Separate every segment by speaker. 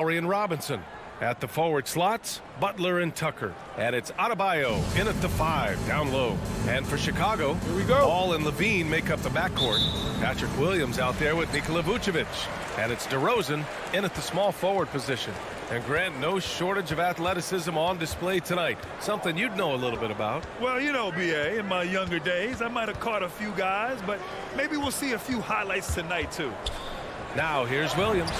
Speaker 1: And Robinson. At the forward slots, Butler and Tucker. And it's Adebayo in at the 5, down low. And for Chicago,
Speaker 2: here we go.
Speaker 1: Ball and Levine make up the backcourt. Patrick Williams out there with Nikola Vucevic. And it's DeRozan in at the small forward position. And Grant, no shortage of athleticism on display tonight. Something you'd know a little bit about.
Speaker 2: Well, you know, B.A., in my younger days, I might have caught a few guys, but maybe we'll see a few highlights tonight, too.
Speaker 1: Now here's Williams.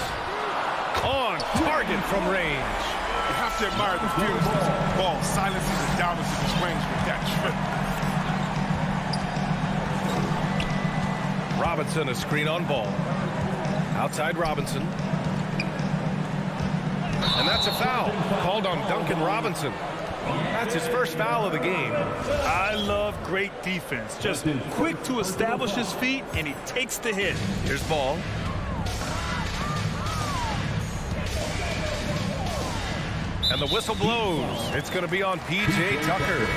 Speaker 1: On target from range.
Speaker 3: You have to admire the fearlessness of the ball. Silences the doubters of his range with that trip.
Speaker 1: Robinson, a screen on ball. Outside Robinson. And that's a foul called on Duncan Robinson. That's his first foul of the game.
Speaker 2: I love great defense. Just quick to establish his feet, and he takes the hit.
Speaker 1: Here's Ball. And the whistle blows. It's going to be on P.J. Tucker.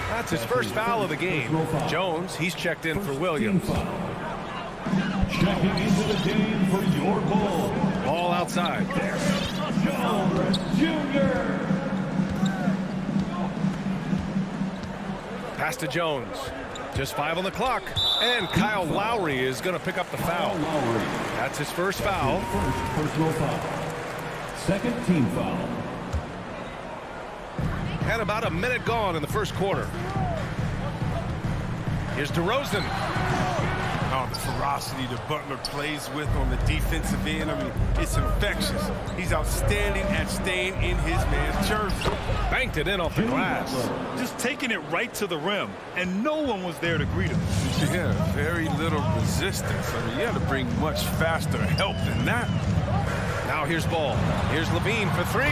Speaker 1: That's his first foul of the game. Jones, he's checked in for Williams.
Speaker 4: Checking into the game for your ball.
Speaker 1: Ball outside.
Speaker 4: Jones Jr.
Speaker 1: Pass to Jones. Just 5 on the clock. And Kyle Lowry is going to pick up the foul. That's his first foul.
Speaker 4: Personal foul. Second team foul.
Speaker 1: And about a minute gone in the first quarter. Here's DeRozan.
Speaker 3: Oh, the ferocity that Butler plays with on the defensive end. I mean, it's infectious. He's outstanding at staying in his man's jersey.
Speaker 1: Banked it in off the glass.
Speaker 2: Just taking it right to the rim, and no one was there to greet him.
Speaker 3: Yeah, very little resistance. I mean, you had to bring much faster help than that.
Speaker 1: Now here's Ball. Here's Levine for 3.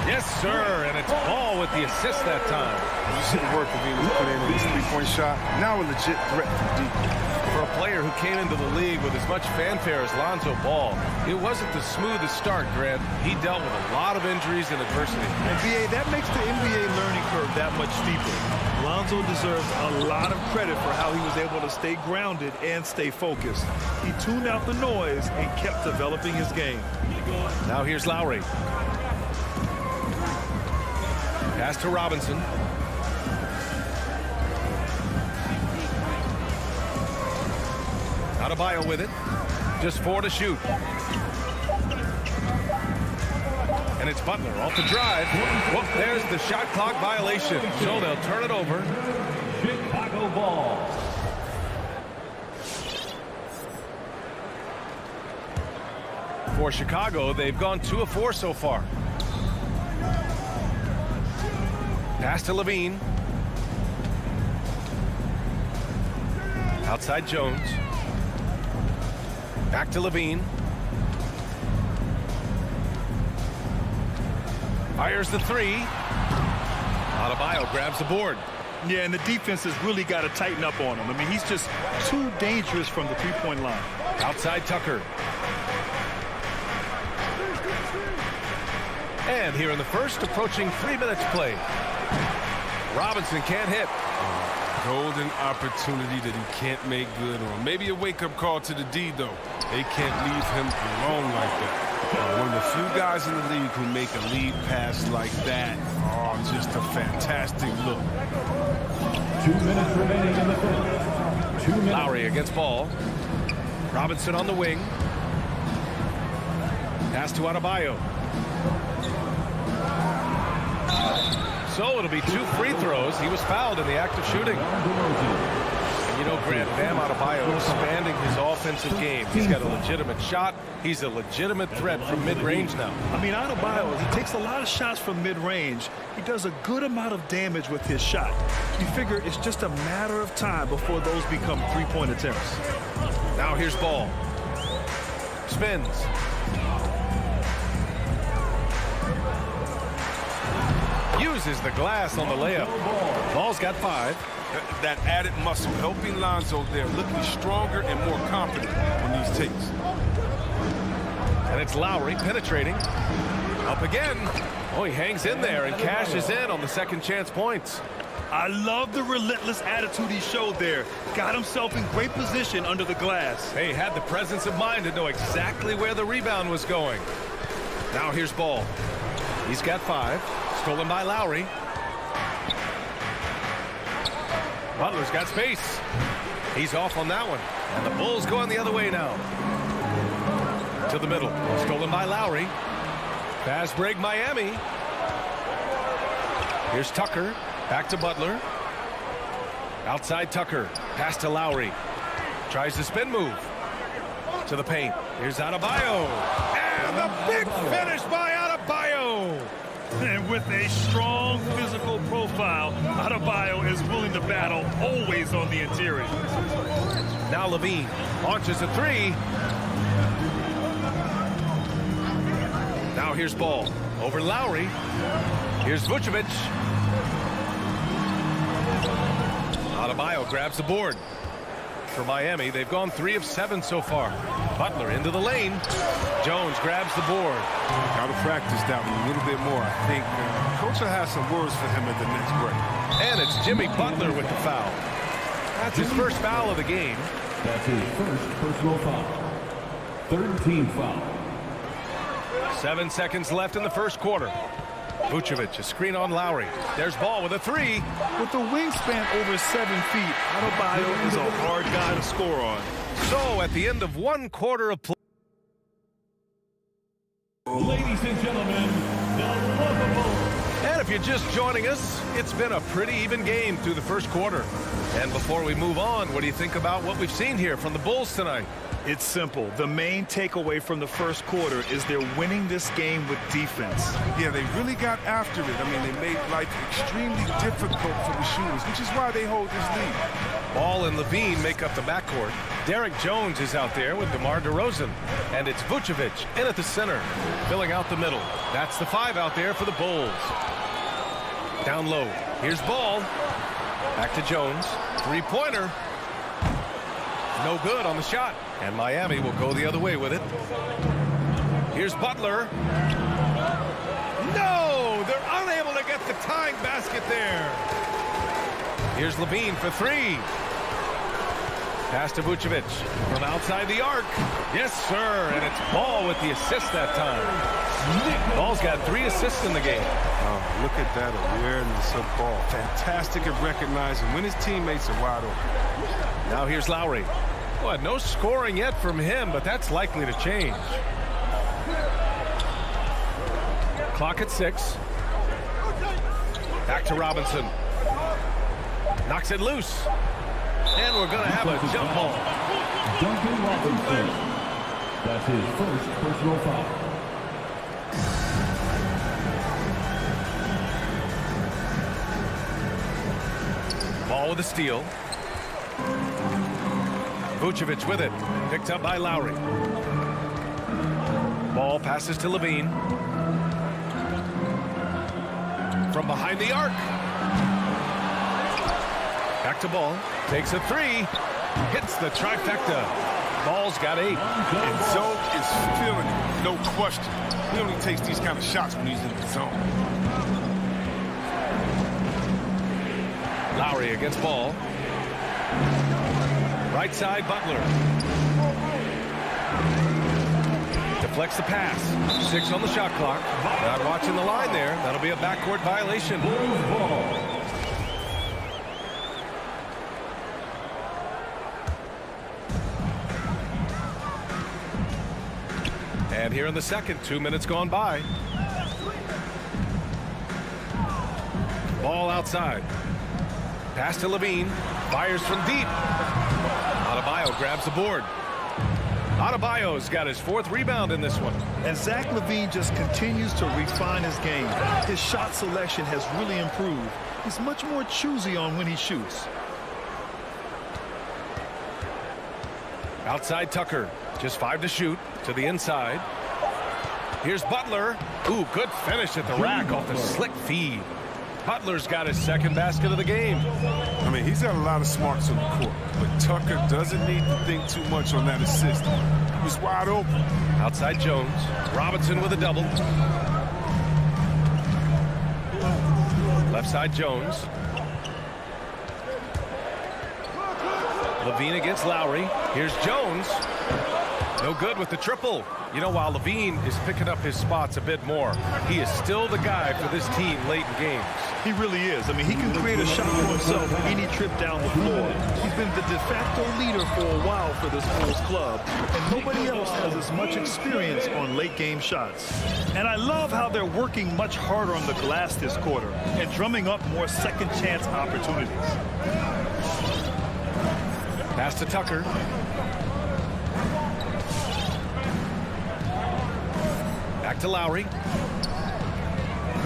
Speaker 1: Yes, sir. And it's Ball with the assist that time.
Speaker 3: You see the work Levine has put in his three-point shot. Now a legit threat from deep.
Speaker 1: For a player who came into the league with as much fanfare as Lonzo Ball, it wasn't the smoothest start, Grant. He dealt with a lot of injuries and adversity.
Speaker 2: And, B.A., that makes the NBA learning curve that much steeper. Lonzo deserves a lot of credit for how he was able to stay grounded and stay focused. He tuned out the noise and kept developing his game.
Speaker 1: Now here's Lowry. Pass to Robinson. Adebayo with it. Just 4 to shoot. And it's Butler off the drive. Whoop, there's the shot clock violation. So they'll turn it over.
Speaker 4: Chicago ball.
Speaker 1: For Chicago, they've gone 2 of 4 so far. Pass to Levine. Outside Jones. Back to Levine. Fires the 3. Adebayo grabs the board.
Speaker 2: Yeah, and the defense has really got to tighten up on him. I mean, he's just too dangerous from the three-point line.
Speaker 1: Outside Tucker. And here in the first, approaching 3 minutes played. Robinson can't hit.
Speaker 3: Golden opportunity that he can't make good on. Maybe a wake-up call to the D, though. They can't leave him alone like that. One of the few guys in the league who make a lead pass like that. Oh, just a fantastic look.
Speaker 4: 2 minutes remaining in the first. 2 minutes.
Speaker 1: Lowry against Ball. Robinson on the wing. Pass to Adebayo. So it'll be 2 free throws. He was fouled in the act of shooting. And you know, Grant, Bam Adebayo expanding his offensive game. He's got a legitimate shot. He's a legitimate threat from mid-range now.
Speaker 2: I mean, Adebayo, he takes a lot of shots from mid-range. He does a good amount of damage with his shot. You figure it's just a matter of time before those become three-point attempts.
Speaker 1: Now here's Ball. Spins. Uses the glass on the layup. Ball's got 5.
Speaker 3: That added muscle helping Lonzo there, looking stronger and more confident on these takes.
Speaker 1: And it's Lowry penetrating. Up again. Oh, he hangs in there and cashes in on the second chance points.
Speaker 2: I love the relentless attitude he showed there. Got himself in great position under the glass.
Speaker 1: Hey, had the presence of mind to know exactly where the rebound was going. Now here's Ball. He's got 5. Stolen by Lowry. Butler's got space. He's off on that one. And the Bulls going the other way now. To the middle. Stolen by Lowry. Fast break Miami. Here's Tucker. Back to Butler. Outside Tucker. Pass to Lowry. Tries the spin move. To the paint. Here's Adebayo. And the big finish by Adebayo.
Speaker 2: And with a strong physical profile, Adebayo is willing to battle, always on the interior.
Speaker 1: Now Levine launches a 3. Now here's Ball. Over Lowry. Here's Vucevic. Adebayo grabs the board. For Miami, they've gone 3 of 7 so far. Butler into the lane. Jones grabs the board.
Speaker 3: Got to practice that one a little bit more. I think Coach will have some words for him at the next break.
Speaker 1: And it's Jimmy Butler with the foul. That's his first foul of the game.
Speaker 4: That's his first personal foul. Third team foul.
Speaker 1: 7 seconds left in the first quarter. Vucevic, a screen on Lowry. There's Ball with a 3.
Speaker 2: With a wingspan over 7 feet, Adebayo is a hard guy to score on.
Speaker 1: So at the end of 1 quarter of play.
Speaker 4: Ladies and gentlemen, the lovable.
Speaker 1: And if you're just joining us, it's been a pretty even game through the first quarter. And before we move on, what do you think about what we've seen here from the Bulls tonight?
Speaker 2: It's simple. The main takeaway from the first quarter is they're winning this game with defense.
Speaker 3: Yeah, they really got after it. I mean, they made life extremely difficult for the shooters, which is why they hold this lead.
Speaker 1: Ball and Levine make up the backcourt. Derek Jones is out there with DeMar DeRozan. And it's Vucevic in at the center, filling out the middle. That's the 5 out there for the Bulls. Down low. Here's Ball. Back to Jones. 3-pointer. No good on the shot. And Miami will go the other way with it. Here's Butler. No! They're unable to get the tying basket there. Here's Levine for 3. Pass to Vucevic from outside the arc. Yes, sir. And it's Ball with the assist that time. Ball's got 3 assists in the game.
Speaker 3: Oh, look at that awareness of Ball. Fantastic at recognizing when his teammates are wide open.
Speaker 1: Now here's Lowry. Well, no scoring yet from him, but that's likely to change. Clock at 6. Back to Robinson. Knocks it loose. And we're going to have a jump ball.
Speaker 4: Duncan Robinson. That's his first personal foul.
Speaker 1: Ball with a steal. Vucevic with it. Picked up by Lowry. Ball passes to Levine. From behind the arc. Back to Ball. Takes a 3. Hits the trifecta. Ball's got 8.
Speaker 3: And Zoe is feeling it, no question. He only takes these kind of shots when he's in the zone.
Speaker 1: Lowry against Ball. Right side, Butler. Deflects the pass. 6 on the shot clock. Not watching the line there. That'll be a backcourt violation. And here in the second, 2 minutes gone by. Ball outside. Pass to Levine. Fires from deep. Adebayo grabs the board. Adebayo's got his 4th rebound in this one.
Speaker 2: And Zach LaVine just continues to refine his game. His shot selection has really improved. He's much more choosy on when he shoots.
Speaker 1: Outside Tucker. Just 5 to shoot. To the inside. Here's Butler. Ooh, good finish at the rack off the slick feed. Butler's got his 2nd basket of the game.
Speaker 3: I mean, he's got a lot of smarts on the court, but Tucker doesn't need to think too much on that assist. He was wide open.
Speaker 1: Outside Jones. Robinson with a double. Left side Jones. Levine against Lowry. Here's Jones. No good with the triple. You know, while Levine is picking up his spots a bit more, he is still the guy for this team late in games.
Speaker 2: He really is. I mean, he can create a shot for himself any trip down the floor. He's been the de facto leader for a while for this Bulls club, and nobody else has as much experience on late game shots. And I love how they're working much harder on the glass this quarter and drumming up more second chance opportunities.
Speaker 1: Pass to Tucker. Back to Lowry.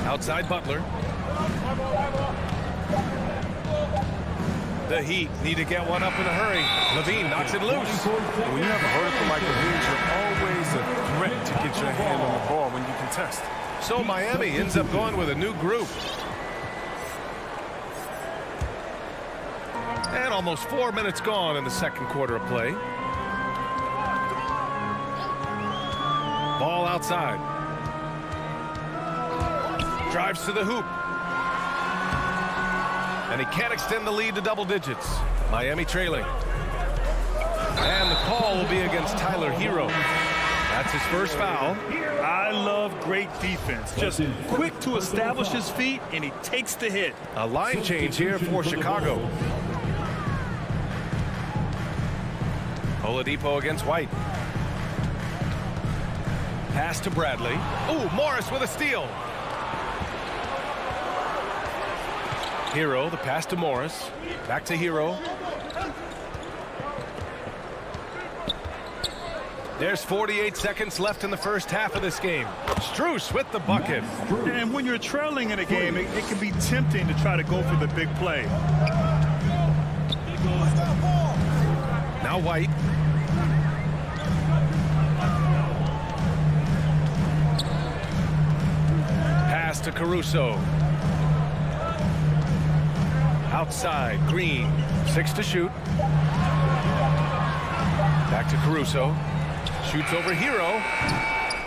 Speaker 1: Outside Butler. The Heat need to get one up in a hurry. Levine knocks it loose.
Speaker 3: When you have a vertical like Levine's, you're always a threat to get your hand on the ball when you contest.
Speaker 1: So Miami ends up going with a new group. And almost 4 minutes gone in the second quarter of play. Ball outside. Drives to the hoop. And he can't extend the lead to double digits. Miami trailing. And the call will be against Tyler Hero. That's his first foul.
Speaker 2: I love great defense. Just quick to establish his feet, and he takes the hit.
Speaker 1: A line change here for Chicago. Oladipo against White. Pass to Bradley. Ooh, Morris with a steal. Hero, the pass to Morris. Back to Hero. There's 48 seconds left in the first half of this game. Strus with the bucket.
Speaker 2: And when you're trailing in a game, it can be tempting to try to go for the big play.
Speaker 1: Now White. Pass to Caruso. Outside, Green, 6 to shoot. Back to Caruso. Shoots over Hero.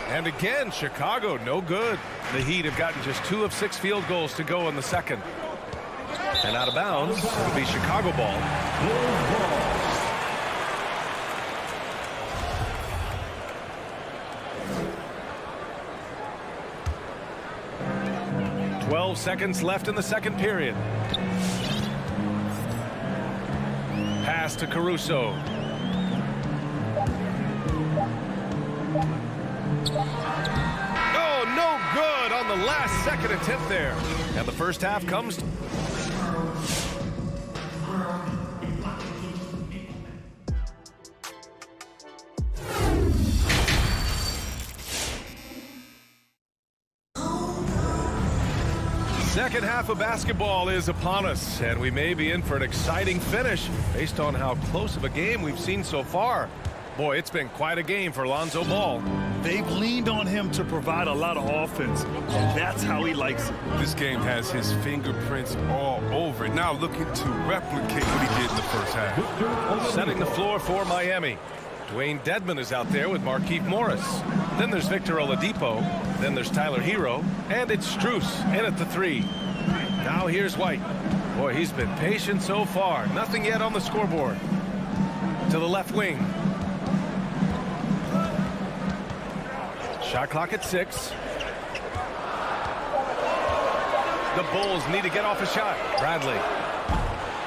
Speaker 1: And again, Chicago, no good. The Heat have gotten just 2 of 6 field goals to go in the second. And out of bounds, it'll be Chicago ball. 12 seconds left in the second period. Pass to Caruso. Oh, no good on the last second attempt there. And the first half comes. Second half of basketball is upon us, and we may be in for an exciting finish based on how close of a game we've seen so far. Boy, it's been quite a game for Lonzo Ball.
Speaker 2: They've leaned on him to provide a lot of offense, and that's how he likes it.
Speaker 3: This game has his fingerprints all over it. Now looking to replicate what he did in the first half.
Speaker 1: Setting the floor for Miami. Dwayne Dedmon is out there with Markieff Morris. Then there's Victor Oladipo. Then there's Tyler Hero. And it's Strus in at the 3. Now here's White. Boy, he's been patient so far. Nothing yet on the scoreboard. To the left wing. Shot clock at 6. The Bulls need to get off a shot. Bradley.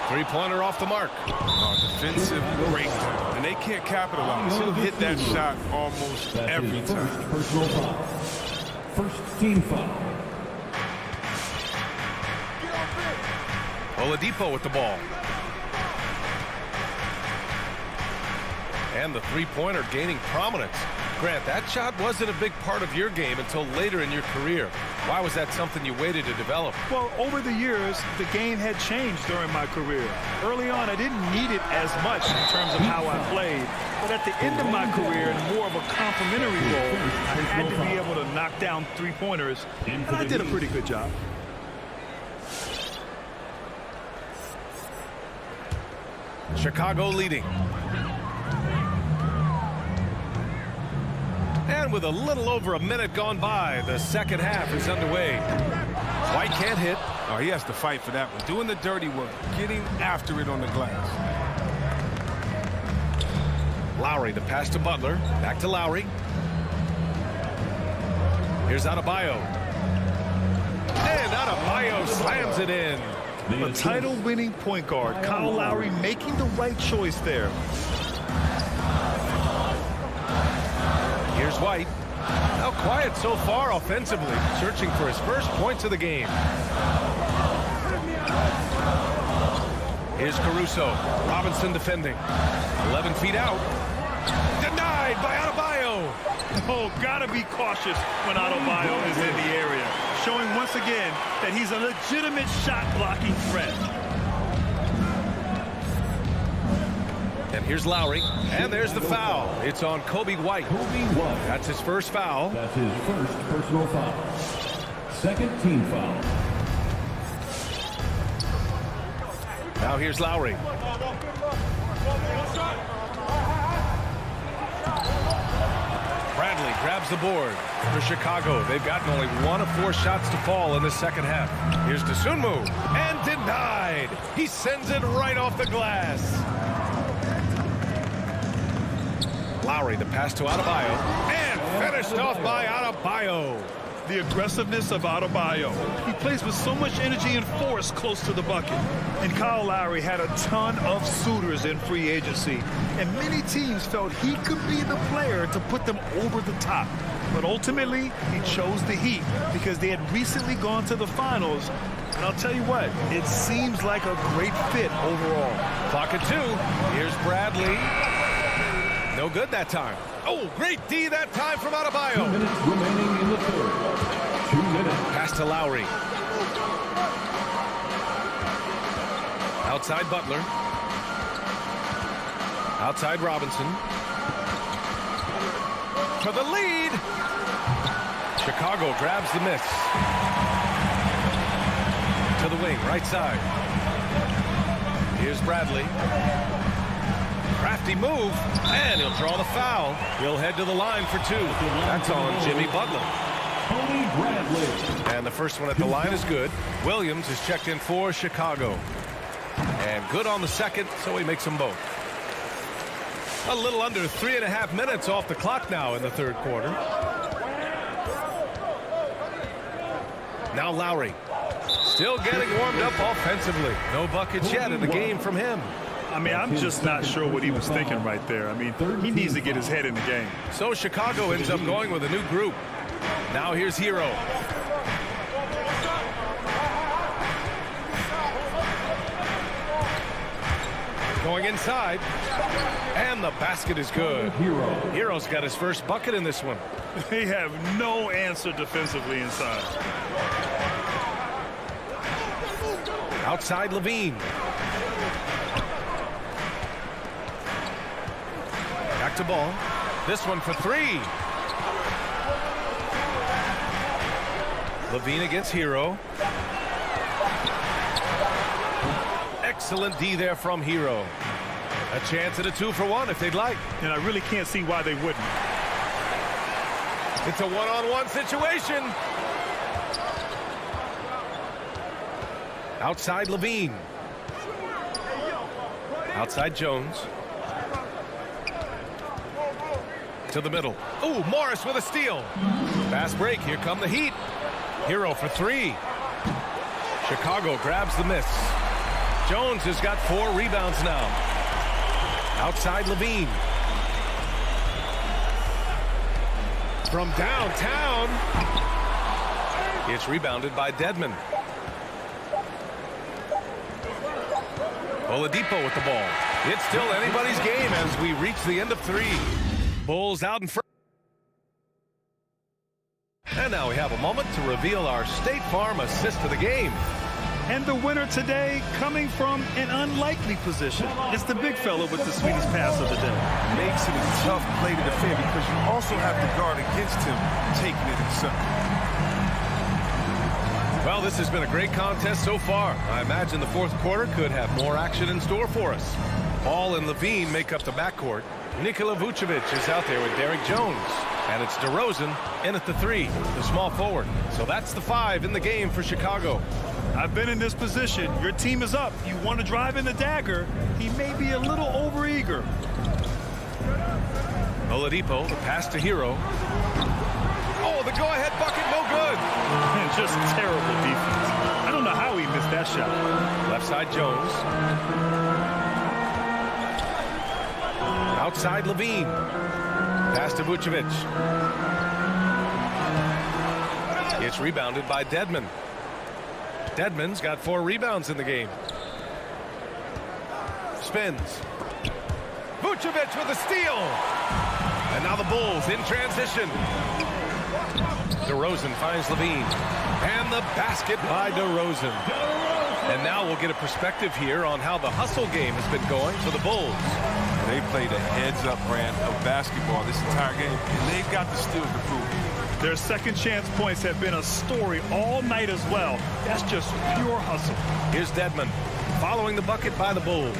Speaker 1: Three-pointer off the mark.
Speaker 3: Defensive breakdown. And they can't capitalize. He'll hit that shot almost every time.
Speaker 4: Personal foul. First team foul.
Speaker 1: Oladipo with the ball. And the three-pointer gaining prominence. Grant, that shot wasn't a big part of your game until later in your career. Why was that something you waited to develop?
Speaker 2: Well, over the years, the game had changed during my career. Early on, I didn't need it as much in terms of how I played. But at the end of my career, in more of a complimentary role, I had to be able to knock down three-pointers, and I did a pretty good job.
Speaker 1: Chicago leading. And with a little over a minute gone by, the second half is underway. White can't hit.
Speaker 3: Oh, he has to fight for that one. Doing the dirty work, getting after it on the glass.
Speaker 1: Lowry, the pass to Butler. Back to Lowry. Here's Adebayo. And Adebayo slams it in.
Speaker 2: A title-winning point guard, Kyle Lowry making the right choice there.
Speaker 1: Here's White. Now quiet so far offensively, searching for his first points of the game. Here's Caruso. Robinson defending. 11 feet out. Denied by Adebayo.
Speaker 2: Oh, gotta be cautious when Adebayo is in the area, showing once again that he's a legitimate shot-blocking threat.
Speaker 1: And here's Lowry. And there's the foul. It's on Kobe White. That's his first foul.
Speaker 4: That's his first personal foul. Second team foul.
Speaker 1: Now here's Lowry. Bradley grabs the board for Chicago. They've gotten only 1 of 4 shots to fall in the second half. Here's Dosunmu. And denied. He sends it right off the glass. Lowry, the pass to Adebayo. And finished off by Adebayo.
Speaker 2: The aggressiveness of Adebayo. He plays with so much energy and force close to the bucket. And Kyle Lowry had a ton of suitors in free agency. And many teams felt he could be the player to put them over the top. But ultimately, he chose the Heat because they had recently gone to the finals. And I'll tell you what, it seems like a great fit overall.
Speaker 1: Clock at 2. Here's Bradley. No good that time. Oh, great D that time from Adebayo.
Speaker 4: 2 minutes remaining in the third. 2 minutes.
Speaker 1: Pass to Lowry. Outside Butler. Outside Robinson. For the lead. Chicago grabs the miss. To the wing, right side. Here's Bradley. Crafty move, and he'll draw the foul. He'll head to the line for 2. That's on Jimmy Butler.
Speaker 4: Tony Bradley.
Speaker 1: And the first one at the line is good. Williams is checked in for Chicago. And good on the second, so he makes them both. A little under 3.5 minutes off the clock now in the third quarter. Now Lowry. Still getting warmed up offensively. No buckets yet in the game from him.
Speaker 2: I mean, I'm just not sure what he was thinking right there. I mean, he needs to get his head in the game.
Speaker 1: So Chicago ends up going with a new group. Now here's Hero. Going inside. And the basket is good. Hero's got his first bucket in this one.
Speaker 2: They have no answer defensively inside.
Speaker 1: Outside Levine. Back to ball. This one for 3. Levine against Hero. Excellent D there from Hero. A chance at a 2-for-1 if they'd like.
Speaker 2: And I really can't see why they wouldn't.
Speaker 1: It's a one-on-one situation. Outside Levine. Outside Jones. To the middle. Ooh, Morris with a steal. Fast break. Here come the Heat. Hero for 3. Chicago grabs the miss. Jones has got 4 rebounds now. Outside Levine. From downtown. It's rebounded by Dedmon. Oladipo with the ball. It's still anybody's game as we reach the end of 3. Bulls out in front. And now we have a moment to reveal our State Farm assist of the game.
Speaker 2: And the winner today coming from an unlikely position. It's the big fella with the sweetest pass of the day.
Speaker 3: Makes it a tough play to defend because you also have to guard against him taking it himself.
Speaker 1: Well, this has been a great contest so far. I imagine the fourth quarter could have more action in store for us. Ball and Levine make up the backcourt. Nikola Vucevic is out there with Derrick Jones. And it's DeRozan in at the 3, the small forward. So that's the 5 in the game for Chicago.
Speaker 2: I've been in this position. Your team is up. You want to drive in the dagger. He may be a little overeager.
Speaker 1: Oladipo, the pass to Hero. Oh, Oladipo, the go-ahead bucket, no good.
Speaker 2: And just terrible defense. I don't know how he missed that shot.
Speaker 1: Left side, Jones. Outside, Levine. Pass to Vucevic. It's rebounded by Dedmon. Dedmon's got 4 rebounds in the game. Spins. Vucevic with a steal. And now the Bulls in transition. DeRozan finds Levine. And the basket by DeRozan. And now we'll get a perspective here on how the hustle game has been going for the Bulls.
Speaker 3: They played a heads-up brand of basketball this entire game, and they've got the steals to prove it.
Speaker 2: Their second chance points have been a story all night as well. That's just pure hustle.
Speaker 1: Here's Dedmon following the bucket by the Bulls.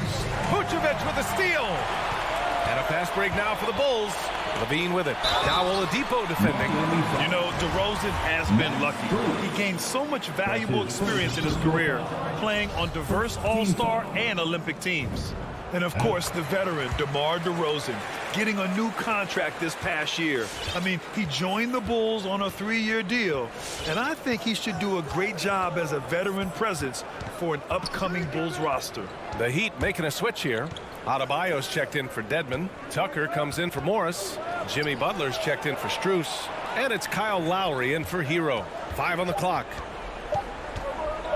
Speaker 1: Vucevic with a steal. And a fast break now for the Bulls. Levine with it. Now Oladipo defending.
Speaker 2: You know, DeRozan has been lucky. He gained so much valuable experience in his career playing on diverse All-Star and Olympic teams. And, of course, the veteran, DeMar DeRozan, getting a new contract this past year. I mean, he joined the Bulls on a 3-year deal, and I think he should do a great job as a veteran presence for an upcoming Bulls roster.
Speaker 1: The Heat making a switch here. Adebayo's checked in for Dedmon. Tucker comes in for Morris. Jimmy Butler's checked in for Strus. And it's Kyle Lowry in for Hero. 5 on the clock.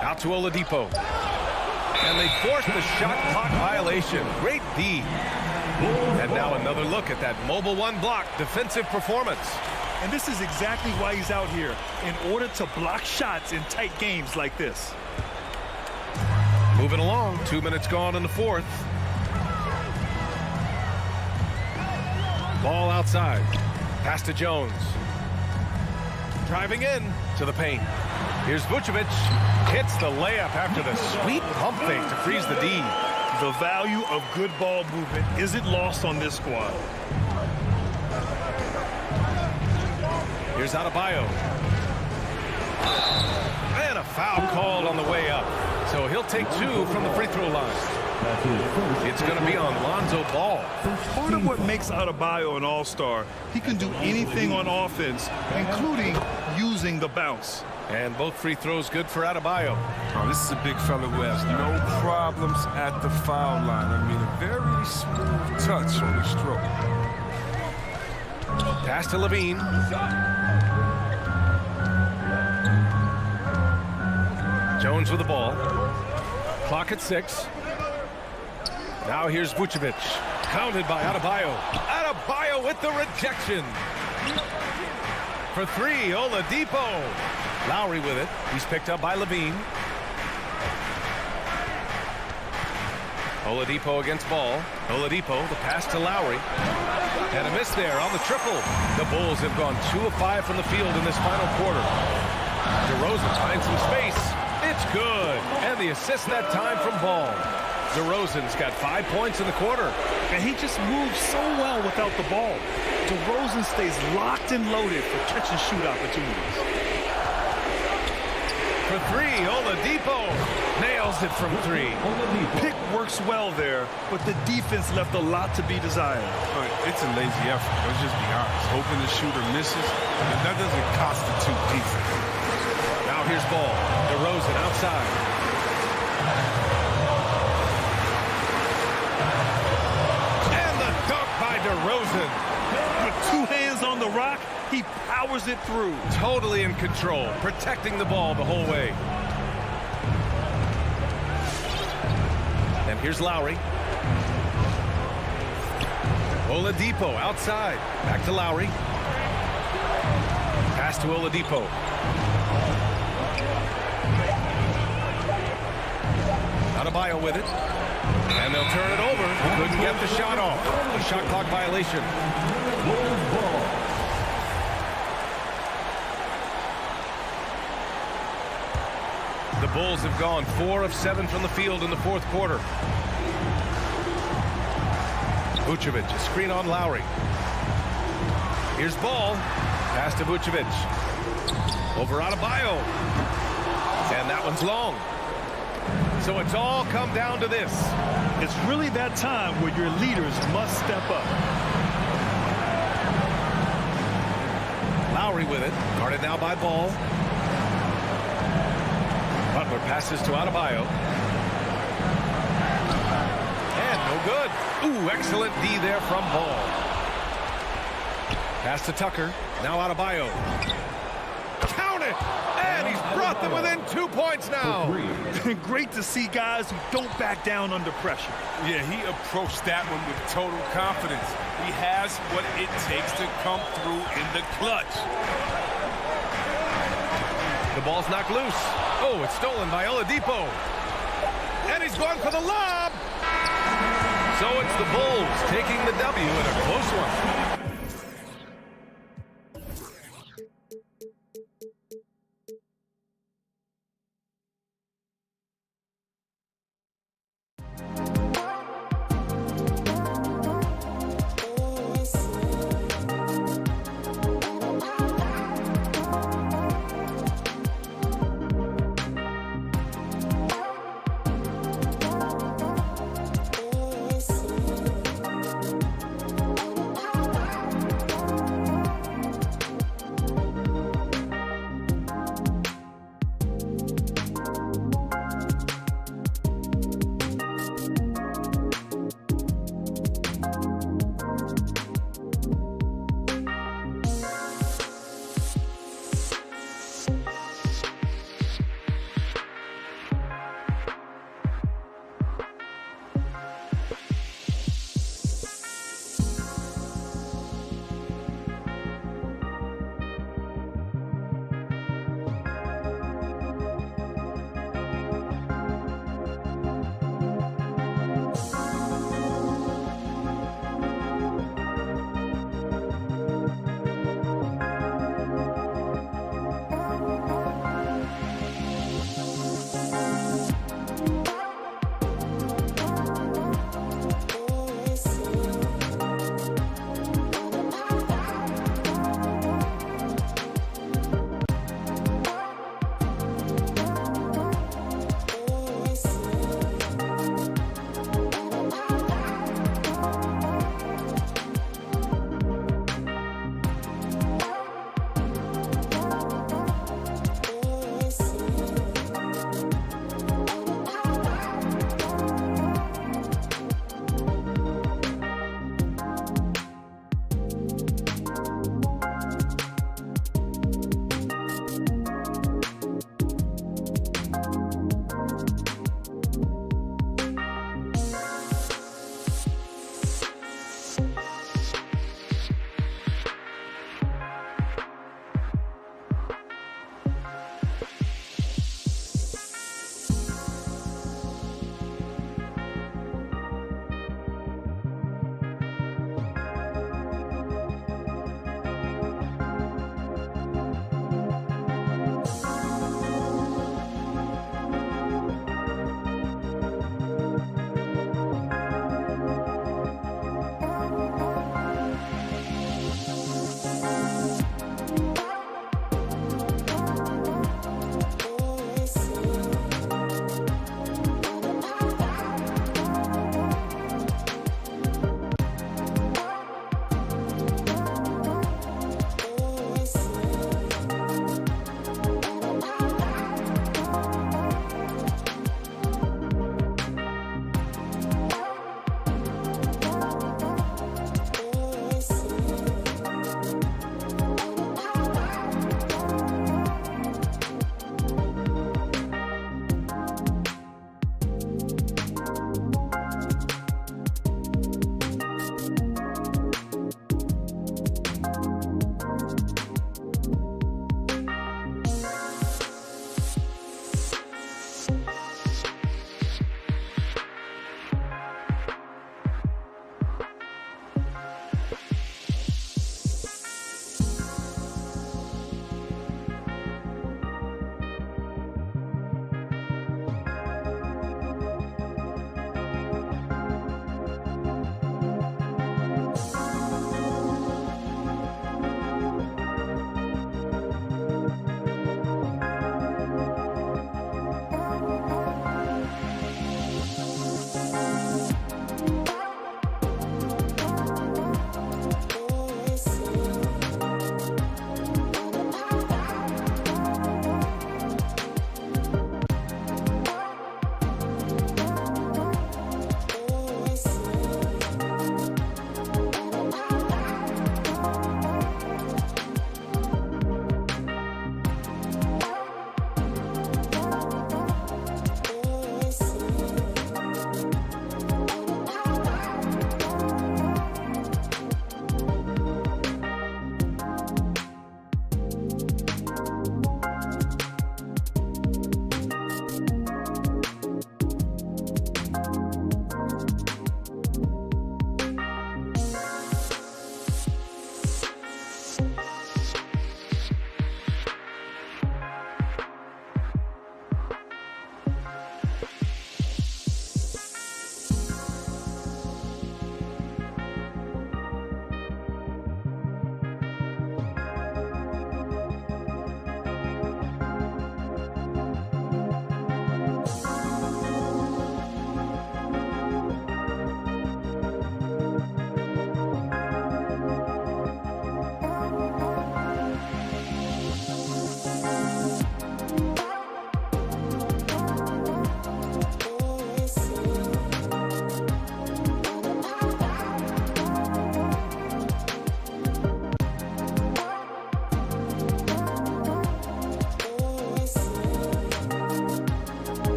Speaker 1: Out to Oladipo. And they forced the shot clock violation. Great D. And now another look at that mobile 1 block defensive performance.
Speaker 2: And this is exactly why he's out here, in order to block shots in tight games like this.
Speaker 1: Moving along, 2 minutes gone in the fourth. Ball outside. Pass to Jones. Driving in to the paint. Here's Vucevic. Hits the layup after the sweet pump fake to freeze the D.
Speaker 2: The value of good ball movement isn't lost on this squad.
Speaker 1: Here's Adebayo. And a foul called on the way up. So he'll take 2 from the free throw line. It's going to be on Lonzo Ball.
Speaker 2: Part of what makes Adebayo an all-star, he can do anything on offense, including using the bounce.
Speaker 1: And both free throws good for Adebayo.
Speaker 3: Oh, this is a big fella who has no problems at the foul line. I mean, a very smooth touch on the stroke.
Speaker 1: Pass to Levine. Jones with the ball. Clock at 6. Now here's Vucevic. Counted by Adebayo. Adebayo with the rejection. For 3, Oladipo. Lowry with it. He's picked up by Levine. Oladipo against Ball. Oladipo, the pass to Lowry. And a miss there on the triple. The Bulls have gone 2 of 5 from the field in this final quarter. DeRozan finds some space. It's good. And the assist that time from Ball. DeRozan's got 5 points in the quarter.
Speaker 2: And he just moves so well without the ball. DeRozan stays locked and loaded for catch-and-shoot opportunities.
Speaker 1: For 3, Oladipo nails it from 3.
Speaker 2: Pick works well there, but the defense left a lot to be desired.
Speaker 3: It's a lazy effort. Let's just be honest. Hoping the shooter misses, and that doesn't constitute defense.
Speaker 1: Now here's Ball. DeRozan outside. And the dunk by DeRozan.
Speaker 2: With 2 hands on the rock, he powers it through.
Speaker 1: Totally in control, protecting the ball the whole way. And here's Lowry. Oladipo outside. Back to Lowry. Pass to Oladipo. Adebayo with it. And they'll turn it over. Couldn't get the shot off. A shot clock violation. The Bulls have gone 4 of 7 from the field in the fourth quarter. Vucevic, a screen on Lowry. Here's Ball. Pass to Vucevic. Over Adebayo. And that one's long. So it's all come down to this.
Speaker 2: It's really that time where your leaders must step up.
Speaker 1: Lowry with it. Guarded now by Ball. Butler passes to Adebayo. And no good. Ooh, excellent D there from Ball. Pass to Tucker. Now Adebayo. Count it! And he's brought them within 2 points now.
Speaker 2: Great to see guys who don't back down under pressure.
Speaker 3: Yeah, he approached that one with total confidence. He has what it takes to come through in the clutch.
Speaker 1: The ball's knocked loose. Oh, it's stolen by Oladipo. And he's going for the lob. So it's the Bulls taking the W in a close one.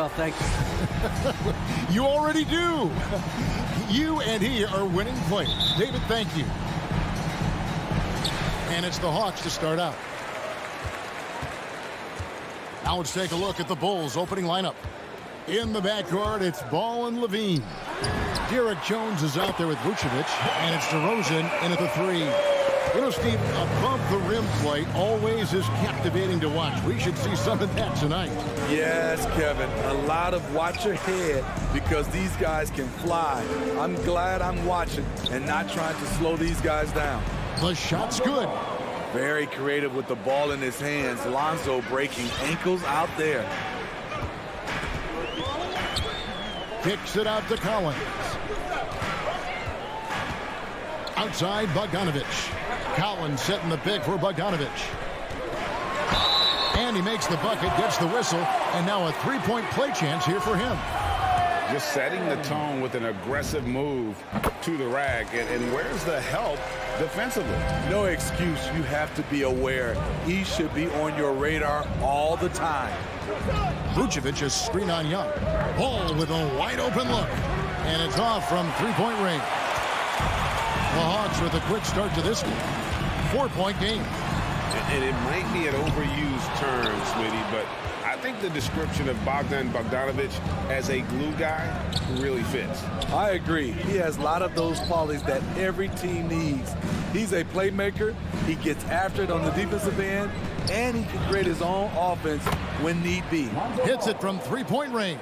Speaker 5: well, thank you.
Speaker 6: You already do. You and he are winning players. David, thank you. And it's the Hawks to start out. Now let's take a look at the Bulls' opening lineup. In the backcourt, it's Ball and Levine. Derek Jones is out there with Vucevic, and it's DeRozan in at the 3. You know, Steve, above-the-rim play always is captivating to watch. We should see some of that tonight.
Speaker 2: Yes, Kevin. A lot of watch your head because these guys can fly. I'm glad I'm watching and not trying to slow these guys down.
Speaker 6: The shot's good.
Speaker 2: Very creative with the ball in his hands. Lonzo breaking ankles out there.
Speaker 6: Kicks it out to Collins. Outside, Bogdanovich. Collins setting the pick for Bogdanovich. And he makes the bucket, gets the whistle, and now a three-point play chance here for him.
Speaker 7: Just setting the tone with an aggressive move to the rack. And where's the help defensively?
Speaker 2: No excuse. You have to be aware. He should be on your radar all the time.
Speaker 6: Vucevic is screen on Young. Ball with a wide-open look. And it's off from three-point range. The Hawks with a quick start to this game. 4-point game.
Speaker 7: And it might be an overused term, Smitty, but I think the description of Bogdan Bogdanovich as a glue guy really fits.
Speaker 2: I agree. He has a lot of those qualities that every team needs. He's a playmaker. He gets after it on the defensive end, and he can create his own offense when need be.
Speaker 6: Hits it from three-point range.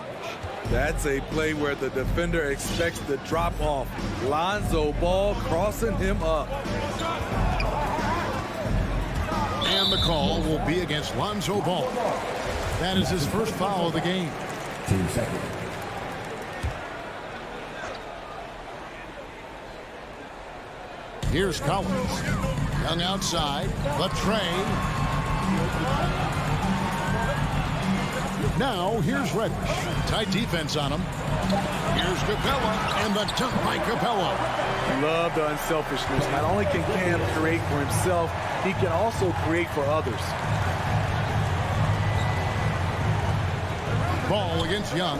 Speaker 2: That's a play where the defender expects the drop off. Lonzo Ball crossing him up.
Speaker 6: And the call will be against Lonzo Ball. That is his first foul of the game.
Speaker 4: 2 seconds.
Speaker 6: Here's Collins. Young outside. The tray. Now, here's Reddish. Tight defense on him. Here's Capella, and the dunk by Capella.
Speaker 2: Love the unselfishness. Not only can Cam create for himself, he can also create for others.
Speaker 6: Ball against Young.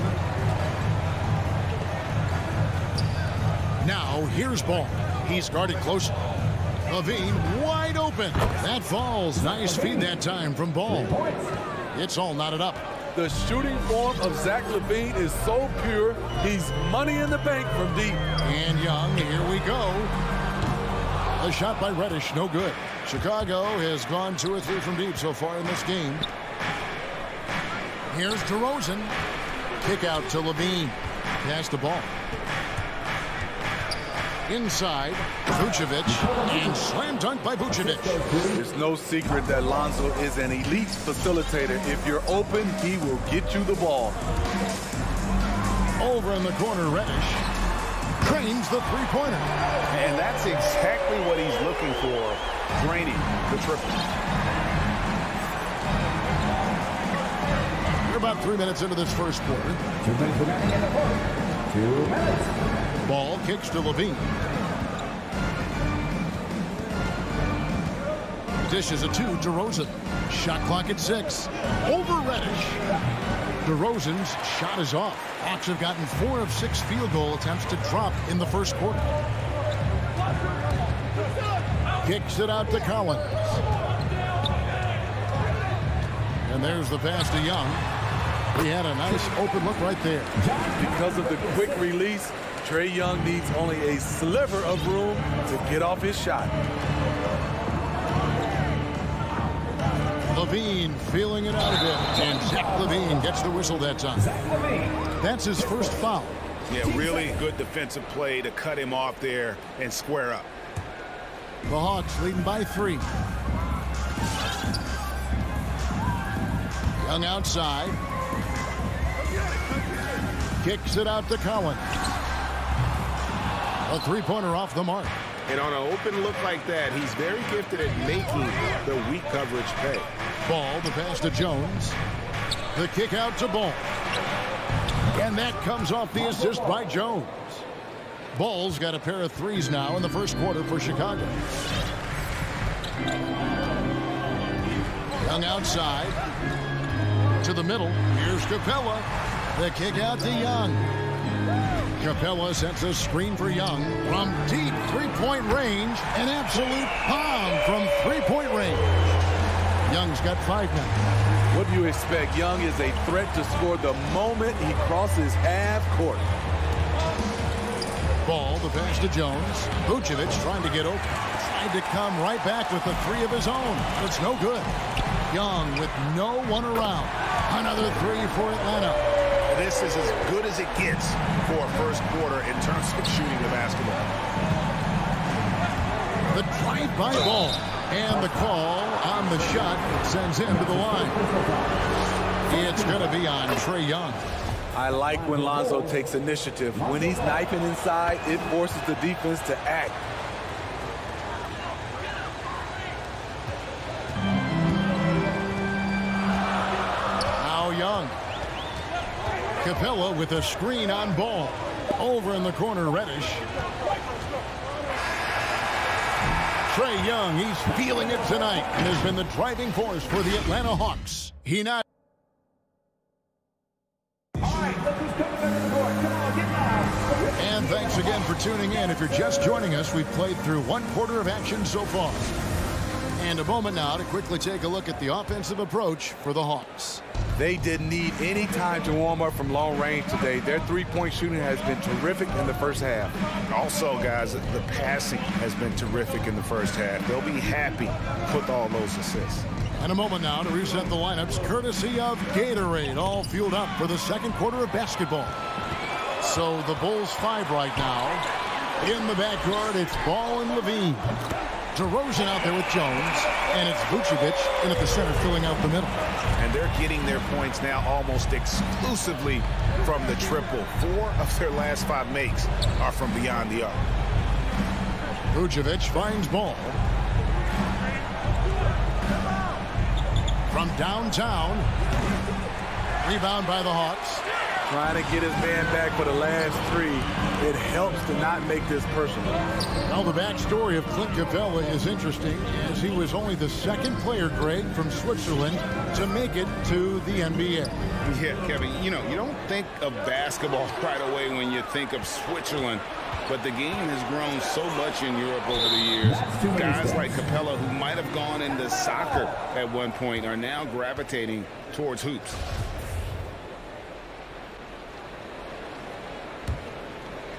Speaker 6: Now, here's Ball. He's guarded close. Levine wide open. That falls. Nice feed that time from Ball. It's all knotted up.
Speaker 2: The shooting form of Zach LaVine is so pure, he's money in the bank from deep.
Speaker 6: And Young, here we go. A shot by Reddish, no good. Chicago has gone 2 or 3 from deep so far in this game. Here's DeRozan. Kick out to Levine. Pass the ball. Inside, Vucevic, and slam dunk by Vucevic.
Speaker 2: There's no secret that Lonzo is an elite facilitator. If you're open, he will get you the ball.
Speaker 6: Over in the corner, Reddish trains the three-pointer.
Speaker 7: And that's exactly what he's looking for, draining the triple.
Speaker 6: We're about 3 minutes into this first quarter.
Speaker 4: 2 minutes remaining in the quarter. 2 minutes.
Speaker 6: Ball kicks to Levine. Dishes it to DeRozan. Shot clock at 6. Over Reddish. DeRozan's shot is off. Hawks have gotten 4 of 6 field goal attempts to drop in the first quarter. Kicks it out to Collins. And there's the pass to Young. He had a nice open look right there.
Speaker 2: Because of the quick release, Trae Young needs only a sliver of room to get off his shot.
Speaker 6: Levine feeling it out a bit, and Zach Levine gets the whistle that time. That's his first foul.
Speaker 7: Yeah, really good defensive play to cut him off there and square up.
Speaker 6: The Hawks leading by 3. Young outside. Kicks it out to Collins. A three-pointer off the mark.
Speaker 7: And on an open look like that, he's very gifted at making the weak coverage pay.
Speaker 6: Ball, the pass to Jones. The kick out to Ball. And that comes off the assist by Jones. Ball's got a pair of threes now in the first quarter for Chicago. Young outside. To the middle. Here's Capella. The kick out to Young. Capella sets a screen for Young from deep three-point range. An absolute bomb from three-point range. Young's got 5 now.
Speaker 8: What do you expect? Young is a threat to score the moment he crosses half court.
Speaker 6: Ball, the pass to Jones. Vucevic trying to get open. Tried to come right back with the 3 of his own. It's no good. Young with no one around. Another 3 for Atlanta.
Speaker 9: This is as good as it gets for a first quarter in terms of shooting the basketball.
Speaker 6: The drive-by ball. And the call on the shot sends him to the line. It's going to be on Trae Young.
Speaker 8: I like when Lonzo takes initiative. When he's knifing inside, it forces the defense to act.
Speaker 6: Now Young. Capella with a screen on Ball. Over in the corner, Reddish. Trae Young, he's feeling it tonight and has been the driving force for the Atlanta Hawks. He now. And thanks again for tuning in. If you're just joining us, we've played through 1 quarter of action so far. And a moment now to quickly take a look at the offensive approach for the Hawks.
Speaker 8: They didn't need any time to warm up from long range today. Their three-point shooting has been terrific in the first half.
Speaker 9: Also, guys, the passing has been terrific in the first half. They'll be happy with all those assists.
Speaker 6: And a moment now to reset the lineups courtesy of Gatorade, all fueled up for the second quarter of basketball. So the Bulls 5 right now. In the backcourt, it's Ball and Levine. DeRozan out there with Jones, and it's Vucevic in at the center filling out the middle.
Speaker 9: And they're getting their points now almost exclusively from the triple. 4 of their last 5 makes are from beyond the arc.
Speaker 6: Vucevic finds Ball. From downtown. Rebound by the Hawks.
Speaker 8: Trying to get his man back for the last 3. It helps to not make this personal.
Speaker 6: Now the backstory of Clint Capella is interesting, as he was only the 2nd player, Greg, from Switzerland to make it to the NBA.
Speaker 7: Yeah, Kevin, you know, you don't think of basketball right away when you think of Switzerland, but the game has grown so much in Europe over the years. Guys like Capella, who might have gone into soccer at one point, are now gravitating towards hoops.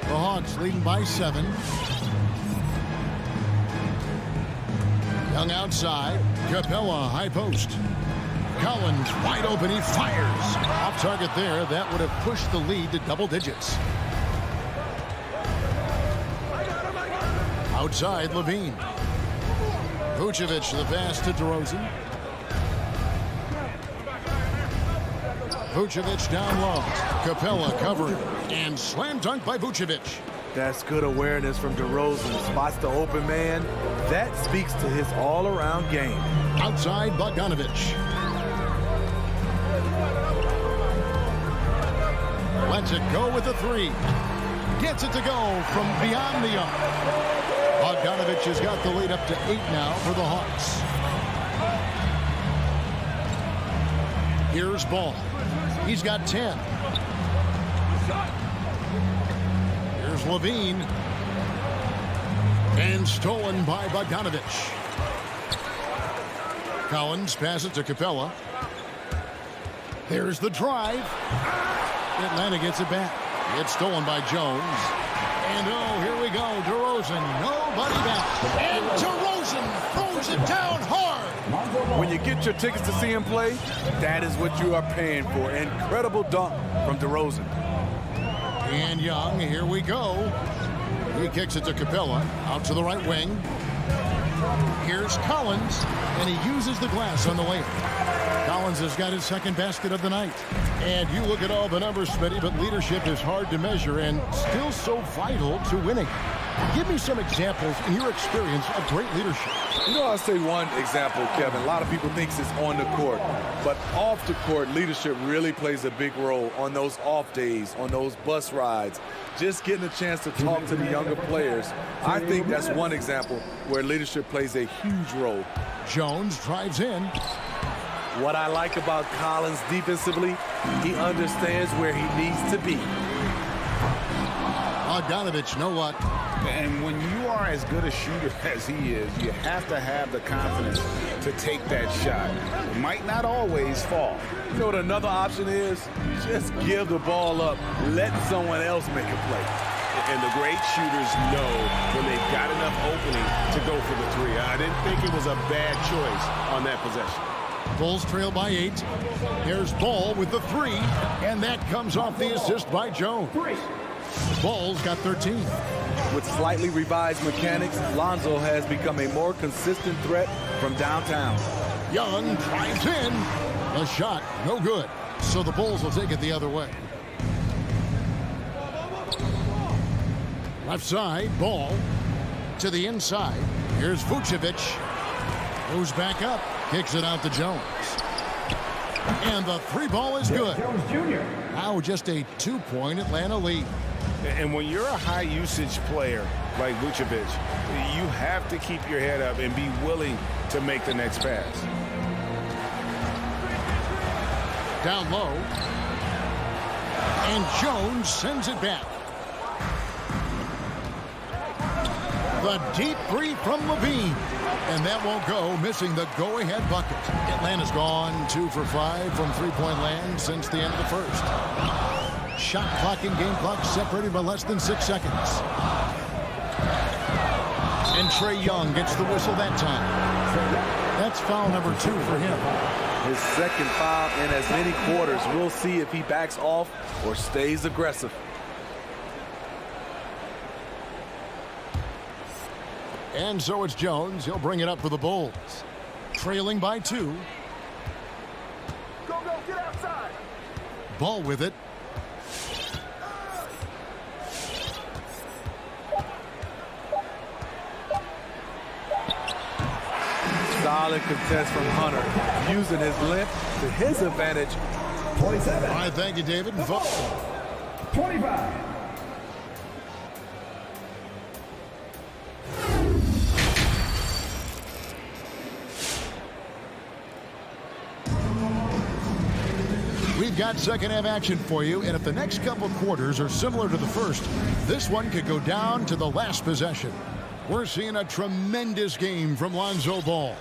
Speaker 6: The Hawks leading by 7. Young outside. Capella high post. Collins wide open. He fires. Off target there. That would have pushed the lead to double digits. Outside, Levine. Vucevic the pass to DeRozan. Vucevic down low. Capella covered. And slam dunk by Vucevic.
Speaker 8: That's good awareness from DeRozan. Spots the open man. That speaks to his all-around game.
Speaker 6: Outside, Bogdanovic. Lets it go with a 3. Gets it to go from beyond the arc. Bogdanovic has got the lead up to 8 now for the Hawks. Here's Ball. He's got 10. Here's Levine. And stolen by Bogdanovic. Collins passes to Capella. There's the drive. Atlanta gets it back. It's stolen by Jones. And oh, here we go. DeRozan, nobody back. And DeRozan throws it down hard.
Speaker 8: When you get your tickets to see him play, that is what you are paying for. Incredible dunk from DeRozan.
Speaker 6: And Young, here we go. He kicks it to Capella, out to the right wing. Here's Collins, and he uses the glass on the layup. Collins has got his 2nd basket of the night. And you look at all the numbers, Smitty, but leadership is hard to measure and still so vital to winning. Give me some examples in your experience of great leadership.
Speaker 8: You know, I'll say one example, Kevin. A lot of people think it's on the court, but off the court, leadership really plays a big role on those off days, on those bus rides, just getting a chance to talk to the younger players. I think that's one example where leadership plays a huge role.
Speaker 6: Jones drives in.
Speaker 8: What I like about Collins defensively, he understands where he needs to be.
Speaker 6: Bogdanovich, no luck.
Speaker 7: And when you are as good a shooter as he is, you have to have the confidence to take that shot. It might not always fall.
Speaker 8: You know what another option is? Just give the ball up. Let someone else make a play.
Speaker 9: And the great shooters know when they've got enough opening to go for the three. I didn't think it was a bad choice on that possession.
Speaker 6: Bulls trail by 8. Here's Ball with the 3, and that comes off the assist by Jones. Ball's got 13.
Speaker 8: With slightly revised mechanics, Lonzo has become a more consistent threat from downtown.
Speaker 6: Young drives in. The shot, no good. So the Bulls will take it the other way. Left side, Ball to the inside. Here's Vucevic. Goes back up. Kicks it out to Jones. And the 3 ball is good. Now just a 2-point Atlanta lead.
Speaker 9: And when you're a high-usage player like Vucevic, you have to keep your head up and be willing to make the next pass.
Speaker 6: Down low. And Jones sends it back. The deep 3 from Levine. And that won't go, missing the go-ahead bucket. Atlanta's gone 2 for 5 from three-point land since the end of the first. Shot clock and game clock separated by less than 6 seconds. And Trae Young gets the whistle that time. That's foul number 2 for him.
Speaker 8: His second foul in as many quarters. We'll see if he backs off or stays aggressive.
Speaker 6: And so it's Jones. He'll bring it up for the Bulls. Trailing by 2.
Speaker 2: Go, get outside.
Speaker 6: Ball with it.
Speaker 8: Solid contest from Hunter, using his length to his advantage.
Speaker 6: 27. All right, thank you, David.
Speaker 4: 25.
Speaker 6: We've got second half action for you, and if the next couple quarters are similar to the first, this one could go down to the last possession. We're seeing a tremendous game from Lonzo Ball.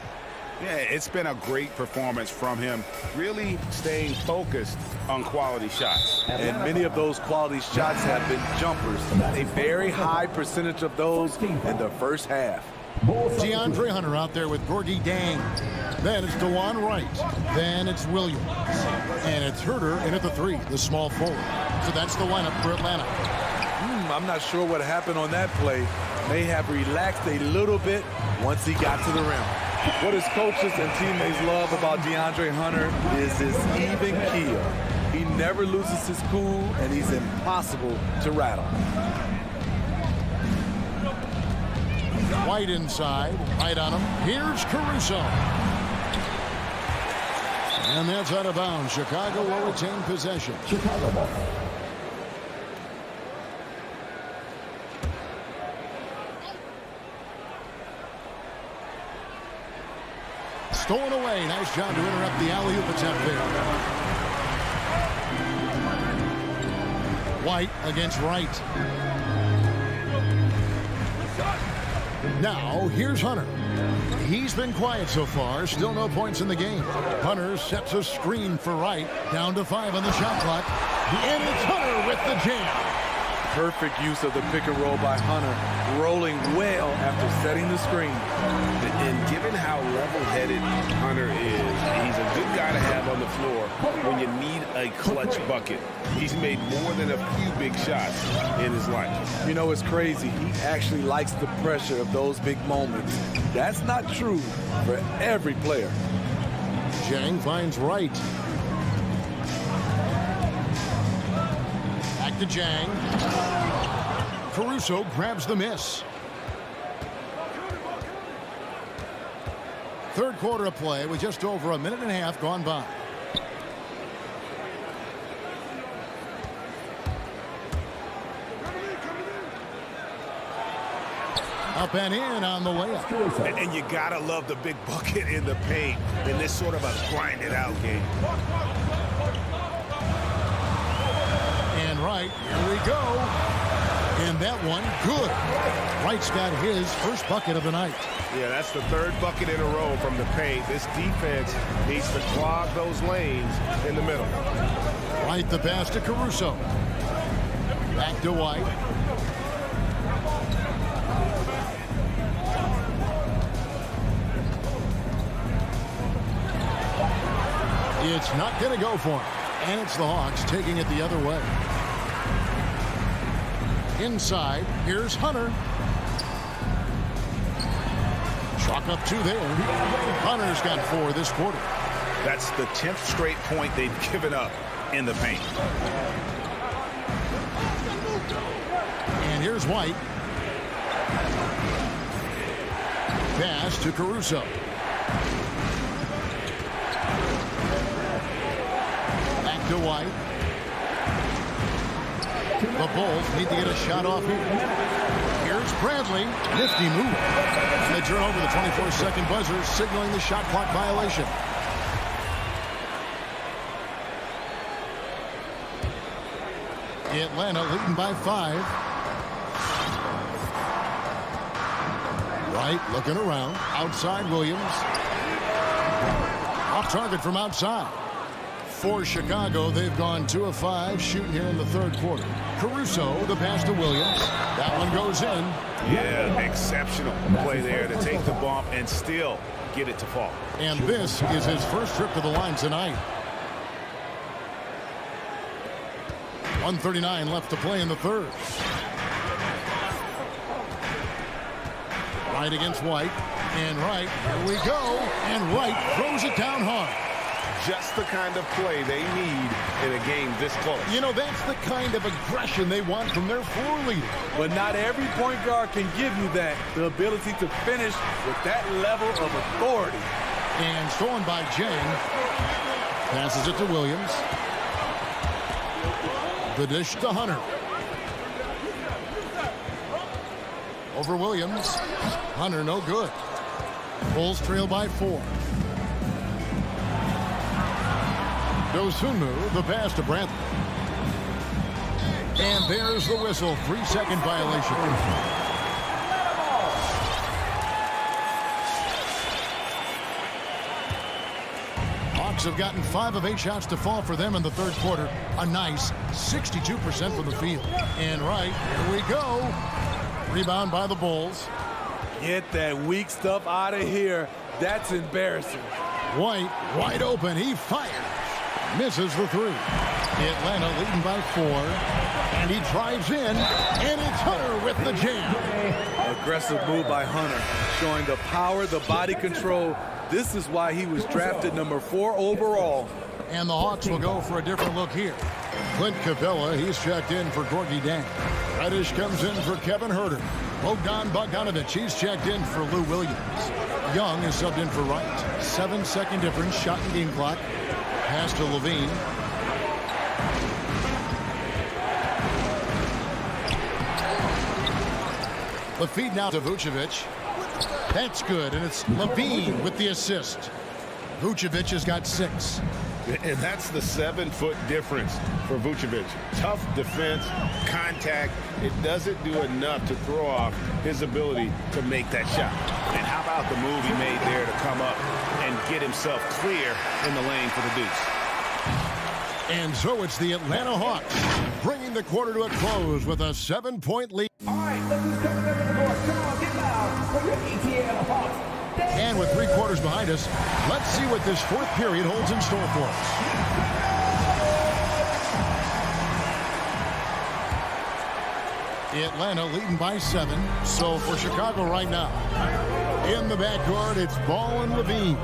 Speaker 7: Yeah, it's been a great performance from him, really staying focused on quality shots.
Speaker 8: And many of those quality shots have been jumpers. A very high percentage of those in the first half.
Speaker 6: DeAndre Hunter out there with Gorgie Dang. Then it's DeJuan Wright. Then it's Williams. And it's Herter in at the 3, the small forward. So that's the lineup for Atlanta.
Speaker 8: I'm not sure what happened on that play. May have relaxed a little bit once he got to the rim. What his coaches and teammates love about DeAndre Hunter is his even keel. He never loses his cool, and he's impossible to rattle.
Speaker 6: White inside, right on him. Here's Caruso. And that's out of bounds. Chicago will retain possession.
Speaker 4: Chicago ball.
Speaker 6: Stolen away. Nice job to interrupt the alley-oop attempt there. White against Wright. Now, here's Hunter. He's been quiet so far. Still no points in the game. Hunter sets a screen for Wright. Down to 5 on the shot clock. And it's Hunter with the jam.
Speaker 8: Perfect use of the pick and roll by Hunter, rolling well after setting the screen.
Speaker 7: And given how level-headed Hunter is, he's a good guy to have on the floor when you need a clutch bucket. He's made more than a few big shots in his life.
Speaker 8: You know, it's crazy. He actually likes the pressure of those big moments. That's not true for every player.
Speaker 6: Jang finds Wright. Back to Jang. Caruso grabs the miss. Third quarter of play with just over a minute and a half gone by. Up and in on the layup.
Speaker 9: And you gotta love the big bucket in the paint in this sort of a grind-it-out game.
Speaker 6: And Wright, here we go. And that one, good. Wright's got his first bucket of the night.
Speaker 9: Yeah, that's the third bucket in a row from the paint. This defense needs to clog those lanes in the middle.
Speaker 6: Wright the pass to Caruso. Back to White. It's not going to go for him. And it's the Hawks taking it the other way. Inside, here's Hunter. Chalk up 2 there. Hunter's got 4 this quarter.
Speaker 9: That's the 10th straight point they've given up in the paint.
Speaker 6: And here's White. Pass to Caruso. Back to White. The Bulls need to get a shot off here. Here's Bradley. Nifty move. And they turn over the 24-second buzzer, signaling the shot clock violation. Atlanta leading by 5. Wright looking around. Outside Williams. Off target from outside. For Chicago, they've gone 2 of 5 shooting here in the third quarter. Caruso, the pass to Williams. That one goes in.
Speaker 9: Yeah, exceptional play there to take the bump and still get it to fall.
Speaker 6: And this is his first trip to the line tonight. 1:39 left to play in the third. Wright against White. And Wright, here we go. And Wright throws it down hard.
Speaker 9: Just the kind of play they need in a game this close.
Speaker 6: You know, that's the kind of aggression they want from their floor leader.
Speaker 8: But not every point guard can give you that. The ability to finish with that level of authority.
Speaker 6: And stolen by Jang. Passes it to Williams. The dish to Hunter. Over Williams. Hunter no good. Bulls trail by 4. Dosunmu, the pass to Bradley. And there's the whistle. 3-second violation. Hawks have gotten 5 of 8 shots to fall for them in the third quarter. A nice 62% from the field. And Wright, here we go. Rebound by the Bulls.
Speaker 8: Get that weak stuff out of here. That's embarrassing.
Speaker 6: White, wide open. He fires. Misses the 3. Atlanta leading by 4. And he drives in. And it's Hunter with the jam.
Speaker 8: Aggressive move by Hunter. Showing the power, the body control. This is why he was drafted number 4 overall.
Speaker 6: And the Hawks will go for a different look here. Clint Capella, he's checked in for Gorgie Dang. Reddish comes in for Kevin Herter. Bogdan Bogdanovic, he's checked in for Lou Williams. Young is subbed in for Wright. 7-second difference, shot and game clock. Pass to Levine. The feed now to Vucevic. That's good, and it's Levine with the assist. Vucevic has got 6.
Speaker 9: And that's the 7-foot difference for Vucevic. Tough defense, contact. It doesn't do enough to throw off his ability to make that shot. And how about the move he made there to come up and get himself clear in the lane for the deuce.
Speaker 6: And so it's the Atlanta Hawks bringing the quarter to a close with a 7-point lead.
Speaker 10: All right, look who's coming up to the court. Come on, get loud for your ATL Hawks.
Speaker 6: And with 3 quarters behind us, let's see what this fourth period holds in store for us. Atlanta leading by 7. So for Chicago right now, in the backcourt, it's Ball and Levine.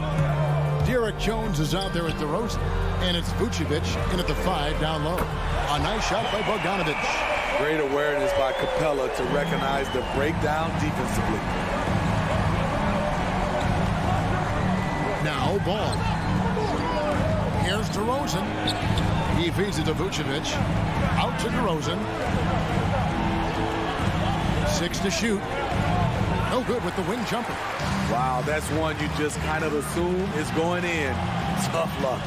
Speaker 6: Derek Jones is out there at the roast, and it's Vucevic in at the 5 down low. A nice shot by Bogdanovic.
Speaker 8: Great awareness by Capella to recognize the breakdown defensively.
Speaker 6: Now Ball. Here's DeRozan. He feeds it to Vucevic. Out to DeRozan. 6 to shoot. No good with the wing jumper.
Speaker 8: Wow, that's one you just kind of assume is going in. Tough luck.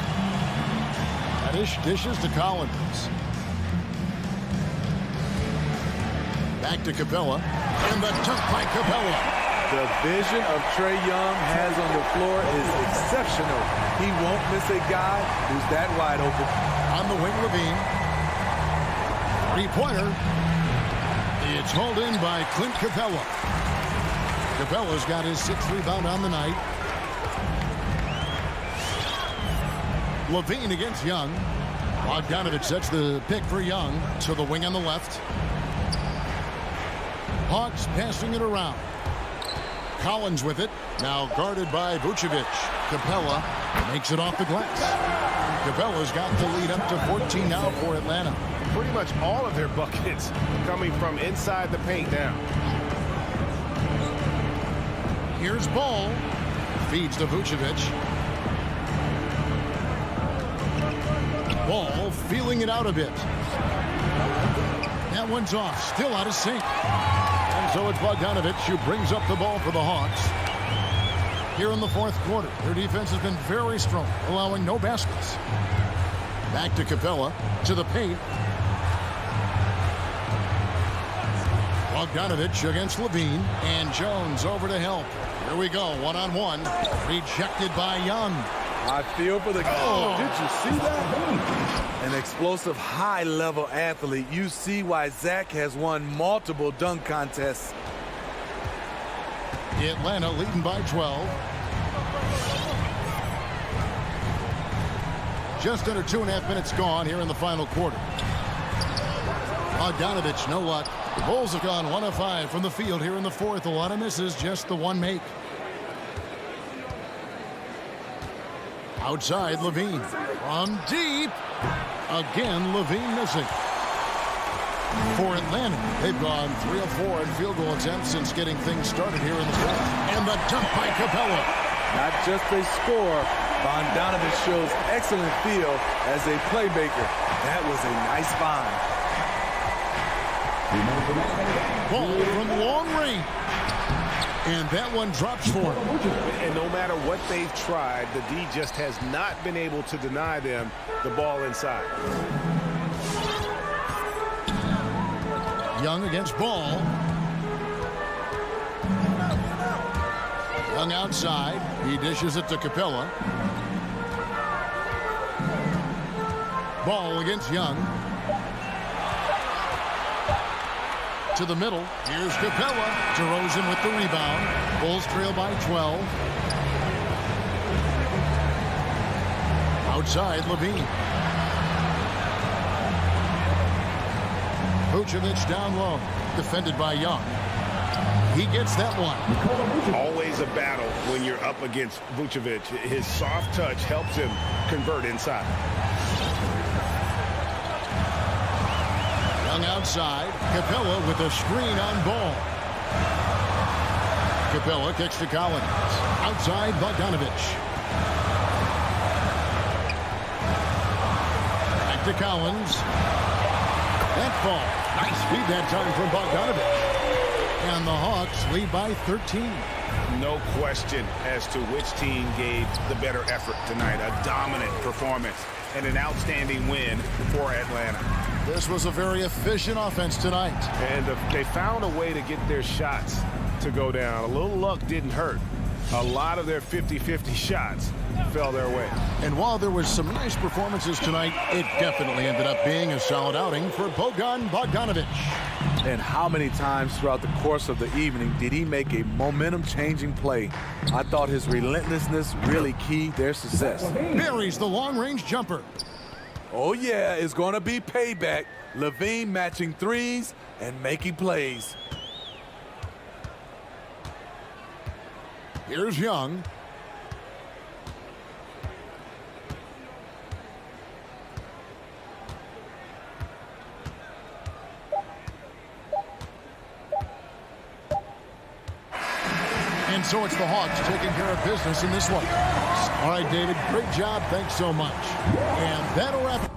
Speaker 6: Dishes to Collins. Back to Capella. And the dunk by Capella.
Speaker 8: The vision of Trae Young has on the floor is exceptional. He won't miss a guy who's that wide open.
Speaker 6: On the wing, Levine. Three-pointer. It's hauled in by Clint Capella. Capella's got his 6th rebound on the night. Levine against Young. Bogdanovich sets the pick for Young to the wing on the left. Hawks passing it around. Collins with it. Now guarded by Vucevic. Capella makes it off the glass. Capella's got the lead up to 14 now for Atlanta.
Speaker 9: Pretty much all of their buckets coming from inside the paint now.
Speaker 6: Here's Ball. Feeds to Vucevic. Ball feeling it out a bit. That one's off. Still out of sync. And so it's Bogdanovich who brings up the ball for the Hawks. Here in the 4th quarter, their defense has been very strong, allowing no baskets. Back to Capella, to the paint. Bogdanovich against Levine, and Jones over to help. Here we go, one-on-one. Rejected by Young.
Speaker 8: I feel for the goal. Did you see that? An explosive, high-level athlete. You see why Zach has won multiple dunk contests.
Speaker 6: Atlanta leading by 12. Just under 2.5 minutes gone here in the final quarter. Bogdanovich, no luck. The Bulls have gone 1 of 5 from the field here in the 4th. A lot of misses, just the one make. Outside, Levine. From deep. Again, Levine missing. For Atlanta, they've gone 3 of 4 in field goal attempts since getting things started here in the 4th. And the dunk by Capella.
Speaker 8: Not just a score, Bogdanovich shows excellent feel as a playmaker. That was a nice find.
Speaker 6: Ball from long range. And that one drops for him.
Speaker 9: And no matter what they've tried, the D just has not been able to deny them the ball inside.
Speaker 6: Young against Ball. Young outside. He dishes it to Capella. Ball against Young. To the middle. Here's Capella. DeRozan with the rebound. Bulls trail by 12. Outside, Levine. Vucevic down low. Defended by Young. He gets that one.
Speaker 9: Always a battle when you're up against Vucevic. His soft touch helps him convert inside.
Speaker 6: Young outside. Capella with a screen on Ball. Capella kicks to Collins. Outside, Bogdanovich. Back to Collins. That ball. Nice feed that time from Bogdanovich. And the Hawks lead by 13.
Speaker 9: No question as to which team gave the better effort tonight. A dominant performance and an outstanding win for Atlanta.
Speaker 6: This was a very efficient offense tonight.
Speaker 9: And they found a way to get their shots to go down. A little luck didn't hurt. A lot of their 50-50 shots fell their way.
Speaker 6: And while there was some nice performances tonight, it definitely ended up being a solid outing for Bojan Bogdanovic.
Speaker 8: And how many times throughout the course of the evening did he make a momentum-changing play? I thought his relentlessness really keyed their success.
Speaker 6: Buries the long-range jumper.
Speaker 8: Oh, yeah, it's going to be payback. Levine matching threes and making plays.
Speaker 6: Here's Young. And so it's the Hawks taking care of business in this one. All right, David, great job. Thanks so much. And that'll wrap it.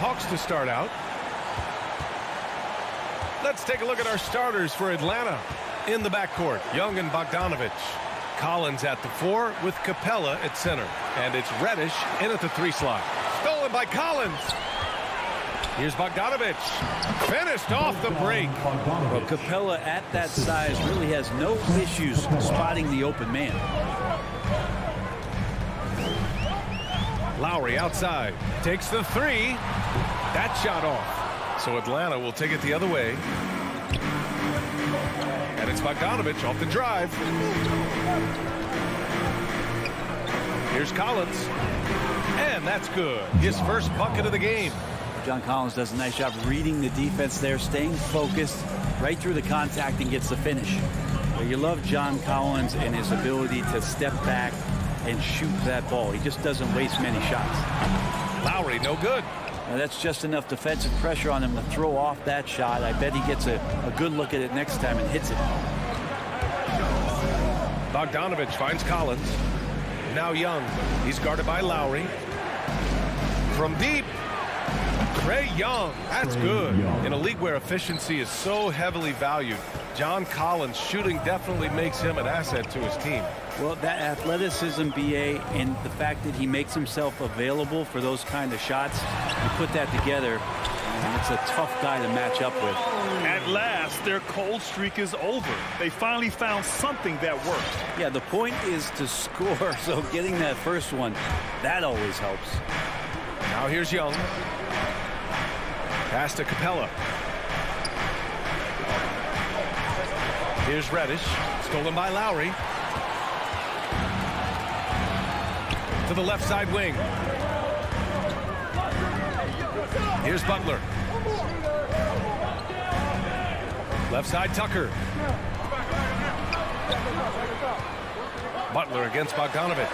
Speaker 1: Hawks to start out. Let's take a look at our starters for Atlanta. In the backcourt, Young and Bogdanovich. Collins at the 4 with Capella at center. And it's Reddish in at the 3 slot. Stolen by Collins. Here's Bogdanovich. Finished off the break.
Speaker 5: Well, Capella at that size really has no issues spotting the open man.
Speaker 1: Lowry outside. Takes the 3. That shot off. So Atlanta will take it the other way. And it's Bogdanovich off the drive. Here's Collins. And that's good. His first bucket of the game.
Speaker 5: John Collins does a nice job reading the defense there, staying focused right through the contact and gets the finish. But you love John Collins and his ability to step back and shoot that ball. He just doesn't waste many shots.
Speaker 1: Lowry, no good.
Speaker 5: Now that's just enough defensive pressure on him to throw off that shot. I bet he gets a good look at it next time and hits it.
Speaker 1: Bogdanovich finds Collins. Now Young. He's guarded by Lowry. From deep. Trae Young. That's good. In a league where efficiency is so heavily valued, John Collins' shooting definitely makes him an asset to his team.
Speaker 5: Well, that athleticism, BA, and the fact that he makes himself available for those kind of shots, you put that together, and it's a tough guy to match up with.
Speaker 2: At last, their cold streak is over. They finally found something that works.
Speaker 5: Yeah, the point is to score, so getting that first one, that always helps.
Speaker 1: Now here's Young. Pass to Capella. Here's Reddish. Stolen by Lowry. To the left side wing. Here's Butler. Left side Tucker. Butler against Bogdanovich.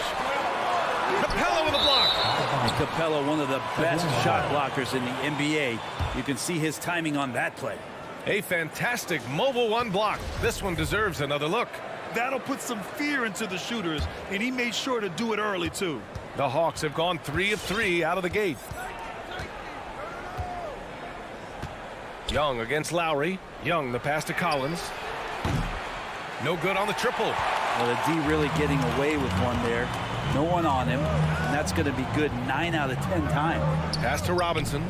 Speaker 1: Capella with a block.
Speaker 5: Capella, one of the best shot blockers in the NBA. You can see his timing on that play.
Speaker 1: A fantastic mobile 1 block. This one deserves another look.
Speaker 2: That'll put some fear into the shooters, and he made sure to do it early, too.
Speaker 1: The Hawks have gone 3 of 3 out of the gate. Young against Lowry. Young, the pass to Collins. No good on the triple.
Speaker 5: Well, the D really getting away with one there. No one on him, and that's going to be good 9 out of 10 times.
Speaker 1: Pass to Robinson.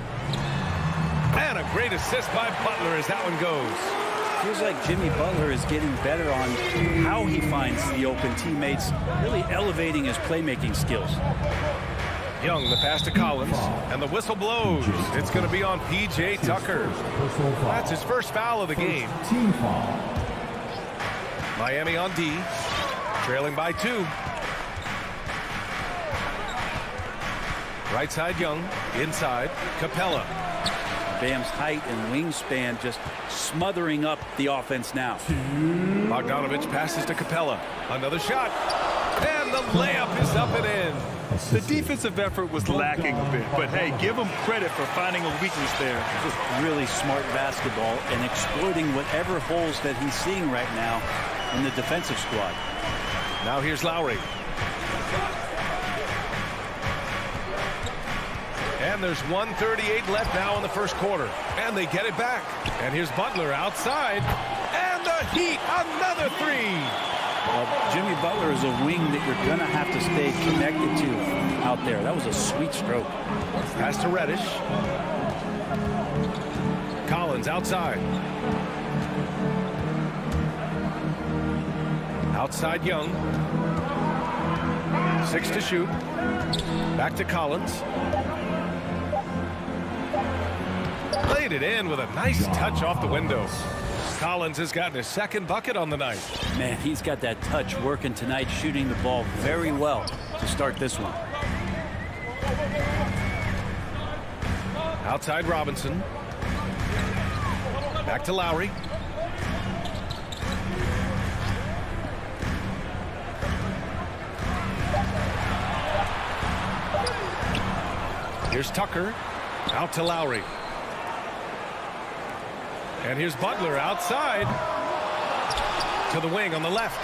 Speaker 1: And a great assist by Butler as that one goes.
Speaker 5: Feels like Jimmy Butler is getting better on how he finds the open teammates, really elevating his playmaking skills.
Speaker 1: Young, the pass to Collins, and the whistle blows. It's going to be on P.J. Tucker. That's his first foul of the game. Miami on D, trailing by 2. Right side Young, inside Capella.
Speaker 5: Bam's height and wingspan just smothering up the offense now.
Speaker 1: Bogdanovich passes to Capella. Another shot. And the layup is up and in.
Speaker 2: The defensive effort was lacking a bit, but hey, give him credit for finding a weakness there.
Speaker 5: Just really smart basketball and exploiting whatever holes that he's seeing right now in the defensive squad.
Speaker 1: Now here's Lowry. And there's 1:38 left now in the first quarter. And they get it back. And here's Butler outside. And the Heat, another 3.
Speaker 5: Jimmy Butler is a wing that you're going to have to stay connected to out there. That was a sweet stroke.
Speaker 1: Pass to Reddish. Collins outside. Outside Young. 6 to shoot. Back to Collins. Laid it in with a nice touch off the window. Collins has gotten his second bucket on the night.
Speaker 5: Man, he's got that touch working tonight, shooting the ball very well to start this one.
Speaker 1: Outside Robinson. Back to Lowry. Here's Tucker. Out to Lowry. And here's Butler outside to the wing on the left.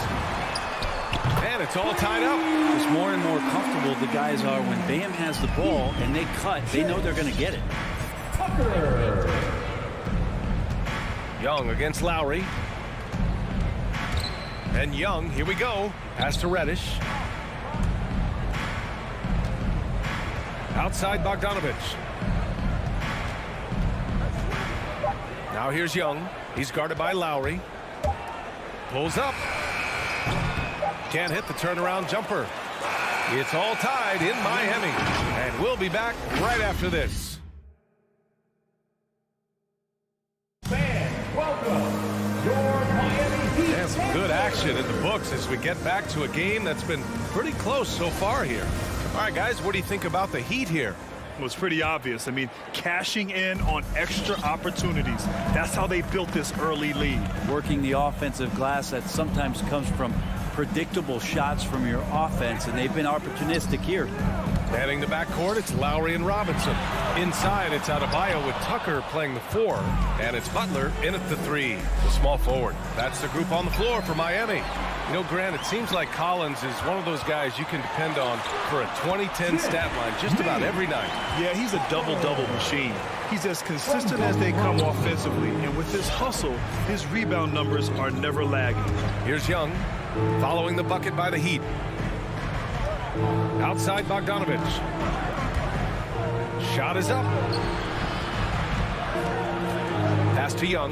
Speaker 1: And it's all tied up.
Speaker 5: It's more and more comfortable the guys are when Bam has the ball and they cut. They know they're going to get it.
Speaker 1: Young against Lowry. And Young, here we go. Pass to Reddish. Outside Bogdanovich. Now here's Young. He's guarded by Lowry. Pulls up. Can't hit the turnaround jumper. It's all tied in Miami. And we'll be back right after this.
Speaker 10: Fans, welcome your Miami Heat.
Speaker 1: And some good action in the books as we get back to a game that's been pretty close so far here. All right, guys, what do you think about the Heat here?
Speaker 2: Well, it's pretty obvious. I mean, cashing in on extra opportunities. That's how they built this early lead.
Speaker 5: Working the offensive glass that sometimes comes from predictable shots from your offense, and they've been opportunistic here.
Speaker 1: Manning the backcourt, it's Lowry and Robinson. Inside, it's Adebayo with Tucker playing the 4. And it's Butler in at the 3, the small forward. That's the group on the floor for Miami. You know, Grant, it seems like Collins is one of those guys you can depend on for a 20-10 stat line just about every night.
Speaker 2: Yeah, he's a double-double machine. He's as consistent as they come offensively. And with his hustle, his rebound numbers are never lagging.
Speaker 1: Here's Young, following the bucket by the Heat. Outside Bogdanovich. Shot is up. Pass to Young.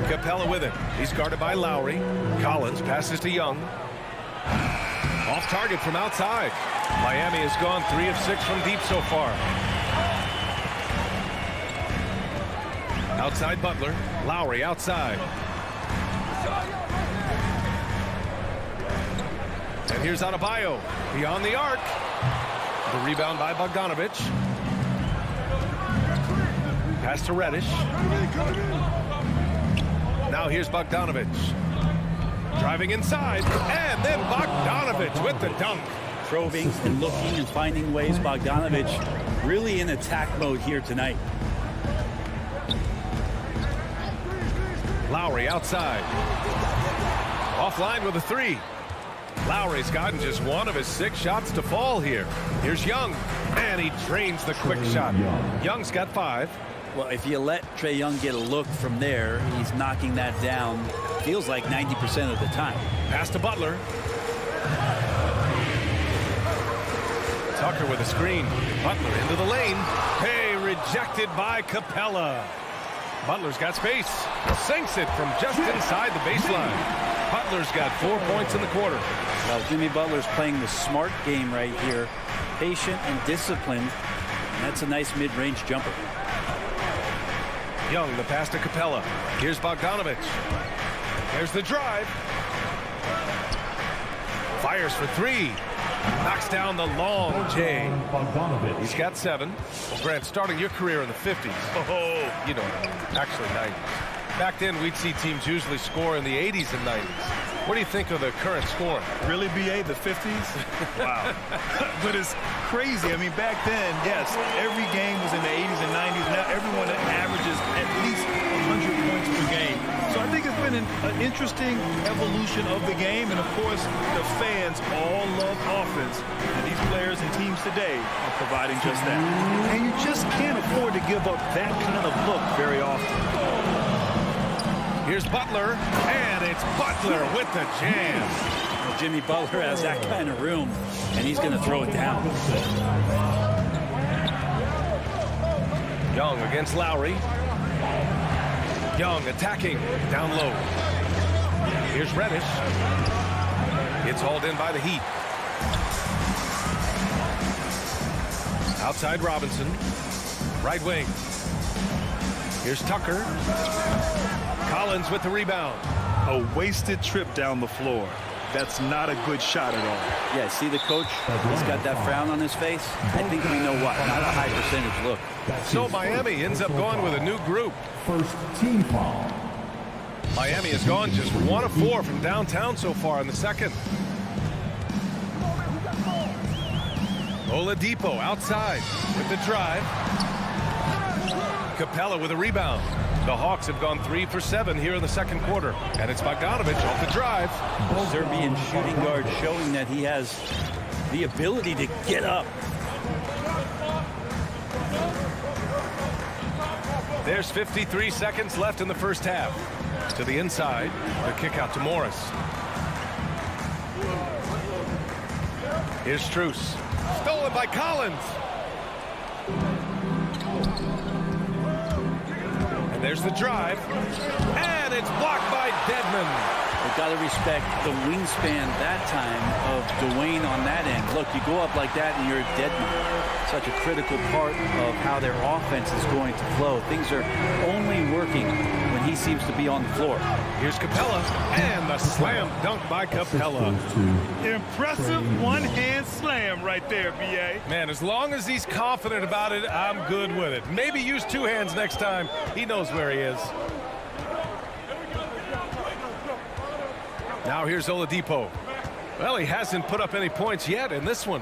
Speaker 1: Capella with it. He's guarded by Lowry. Collins passes to Young. Off target from outside. Miami has gone 3 of 6 from deep so far. Outside Butler. Lowry outside. And here's Adebayo beyond the arc. The rebound by Bogdanovich. Pass to Reddish. Now here's Bogdanovich. Driving inside. And then Bogdanovich with the dunk.
Speaker 5: Probing and looking and finding ways. Bogdanovich really in attack mode here tonight.
Speaker 1: Lowry outside. Offline with a 3. Lowry's gotten just 1 of his 6 shots to fall here. Here's Young, and he drains the quick shot. Young's got 5.
Speaker 5: Well, if you let Trae Young get a look from there, he's knocking that down, feels like 90% of the time.
Speaker 1: Pass to Butler. Tucker with a screen. Butler into the lane. Hey, rejected by Capella. Butler's got space. Sinks it from just inside the baseline. Butler's got 4 points in the quarter.
Speaker 5: Well, Jimmy Butler's playing the smart game right here. Patient and disciplined. And that's a nice mid-range jumper.
Speaker 1: Young, the pass to Capella. Here's Bogdanovich. There's the drive. Fires for 3. Knocks down the long J. He's got 7. Well, Grant, starting your career in the 50s. Oh, you know, actually 90s. Back then, we'd see teams usually score in the 80s and 90s. What do you think of the current scoring?
Speaker 2: Really, BA, the 50s? Wow. But it's crazy. I mean, back then, yes, every game was in the 80s and 90s. Now everyone averages at least 100 points per game. So I think it's been an interesting evolution of the game. And, of course, the fans all love offense. And these players and teams today are providing just that. And you just can't afford to give up that kind of look very often.
Speaker 1: Here's Butler, and it's Butler with the jam.
Speaker 5: Well, Jimmy Butler has that kind of room, and he's going to throw it down.
Speaker 1: Young against Lowry. Young attacking down low. Here's Reddish. It's hauled in by the Heat. Outside Robinson. Right wing. Here's Tucker. Collins with the rebound.
Speaker 2: A wasted trip down the floor. That's not a good shot at all.
Speaker 5: Yeah, see the coach? He's got that frown on his face. I think we know what. Not a high percentage look.
Speaker 1: So Miami ends up going with a new group.
Speaker 4: First team foul.
Speaker 1: Miami has gone just 1 of 4 from downtown so far in the second. Oladipo outside with the drive. Capella with a rebound. The Hawks have gone 3 for 7 here in the second quarter. And it's Bogdanovich off the drive.
Speaker 5: The Serbian shooting guard showing that he has the ability to get up.
Speaker 1: There's 53 seconds left in the first half. To the inside, the kick out to Morris. Here's Struce. Stolen by Collins. And there's the drive. And it's blocked by Dedmon.
Speaker 5: You've got to respect the wingspan that time of Dwayne on that end. Look, you go up like that and you're dead man. Such a critical part of how their offense is going to flow. Things are only working when he seems to be on the floor.
Speaker 1: Here's Capella, and the slam dunk by Capella.
Speaker 2: Impressive one-hand slam right there, B.A.
Speaker 1: Man, as long as he's confident about it, I'm good with it. Maybe use two hands next time. He knows where he is. Now here's Oladipo. Well, he hasn't put up any points yet in this one.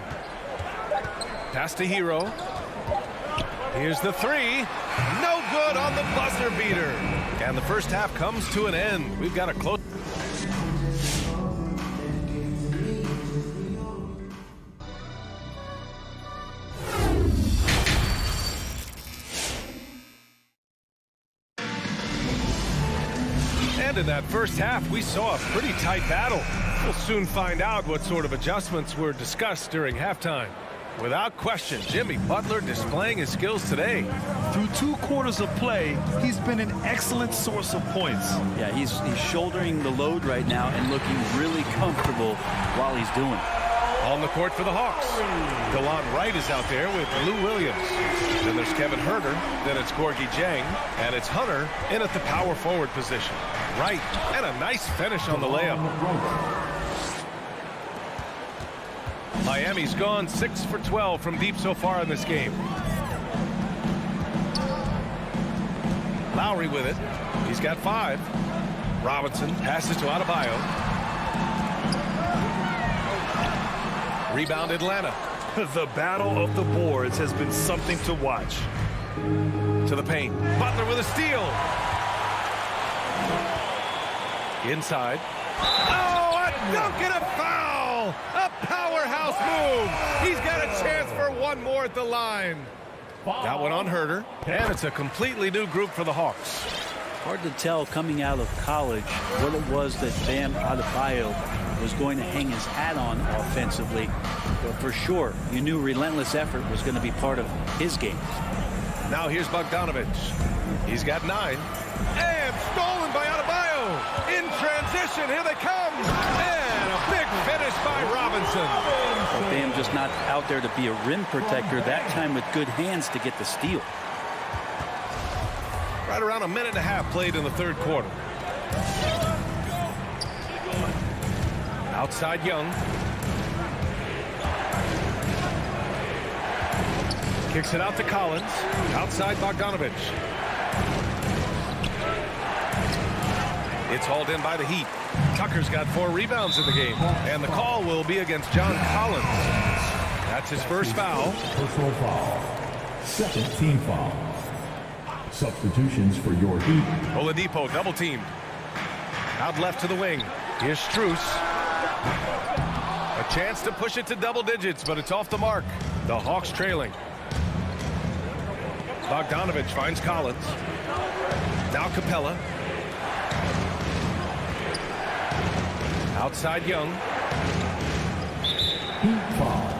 Speaker 1: Pass to Hero. Here's the three. No good on the buzzer beater. And the first half comes to an end. We've got a close. And in that first half, we saw a pretty tight battle. We'll soon find out what sort of adjustments were discussed during halftime. Without question, Jimmy Butler displaying his skills today.
Speaker 2: Through 2 quarters of play, he's been an excellent source of points.
Speaker 5: Yeah, he's shouldering the load right now and looking really comfortable while he's doing it.
Speaker 1: On the court for the Hawks. DeLon Wright is out there with Lou Williams. Then there's Kevin Huerter. Then it's Gorgui Dieng. And it's Hunter in at the power forward position. Wright, and a nice finish on the layup. Miami's gone 6 for 12 from deep so far in this game. Lowry with it. He's got 5. Robinson passes to Adebayo. Rebound Atlanta.
Speaker 2: The battle of the boards has been something to watch.
Speaker 1: To the paint. Butler with a steal. Inside. Oh, a dunk and a foul! A powerhouse move. He's got a chance for one more at the line. That one on Huerter. And it's a completely new group for the Hawks.
Speaker 5: Hard to tell coming out of college what it was that Bam Adebayo was going to hang his hat on offensively. But for sure, you knew relentless effort was going to be part of his game.
Speaker 1: Now here's Bogdanovic. He's got 9. And stolen by Adebayo. In transition, here they come. And a big finish by Robinson.
Speaker 5: But Bam just not out there to be a rim protector, that time with good hands to get the steal.
Speaker 1: Right around a minute and a half played in the third quarter. Outside Young. Kicks it out to Collins. Outside Bogdanovic. It's hauled in by the Heat. Tucker's got 4 rebounds in the game. And the call will be against John Collins. That's his first foul.
Speaker 4: Personal foul. Second team foul. Substitutions for your Heat.
Speaker 1: Oladipo double teamed. Out left to the wing. Here's Struce. A chance to push it to double digits, but it's off the mark. The Hawks trailing. Bogdanovic finds Collins. Now Capella. Outside Young.
Speaker 4: Heat foul.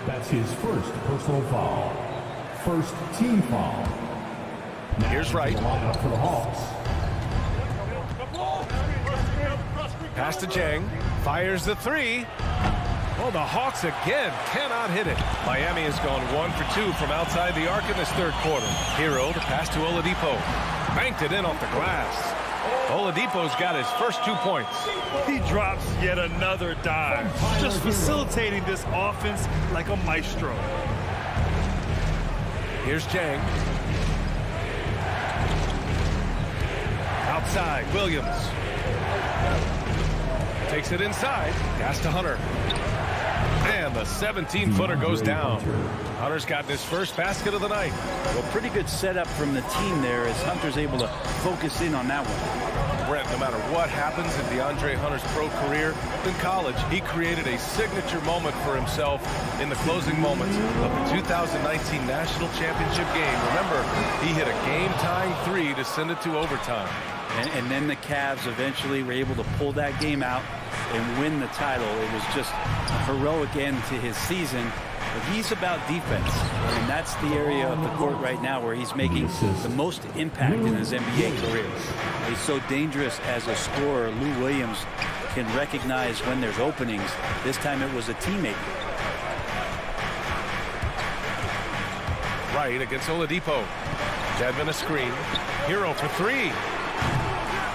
Speaker 4: That's his first personal foul. First team foul.
Speaker 1: Here's Wright.
Speaker 4: For the Hawks.
Speaker 1: Pass to Dieng. Fires the 3. Oh, the Hawks again cannot hit it. Miami has gone 1 for 2 from outside the arc in this third quarter. Hero to pass to Oladipo. Banked it in off the glass. Oladipo's got his first 2 points.
Speaker 2: He drops yet another dive. Just facilitating this offense like a maestro.
Speaker 1: Here's Dieng. Outside, Williams. Takes it inside. Pass to Hunter. And the 17-footer goes down. Hunter's gotten his first basket of the night.
Speaker 5: Well, pretty good setup from the team there as Hunter's able to focus in on that one.
Speaker 1: Brent, no matter what happens in DeAndre Hunter's pro career, in college, he created a signature moment for himself in the closing moments of the 2019 National Championship game. Remember, he hit a game-tying three to send it to overtime.
Speaker 5: And then the Cavs eventually were able to pull that game out and win the title. It was just a heroic end to his season. But he's about defense, and that's the area of the court right now where he's making the most impact in his NBA career. He's so dangerous as a scorer. Lou Williams can recognize when there's openings. This time it was a teammate.
Speaker 1: Right against Oladipo. Dedmon a screen. Hero for three.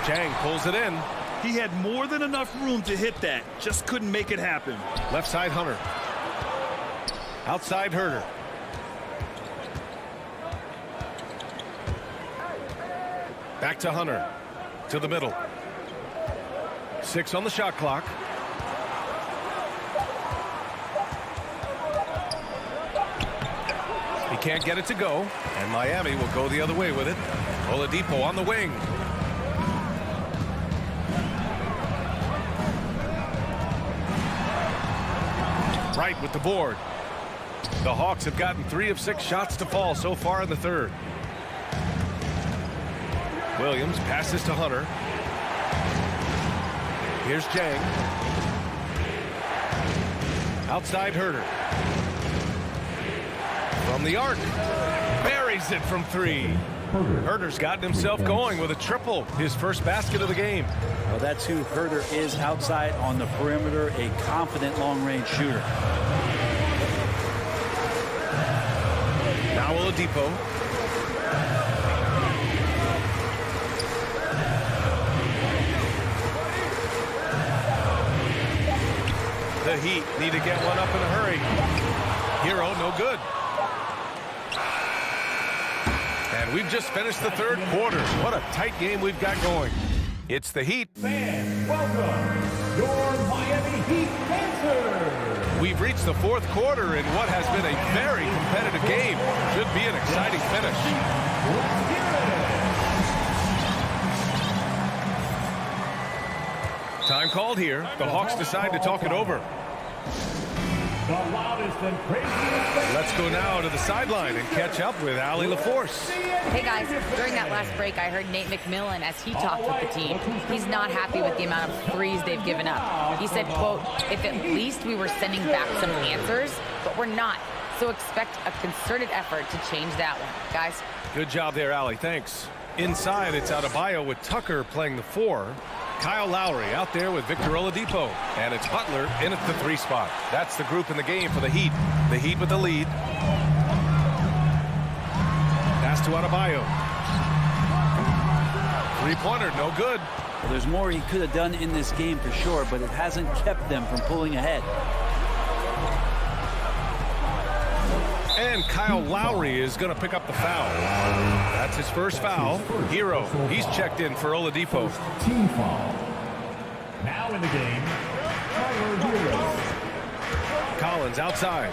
Speaker 1: Chang pulls it in.
Speaker 2: He had more than enough room to hit that. Just couldn't make it happen.
Speaker 1: Left side Hunter. Outside Herter. Back to Hunter. To the middle. 6 on the shot clock. He can't get it to go. And Miami will go the other way with it. Oladipo on the wing. Right with the board. The Hawks have gotten 3 of 6 shots to fall so far in the third. Williams passes to Hunter. Here's Jang. Outside Herter. From the arc. Buries it from 3. Herter's gotten himself going with a triple. His first basket of the game.
Speaker 5: Well, that's who Herter is outside on the perimeter. A confident long-range shooter.
Speaker 1: Now Oladipo. The Heat need to get one up in a hurry. Hero, no good. And we've just finished the third quarter. What a tight game we've got going. It's the Heat.
Speaker 10: Fans, welcome your Miami Heat Panthers.
Speaker 1: We've reached the fourth quarter in what has been a very competitive game. Should be an exciting finish. Time called here. The Hawks decide to talk it over.
Speaker 10: The loudest and craziest.
Speaker 1: Let's go now to the sideline and catch up with Allie LaForce.
Speaker 11: Hey guys, during that last break, I heard Nate McMillan as he talked with the team. He's not happy with the amount of threes they've given up. He said, quote, if at least we were sending back some answers, but we're not. So expect a concerted effort to change that one. Guys.
Speaker 1: Good job there, Allie. Thanks. Inside, it's Adebayo with Tucker playing the 4. Kyle Lowry out there with Victor Oladipo. And it's Butler in at the 3 spot. That's the group in the game for the Heat. The Heat with the lead. Pass to Adebayo. 3-pointer, no good.
Speaker 5: Well, there's more he could have done in this game for sure, but it hasn't kept them from pulling ahead.
Speaker 1: And Kyle Lowry is going to pick up the foul. That's his first foul. Hero, he's checked in for Oladipo.
Speaker 10: Team foul. Now in the game, Tyler Hero.
Speaker 1: Collins outside.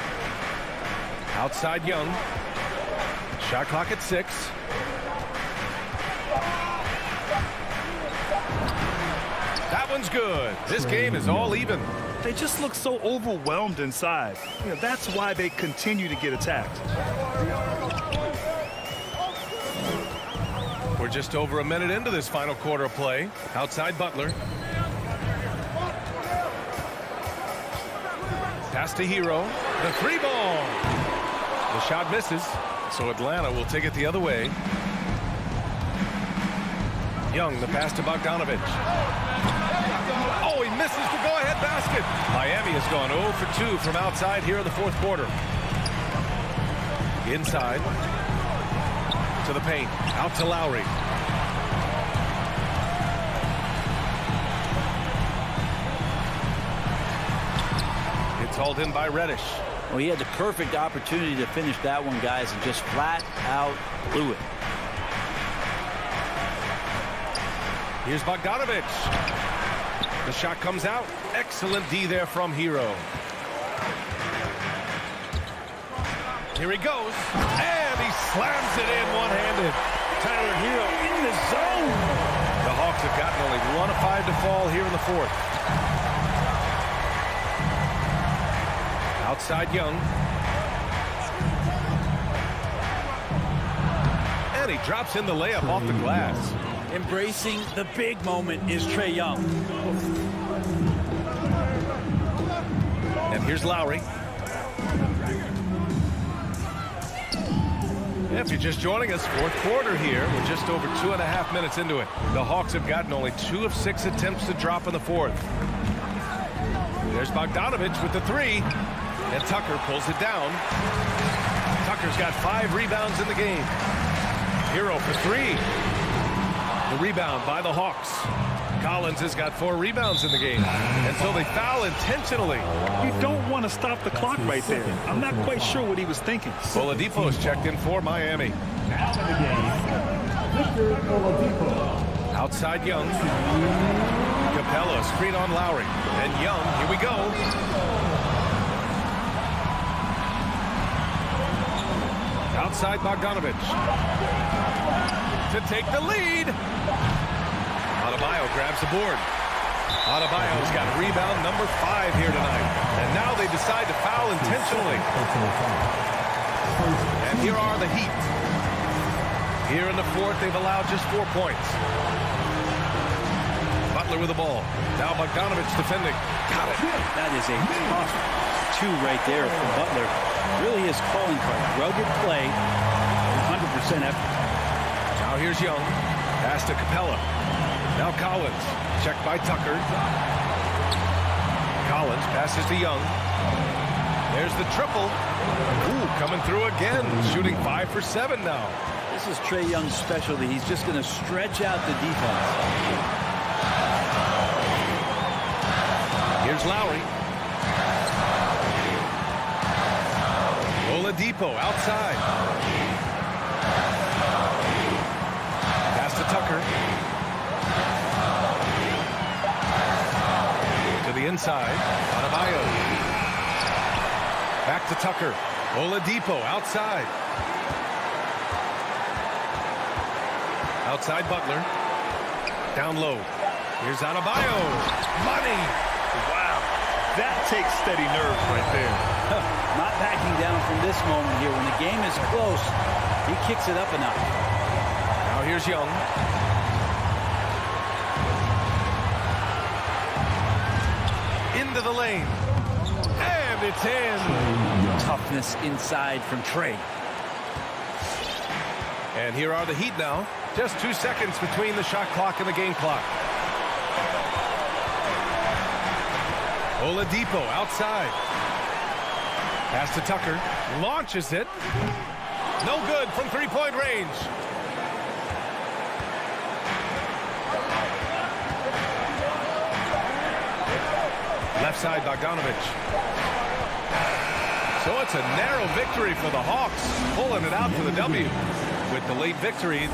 Speaker 1: Outside Young. Shot clock at 6. That one's good. This game is all even.
Speaker 2: They just look so overwhelmed inside. That's why they continue to get attacked.
Speaker 1: We're just over a minute into this final quarter of play. Outside Butler. Pass to Hero. The 3 ball. The shot misses, so Atlanta will take it the other way. Young, the pass to Bogdanovich. Oh, he misses the go-ahead basket. Miami has gone 0 for 2 from outside here in the fourth quarter. Inside. To the paint. Out to Lowry. It's hauled in by Reddish.
Speaker 5: Well, he had the perfect opportunity to finish that one, guys, and just flat out blew it.
Speaker 1: Here's Bogdanovich. The shot comes out. Excellent D there from Hero. Here he goes. And he slams it in one-handed. Tyler Hero in the zone. The Hawks Hawks have gotten only 1 of 5 to fall here in the fourth. Outside Young. And he drops in the layup off the glass.
Speaker 5: Embracing the big moment is Trae Young.
Speaker 1: And here's Lowry. If you're just joining us, fourth quarter here. We're just over 2.5 minutes into it. The Hawks have gotten only 2 of 6 attempts to drop in the fourth. There's Bogdanovich with the 3. And Tucker pulls it down. Tucker's got 5 rebounds in the game. Hero for 3. The rebound by the Hawks. Collins has got 4 rebounds in the game. And so they foul intentionally.
Speaker 2: You don't want to stop the clock right there. I'm not quite sure what he was thinking.
Speaker 1: Oladipo's checked in for Miami. Outside Young. Capella, screen on Lowry. And Young, here we go. Outside Bogdanovich. To take the lead. Adebayo grabs the board. Adebayo's got rebound number 5 here tonight. And now they decide to foul intentionally. And here are the Heat. Here in the fourth, they've allowed just 4 points. Butler with the ball. Now Bogdanovich defending. Got it.
Speaker 5: That is a tough 2 right there from Butler. Really his calling card. Rugged play, 100% effort.
Speaker 1: Now here's Young. Pass to Capella. Now Collins. Checked by Tucker. Collins passes to Young. There's the triple. Ooh, coming through again. Shooting 5 for 7 now.
Speaker 5: This is Trae Young's specialty. He's just going to stretch out the defense.
Speaker 1: Here's Lowry. Oladipo outside. Pass to Tucker. To the inside. Adebayo. Back to Tucker. Oladipo outside. Outside Butler. Down low. Here's Adebayo. Money.
Speaker 2: Wow. That takes steady nerves right there.
Speaker 5: Not backing down from this moment here. When the game is close, he kicks it up a notch.
Speaker 1: Now here's Young. Into the lane. And it's in.
Speaker 5: Toughness inside from Trae.
Speaker 1: And here are the Heat now. Just 2 seconds between the shot clock and the game clock. Oladipo outside. Pass to Tucker. Launches it. No good from 3-point range. Left side, Bogdanovich. So it's a narrow victory for the Hawks, pulling it out for the W. With the late victory.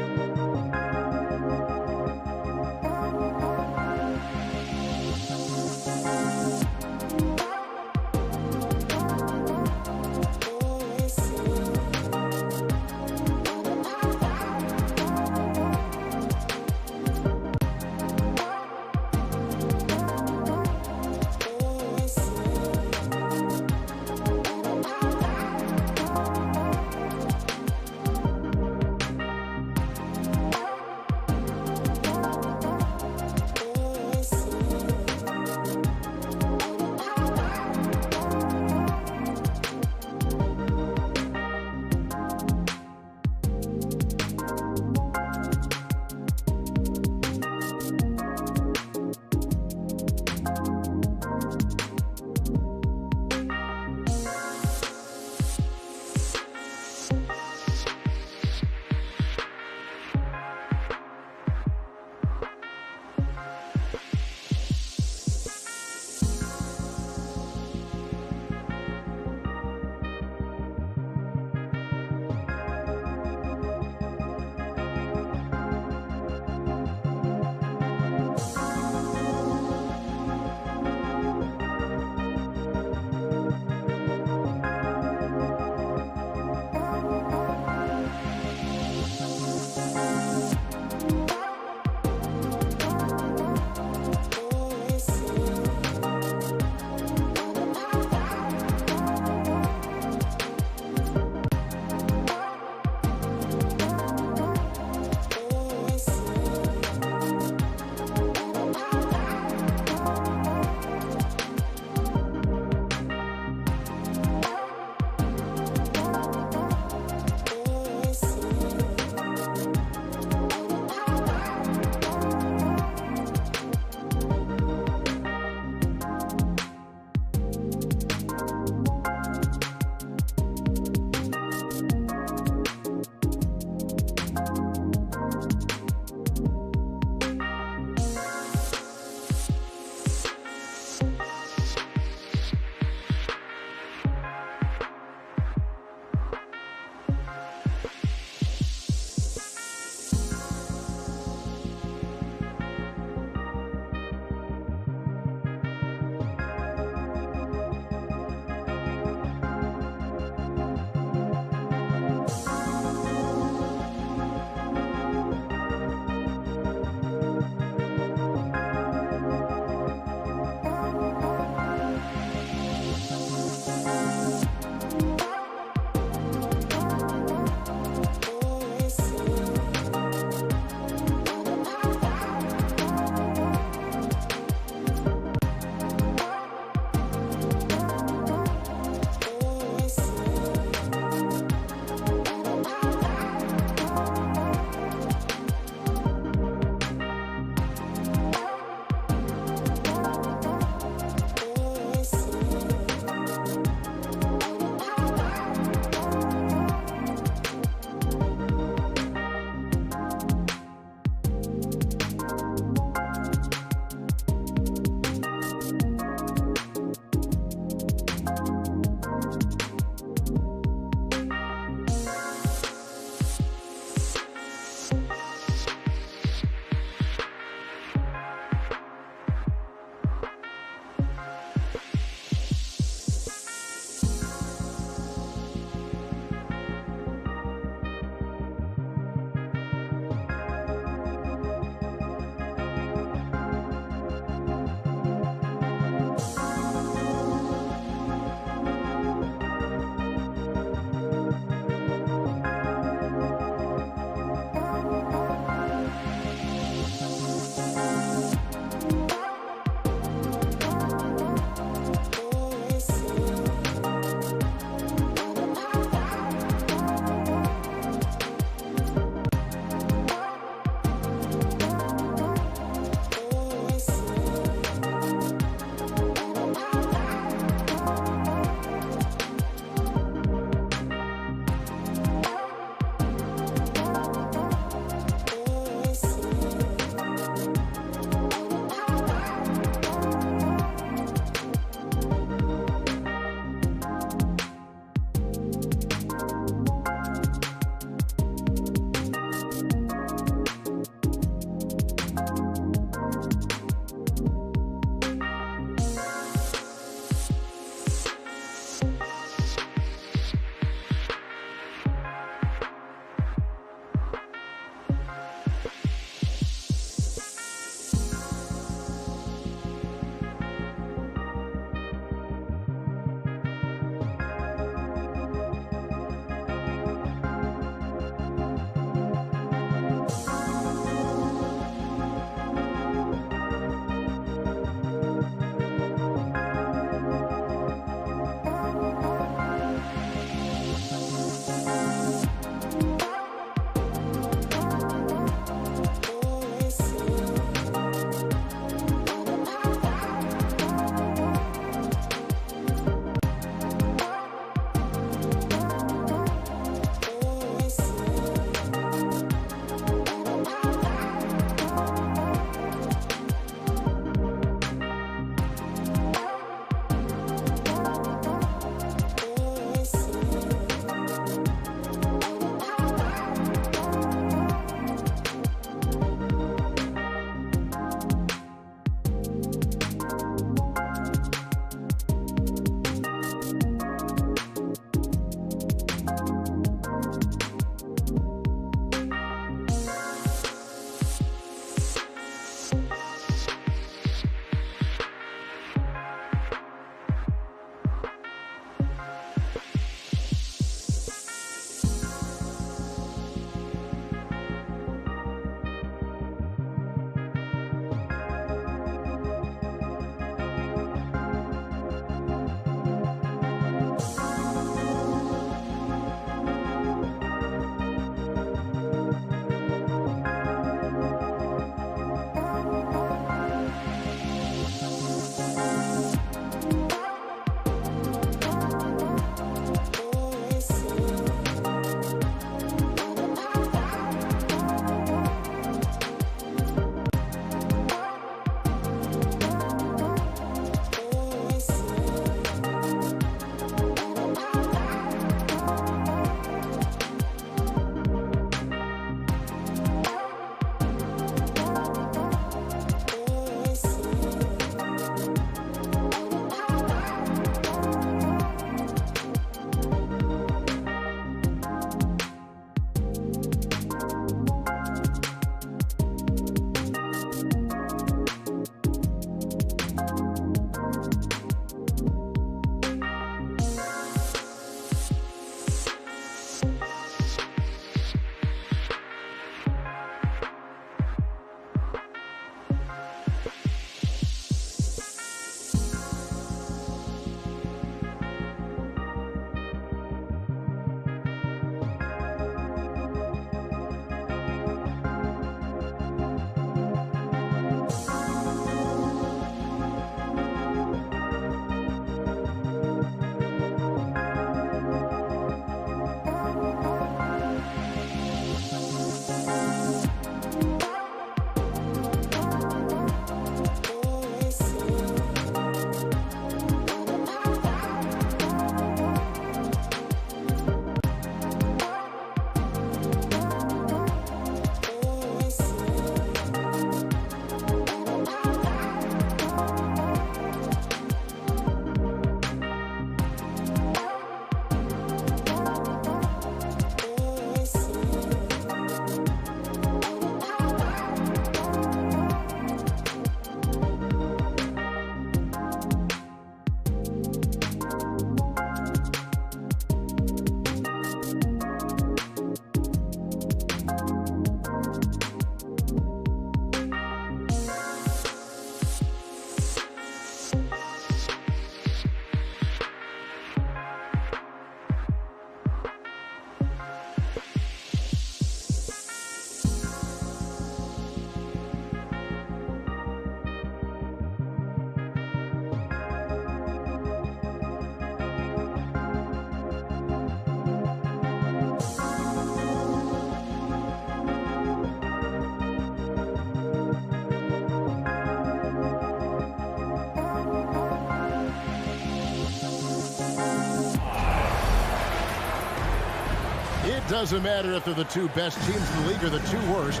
Speaker 6: It doesn't matter if they're the two best teams in the league or the two worst.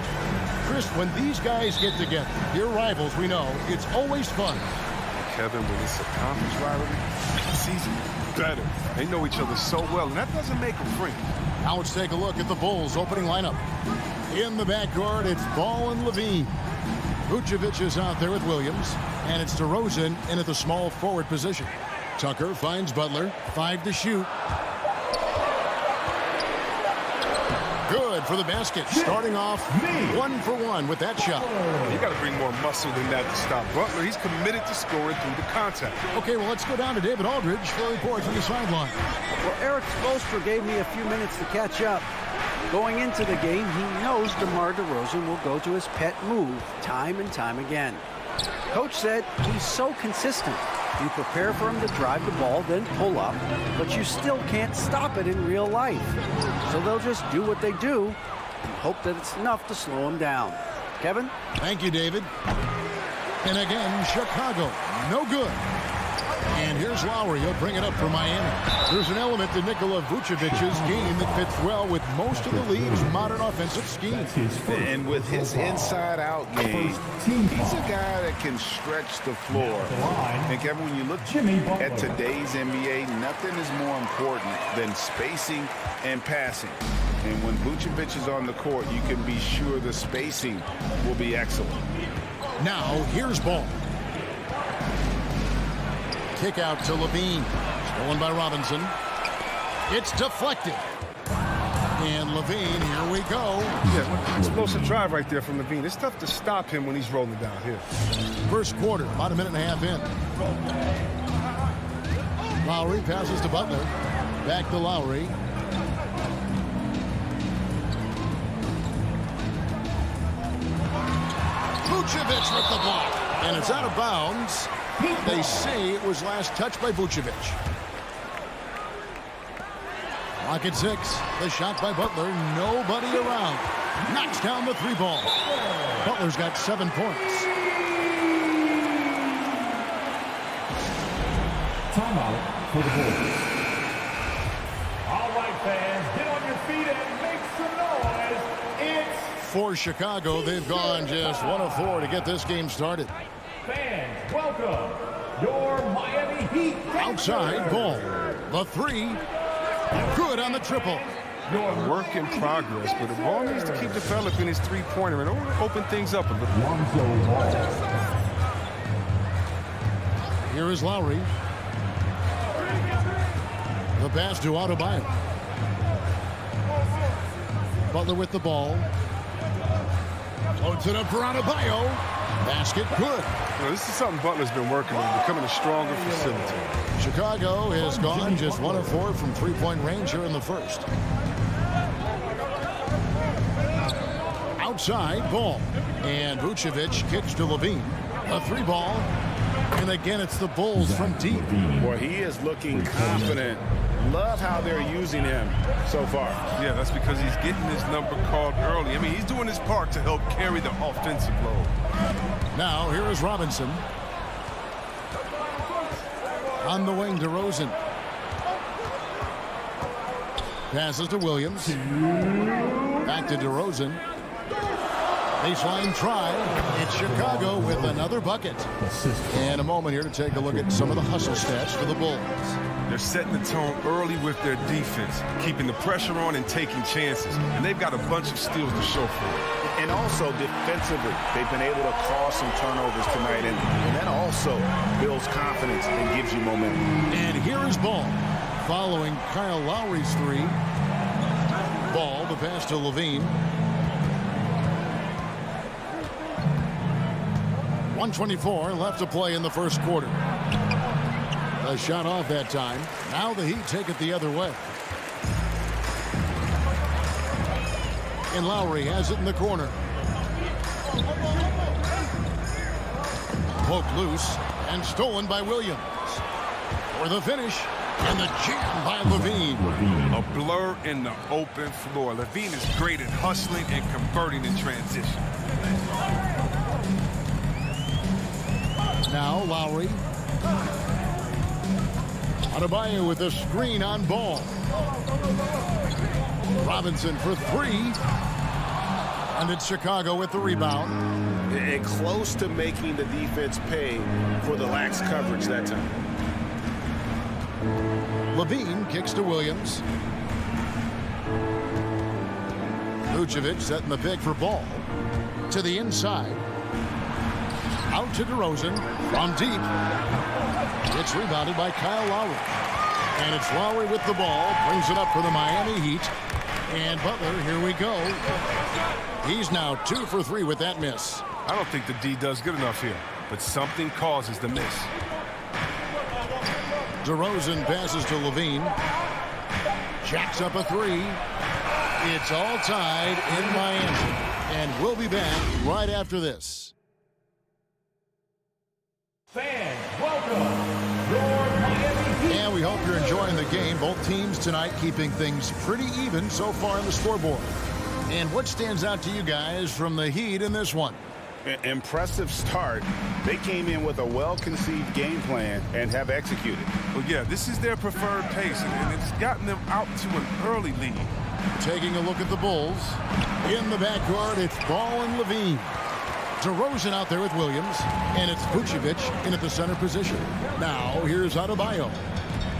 Speaker 6: Chris, when these guys get together, your rivals, we know, it's always fun.
Speaker 3: Kevin, when it's a conference rivalry, it's even better. They know each other so well, and that doesn't make them free.
Speaker 6: Now let's take a look at the Bulls' opening lineup. In the backcourt, it's Ball and Levine. Vucevic is out there with Williams, and it's DeRozan in at the small forward position. Tucker finds Butler, 5 to shoot. Good for the basket. Starting off 1 for 1 with that shot.
Speaker 3: You got to bring more muscle than that to stop Butler. He's committed to scoring through the contact.
Speaker 6: Okay, well, let's go down to David Aldridge for a report from the sideline.
Speaker 12: Well, Eric Spoelstra gave me a few minutes to catch up. Going into the game, he knows DeMar DeRozan will go to his pet move time and time again. Coach said he's so consistent. You prepare for him to drive the ball, then pull up, but you still can't stop it in real life. So they'll just do what they do and hope that it's enough to slow him down. Kevin?
Speaker 6: Thank you, David. And again, Chicago, no good. And here's Lowry. He'll bring it up for Miami. There's an element to Nikola Vucevic's game that fits well with most of the league's modern offensive schemes.
Speaker 7: And with his inside-out game, he's a guy that can stretch the floor. And Kevin, when you look at today's NBA, nothing is more important than spacing and passing. And when Vucevic is on the court, you can be sure the spacing will be excellent.
Speaker 6: Now, here's Ball. Kick out to Levine. Stolen by Robinson. It's deflected. And Levine, here we go.
Speaker 3: Yeah, explosive drive right there from Levine. It's tough to stop him when he's rolling down here.
Speaker 6: First quarter, about a minute and a half in. Lowry passes to Butler. Back to Lowry. Vucevic with the block. And it's out of bounds. They say it was last touched by Vucevic. Clock at 6. The shot by Butler. Nobody around. Knocks down the 3 ball. Butler's got 7 points.
Speaker 4: Timeout for the Bulls.
Speaker 10: All right, fans, get on your feet and make some noise. It's
Speaker 6: For Chicago, they've gone just 1 of 4 to get this game started.
Speaker 10: fans, welcome your Miami Heat.
Speaker 6: Outside Ball. The 3. Good on the triple.
Speaker 3: A work in progress, but the ball needs to keep developing his three-pointer and open things up a little.
Speaker 6: Here is Lowry. The pass to Adebayo. Butler with the ball. Floats it up for Adebayo. Basket good.
Speaker 3: This is something Butler's been working on, becoming a stronger facilitator.
Speaker 6: Chicago has gone just 1 of 4 from three-point range here in the first. Outside Ball. And Vucevic kicks to Levine. A 3 ball. And again, it's the Bulls from deep.
Speaker 7: Boy, he is looking confident. Love how they're using him so far.
Speaker 3: Yeah, that's because he's getting his number called early. I mean, he's doing his part to help carry the offensive load.
Speaker 6: Now, here is Robinson. On the wing, DeRozan. Passes to Williams. Back to DeRozan. Baseline try. It's Chicago with another bucket. And a moment here to take a look at some of the hustle stats for the Bulls.
Speaker 3: They're setting the tone early with their defense, keeping the pressure on and taking chances. And they've got a bunch of steals to show for it.
Speaker 7: And also defensively, they've been able to cause some turnovers tonight. And that also builds confidence and gives you momentum.
Speaker 6: And here is Ball. Following Kyle Lowry's 3. Ball, the pass to Levine. 1:24 left to play in the first quarter. A shot off that time. Now the Heat take it the other way. And Lowry has it in the corner. Poked loose and stolen by Williams. For the finish, and the jam by Levine.
Speaker 3: A blur in the open floor. Levine is great at hustling and converting in transition. Now
Speaker 6: Lowry. Adebayo with the screen on Ball. Robinson for three. And it's Chicago with the rebound.
Speaker 9: And close to making the defense pay for the lax coverage that time.
Speaker 6: Levine kicks to Williams. Vucevic setting the pick for Ball. To the inside. Out to DeRozan. From deep. It's rebounded by Kyle Lowry. And it's Lowry with the ball. Brings it up for the Miami Heat. And Butler, here we go. He's now 2 for 3 with that miss.
Speaker 3: I don't think the D does good enough here, but something causes the miss.
Speaker 6: DeRozan passes to Levine. Jacks up a three. It's all tied in Miami. And we'll be back right after this.
Speaker 10: Fans, welcome your Miami Heat.
Speaker 6: And we hope you're enjoying the game. Both teams tonight keeping things pretty even so far on the scoreboard. And what stands out to you guys from the Heat in this one?
Speaker 9: Impressive start. They came in with a well-conceived game plan and have executed.
Speaker 3: Well, yeah, this is their preferred pace, and it's gotten them out to an early lead.
Speaker 6: Taking a look at the Bulls. In the backcourt, it's Ball and Levine. DeRozan out there with Williams, and it's Vucevic in at the center position. Now, here's Adebayo.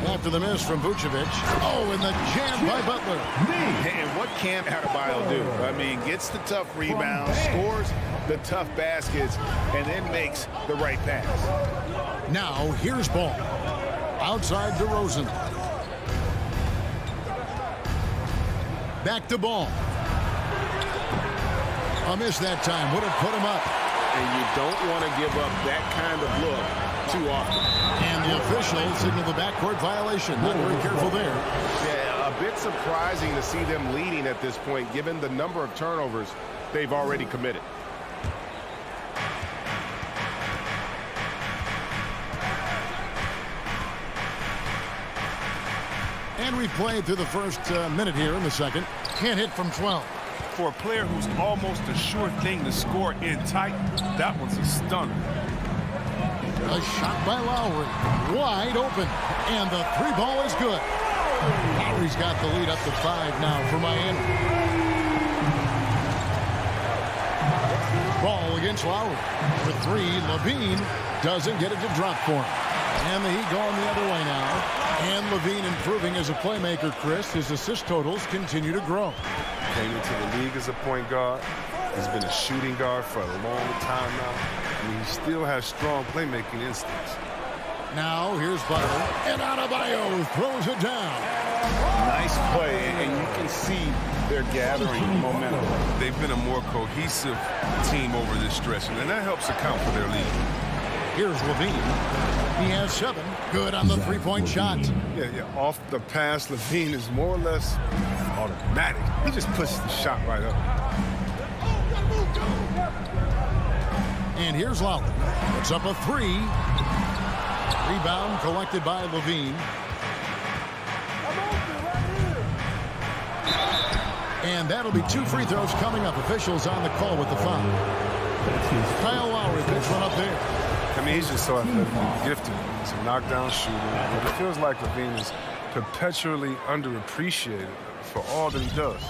Speaker 6: After the miss from Vucevic. Oh, and the jam by Butler.
Speaker 9: And what can Adebayo do? I mean, gets the tough rebounds, scores the tough baskets, and then makes the right pass.
Speaker 6: Now, here's Ball. Outside DeRozan. Back to Ball. A miss that time. Would have put him up.
Speaker 9: And you don't want to give up that kind of look too often.
Speaker 6: And the official signaled the backcourt violation. Not very careful there.
Speaker 9: Yeah, a bit surprising to see them leading at this point, given the number of turnovers they've already committed.
Speaker 6: And we played through the first minute here in the second. Can't hit from 12.
Speaker 3: For a player who's almost a sure thing to score in tight, that one's a stunner.
Speaker 6: A shot by Lowry. Wide open. And the three ball is good. Lowry's got the lead up to 5 now for Miami. Ball against Lowry. For 3, Levine doesn't get it to drop for him. And the Heat going the other way now. And Levine improving as a playmaker, Chris. His assist totals continue to grow.
Speaker 3: Came into the league as a point guard. He's been a shooting guard for a long time now. I mean, he still has strong playmaking instincts.
Speaker 6: Now, here's Butler. And Adebayo throws it down.
Speaker 9: Nice play, and you can see they're gathering momentum.
Speaker 3: They've been a more cohesive team over this stretch, and that helps account for their lead.
Speaker 6: Here's Levine. He has 7. Good on the three-point shot.
Speaker 3: Yeah. Off the pass, Levine is more or less automatic. He just pushes the shot right up.
Speaker 6: And here's Lowry. It's up a 3. Rebound collected by Levine. And that'll be 2 free throws coming up. Officials on the call with the foul. Kyle Lowry picks one up there.
Speaker 3: I mean, he's just so athletically gifted. He's a knockdown shooter. But it feels like Levine is perpetually underappreciated for all that he does.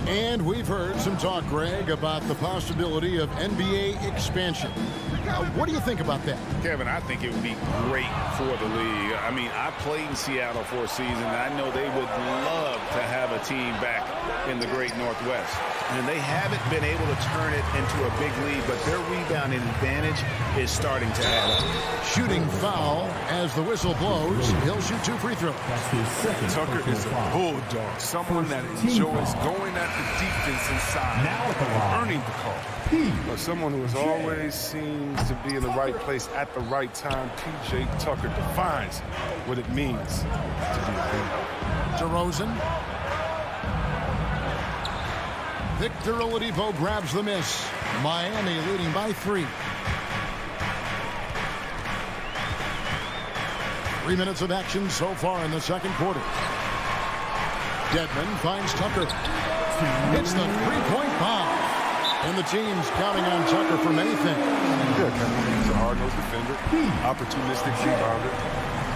Speaker 6: And we've heard some talk, Greg, about the possibility of NBA expansion. What do you think about that?
Speaker 9: Kevin, I think it would be great for the league. I mean, I played in Seattle for a season, and I know they would love to have a team back in the great Northwest. And they haven't been able to turn it into a big lead, but their rebounding advantage is starting to add up.
Speaker 6: Shooting foul as the whistle blows. He'll shoot 2 free throws.
Speaker 3: Tucker is a bulldog, someone that enjoys going at the defense inside and earning the call. But someone who has always seems to be in the right place at the right time. P.J. Tucker defines what it means to be a leader.
Speaker 6: DeRozan. Victor Oladipo grabs the miss. Miami leading by 3. 3 minutes of action so far in the second quarter. Dedmon finds Tucker. Hits the three-point bomb. And the team's counting on Tucker for many things.
Speaker 3: Yeah, he's a hard-nosed defender, opportunistic rebounder.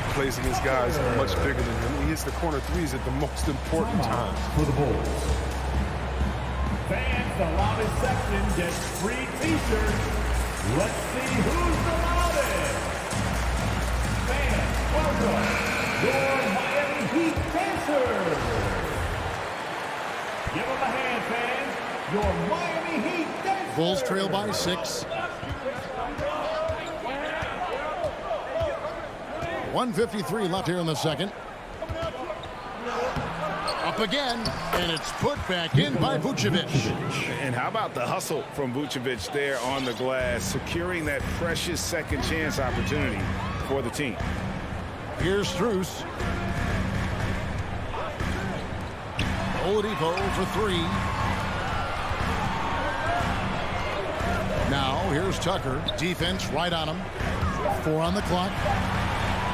Speaker 3: plays against guys much bigger than him. He hits the corner threes at the most important times.
Speaker 10: For the Bulls. Fans, the loudest section gets free t-shirts. Let's see who's the loudest. Fans, welcome your Miami Heat dancers. Give them a hand, fans. Your Miami Heat dancers.
Speaker 6: Bulls trail by 6. 1:53 left here in the second. Up again, and it's put back in by Vucevic.
Speaker 7: And how about the hustle from Vucevic there on the glass, securing that precious second chance opportunity for the team.
Speaker 6: Here's Strus. Oladipo for 3. Now here's Tucker. Defense right on him. 4 on the clock.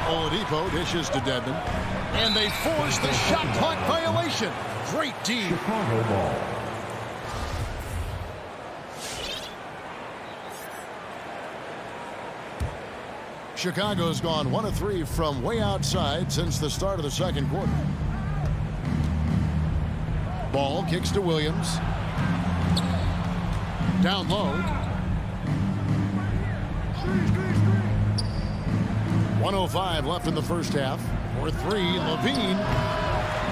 Speaker 6: Oladipo dishes to Dedmon. And they force the shot clock violation. Great D.
Speaker 10: Chicago ball.
Speaker 6: Chicago's gone 1 of 3 from way outside since the start of the second quarter. Ball kicks to Williams. Down low. 1:05 left in the first half. For 3, Levine.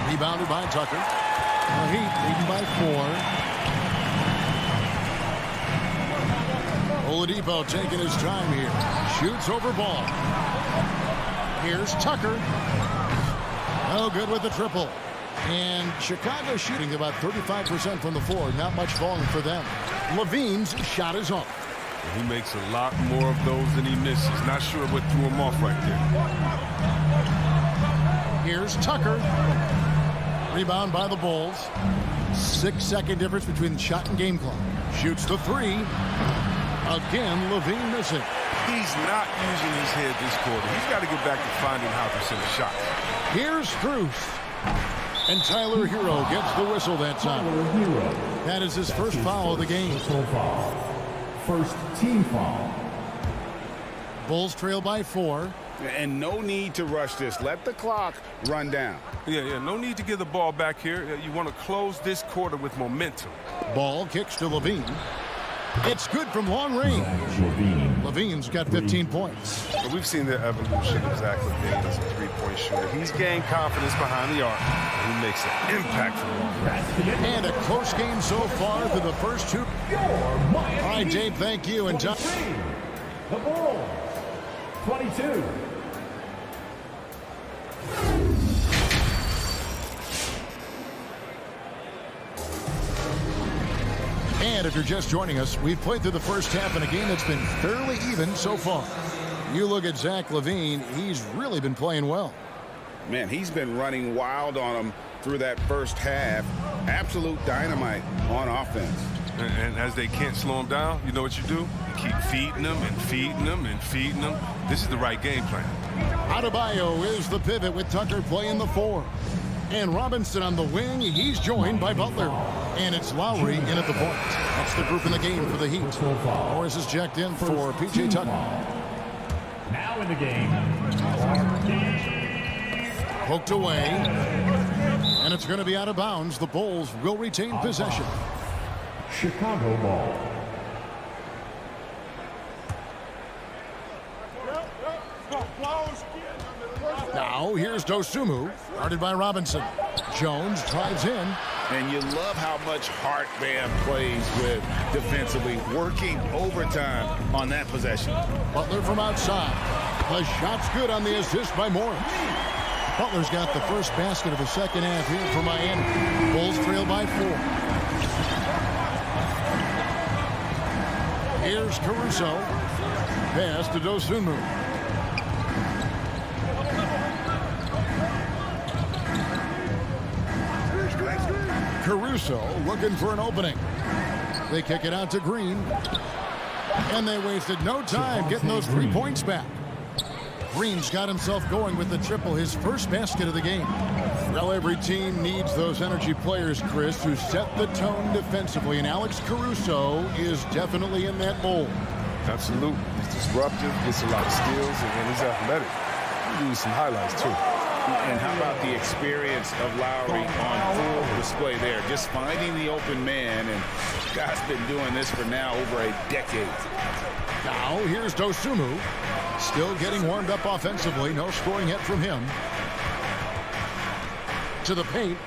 Speaker 6: Rebounded by Tucker. The Heat leading by 4. Oladipo taking his time here. Shoots over ball. Here's Tucker. No good with the triple. And Chicago shooting about 35% from the floor. Not much falling for them. Levine's shot is off.
Speaker 3: He makes a lot more of those than he misses. Not sure what threw him off right there.
Speaker 6: Here's Tucker. Rebound by the Bulls. 6-second difference between shot and game clock. Shoots the 3. Again, Levine missing.
Speaker 3: He's not using his head this quarter. He's got to get back to finding how to send a shot.
Speaker 6: Here's Strus. And Tyler Hero gets the whistle that time. That is his first foul of the game.
Speaker 10: First team foul.
Speaker 6: Bulls trail by 4.
Speaker 7: And no need to rush this. Let the clock run down.
Speaker 3: Yeah, no need to give the ball back here. You want to close this quarter with momentum.
Speaker 6: Ball kicks to Levine. It's good from long range. Levine's got 15 points.
Speaker 3: But we've seen the evolution of Zach LaVine as a three-point shooter. He's gained confidence behind the arc. He makes an impact from long range.
Speaker 6: And a close game so far for the first 2. All right, Dave, thank you. And John.
Speaker 10: The Bulls, 22.
Speaker 6: And if you're just joining us, we've played through the first half in a game that's been fairly even so far. You look at Zach LaVine, he's really been playing well.
Speaker 7: Man, he's been running wild on him through that first half. Absolute dynamite on offense.
Speaker 3: And as they can't slow him down, you know what you do? You keep feeding them and feeding them and feeding them. This is the right game plan.
Speaker 6: Adebayo is the pivot with Tucker playing the 4. And Robinson on the wing. He's joined by Butler. And it's Lowry in at the point. That's the group in the game for the Heat. Morris is checked in for P.J. Tucker.
Speaker 10: Now in the game.
Speaker 6: Poked away. And it's going to be out of bounds. The Bulls will retain possession.
Speaker 10: Chicago ball.
Speaker 6: Now here's Dosunmu, guarded by Robinson. Jones drives in.
Speaker 7: And you love how much heart Bam plays with defensively, working overtime on that possession.
Speaker 6: Butler from outside. The shot's good on the assist by Morris. Butler's got the first basket of the second half here for Miami. Bulls trail by 4. Here's Caruso. Pass to Dosunmu. Caruso looking for an opening. They kick it out to Green. And they wasted no time getting those 3 points back. Green's got himself going with the triple, his first basket of the game. Well, every team needs those energy players, Chris, who set the tone defensively. And Alex Caruso is definitely in that mold.
Speaker 3: Absolutely. He's disruptive, gets a lot of skills, and he's athletic. give you some highlights, too.
Speaker 9: And how about the experience of Lowry on full display there? Just finding the open man, and guy's been doing this for now over a decade.
Speaker 6: Now here's Dosunmu. Still getting warmed up offensively. No scoring yet from him. To the paint.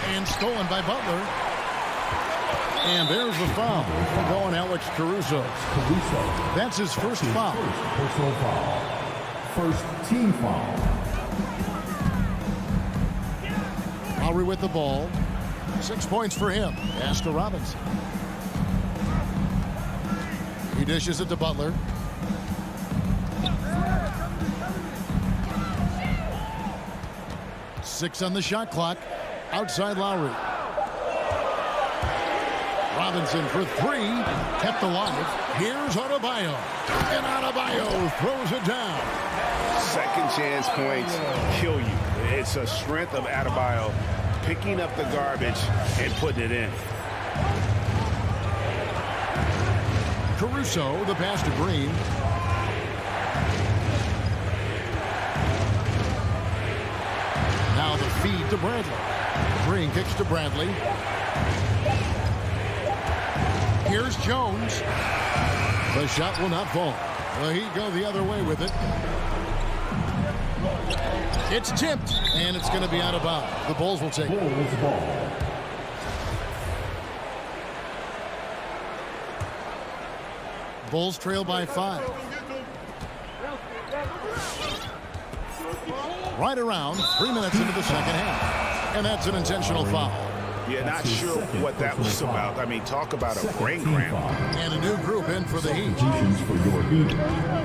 Speaker 6: And stolen by Butler. And there's the foul. Going Alex Caruso. That's his first foul.
Speaker 4: Personal foul. First team foul.
Speaker 6: Lowry with the ball. 6 points for him. Pass to Robinson. He dishes it to Butler. Six on the shot clock. Outside Lowry. Robinson for three. Kept alive. Here's Adebayo. And Adebayo throws it down.
Speaker 9: Second chance points kill you. It's a strength of Adebayo picking up the garbage and putting it in.
Speaker 6: Caruso, the pass to Green. Now the feed to Bradley. Green kicks to Bradley. Here's Jones. The shot will not fall. Well, he'd go the other way with it. It's tipped, and it's going to be out of bounds. The Bulls will take it. Bulls trail by 5. Right around 3 minutes into the second half. And that's an intentional foul.
Speaker 9: Yeah, not sure what that was about. I mean, talk about a brain cramp.
Speaker 6: And a new group in for the Heat.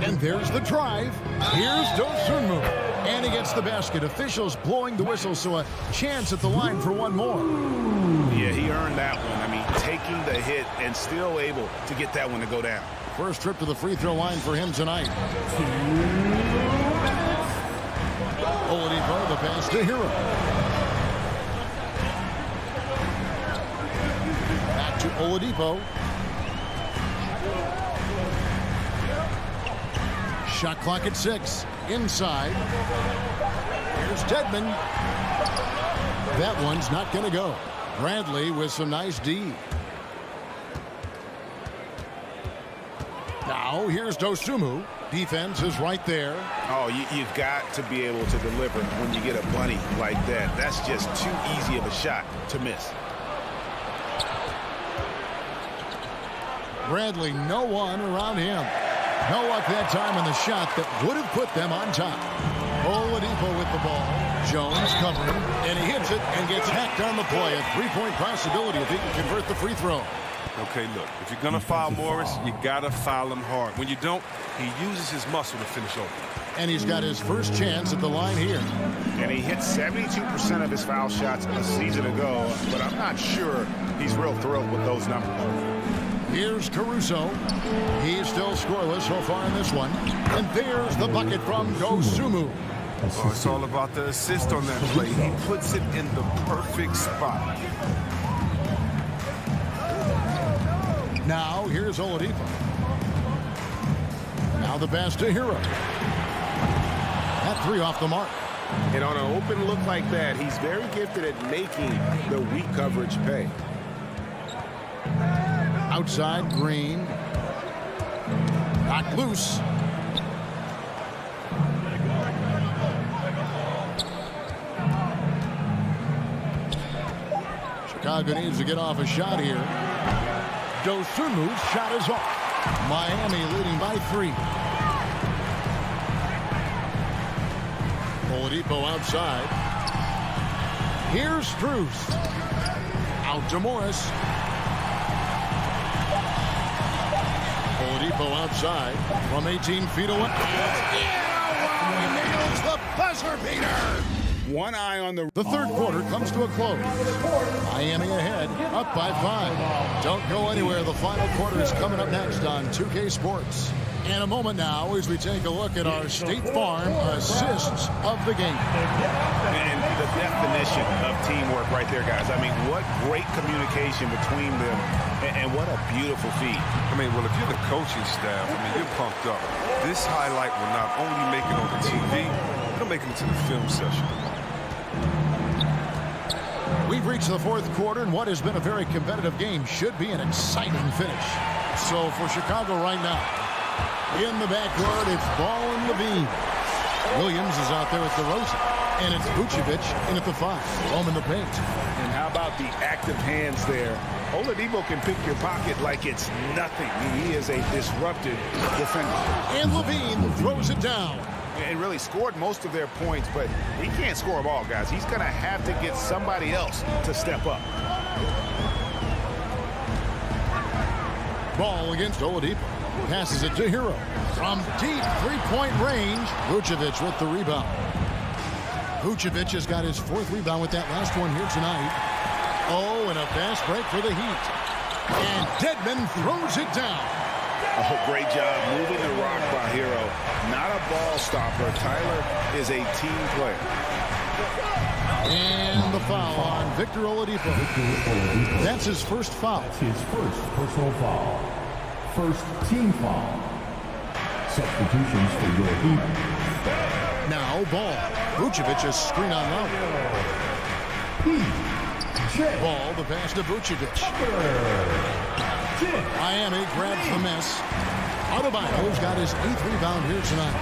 Speaker 6: And there's the drive. Here's Dosunmu. And he gets the basket. Officials blowing the whistle, so a chance at the line for one more.
Speaker 9: Yeah, he earned that one. I mean, taking the hit and still able to get that one to go down.
Speaker 6: First trip to the free throw line for him tonight. Oladipo, the pass to Hero. Back to Oladipo. Shot clock at 6. Inside. Here's Dedmon. That one's not going to go. Bradley with some nice D. Now here's Dosunmu. Defense is right there.
Speaker 9: Oh, you've got to be able to deliver when you get a bunny like that. That's just too easy of a shot to miss.
Speaker 6: Bradley, no one around him. No luck that time on the shot that would have put them on top. Oladipo with the ball. Jones covering, and he hits it and gets hacked on the play. A three-point possibility if he can convert the free throw.
Speaker 3: Okay, look, if you're going to foul Morris, you got to foul him hard. When you don't, he uses his muscle to finish open.
Speaker 6: And he's got his first chance at the line here.
Speaker 9: And he hit 72% of his foul shots a season ago, but I'm not sure he's real thrilled with those numbers.
Speaker 6: Here's Caruso. He's still scoreless so far in this one. And there's the bucket from Dosunmu.
Speaker 3: Oh, it's all about the assist on that play. He puts it in the perfect spot.
Speaker 6: Now here's Oladipo. Now the pass to Hero. That three off the mark.
Speaker 9: And on an open look like that, he's very gifted at making the weak coverage pay.
Speaker 6: Outside, Green. Knocked loose. Chicago needs to get off a shot here. Dosunmu's shot is off. Miami leading by 3. Oladipo outside. Here's Strus. Out to Morris. Oladipo outside from 18 feet away. Yeah! He nails the buzzer beater!
Speaker 9: One eye on the
Speaker 6: third quarter comes to a close. Miami ahead, up by 5. Don't go anywhere. The final quarter is coming up next on 2K Sports. In a moment now as we take a look at our State Farm assists of the game.
Speaker 9: And the definition of teamwork right there, guys. I mean, what great communication between them, and what a beautiful feat.
Speaker 3: I mean, well, if you're the coaching staff, I mean, you're pumped up. This highlight will not only make it on the TV, He'll make him to the film session.
Speaker 6: We've reached the fourth quarter, and what has been a very competitive game should be an exciting finish. So for Chicago right now, in the backcourt, it's Ball and Levine. Williams is out there with DeRozan, and it's Vucevic in at the 5, home in the paint.
Speaker 9: And how about the active hands there? Oladipo can pick your pocket like it's nothing. He is a disruptive defender.
Speaker 6: And Levine throws it down.
Speaker 9: And really scored most of their points, but he can't score them all, guys. He's going to have to get somebody else to step up.
Speaker 6: Ball against Oladipo. Passes it to Hero. From deep three-point range, Vucevic with the rebound. Vucevic has got his 4th rebound with that last one here tonight. Oh, and a fast break for the Heat. And Dedmon throws it down.
Speaker 9: Oh, great job moving the rock by Hero. Not a ball stopper. Tyler is a team player.
Speaker 6: And the foul on Victor Oladipo. That's his first foul.
Speaker 4: That's his first personal foul. First team foul. Substitutions for your Heat.
Speaker 6: Now Ball. Vucevic is screen on low. Ball, the pass to Vucevic. Miami grabs the miss. Adebayo's got his 8th rebound here tonight.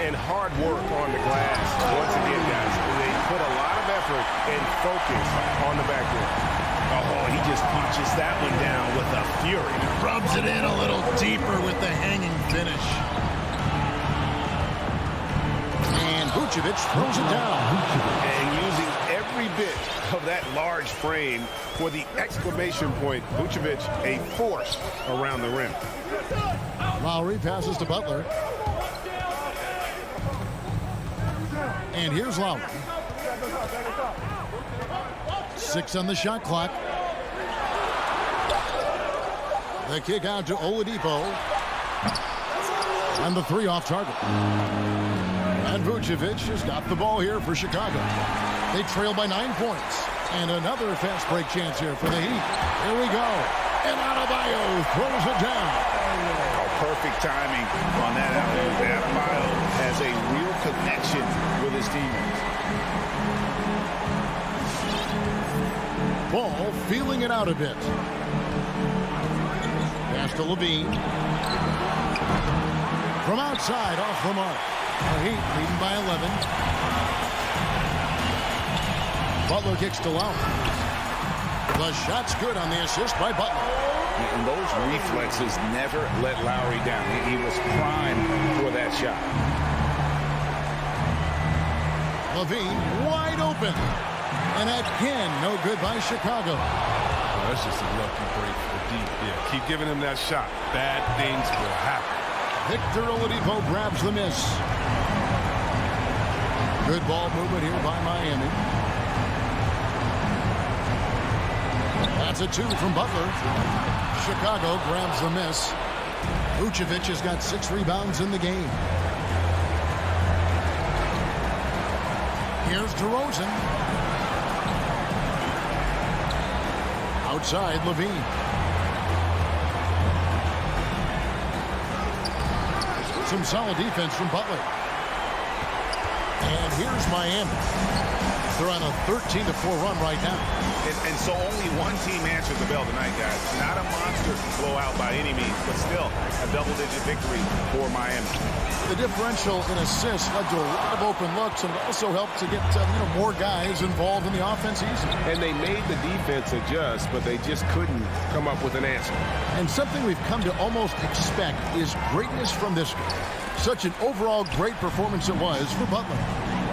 Speaker 9: And hard work on the glass. Once again, guys, they put a lot of effort and focus on the backboard. Oh, he just punches that one down with a fury.
Speaker 6: Rubs it in a little deeper with the hanging finish. And Vucevic throws it down.
Speaker 9: And using every bit of that large frame for the exclamation point. Vucevic, a force around the rim.
Speaker 6: Lowry passes to Butler. And here's Lowry. 6 on the shot clock. The kick out to Oladipo. And the 3 off target. And Vucevic has got the ball here for Chicago. They trail by 9 points. And another fast break chance here for the Heat. Here we go. And Adebayo throws it down.
Speaker 9: Oh, perfect timing on that alley-oop. Adebayo has a real connection with his teammates.
Speaker 6: Ball feeling it out a bit. Pass to Levine. From outside, off the mark. The Heat leading by 11. Butler kicks to Lowry. The shot's good on the assist by Butler.
Speaker 9: And those reflexes never let Lowry down. He was primed for that shot.
Speaker 6: Levine wide open. And again, no good by Chicago.
Speaker 3: Oh, that's just a lucky break for deep. Yeah, keep giving him that shot. Bad things will happen.
Speaker 6: Victor Oladipo grabs the miss. Good ball movement here by Miami. That's a 2 from Butler. Chicago grabs the miss. Vucevic has got 6 rebounds in the game. Here's DeRozan. Outside, Levine. Some solid defense from Butler. And here's Miami. They're on a 13-4 run right now.
Speaker 9: And so only one team answered the bell tonight, guys. Not a monster blowout by any means, but still a double-digit victory for Miami.
Speaker 6: The differential in assists led to a lot of open looks, and it also helped to get more guys involved in the offense easily.
Speaker 9: And they made the defense adjust, but they just couldn't come up with an answer.
Speaker 6: And something we've come to almost expect is greatness from this guy. Such an overall great performance it was for Butler.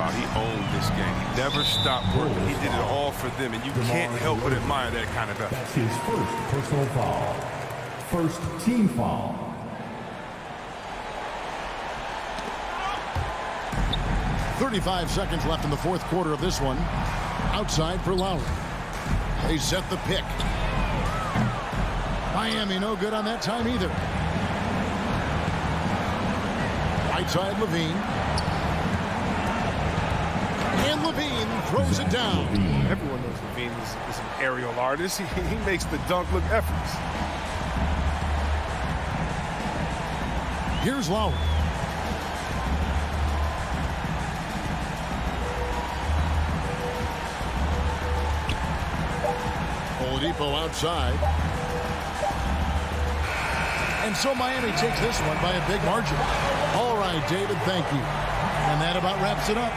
Speaker 3: Wow, he owned this game. He never stopped working. He did it all for them, and you can't help but admire that kind of effort.
Speaker 4: That's his first personal foul. First team foul.
Speaker 6: .35 seconds left in the fourth quarter of this one. Outside for Lowry. They set the pick. Miami no good on that time either. Right side Levine. And Levine throws it down.
Speaker 3: Everyone knows Levine is an aerial artist. He makes the dunk look effortless.
Speaker 6: Here's Lowry. Oladipo outside. And so Miami takes this one by a big margin. All right, David, thank you. And that about wraps it up.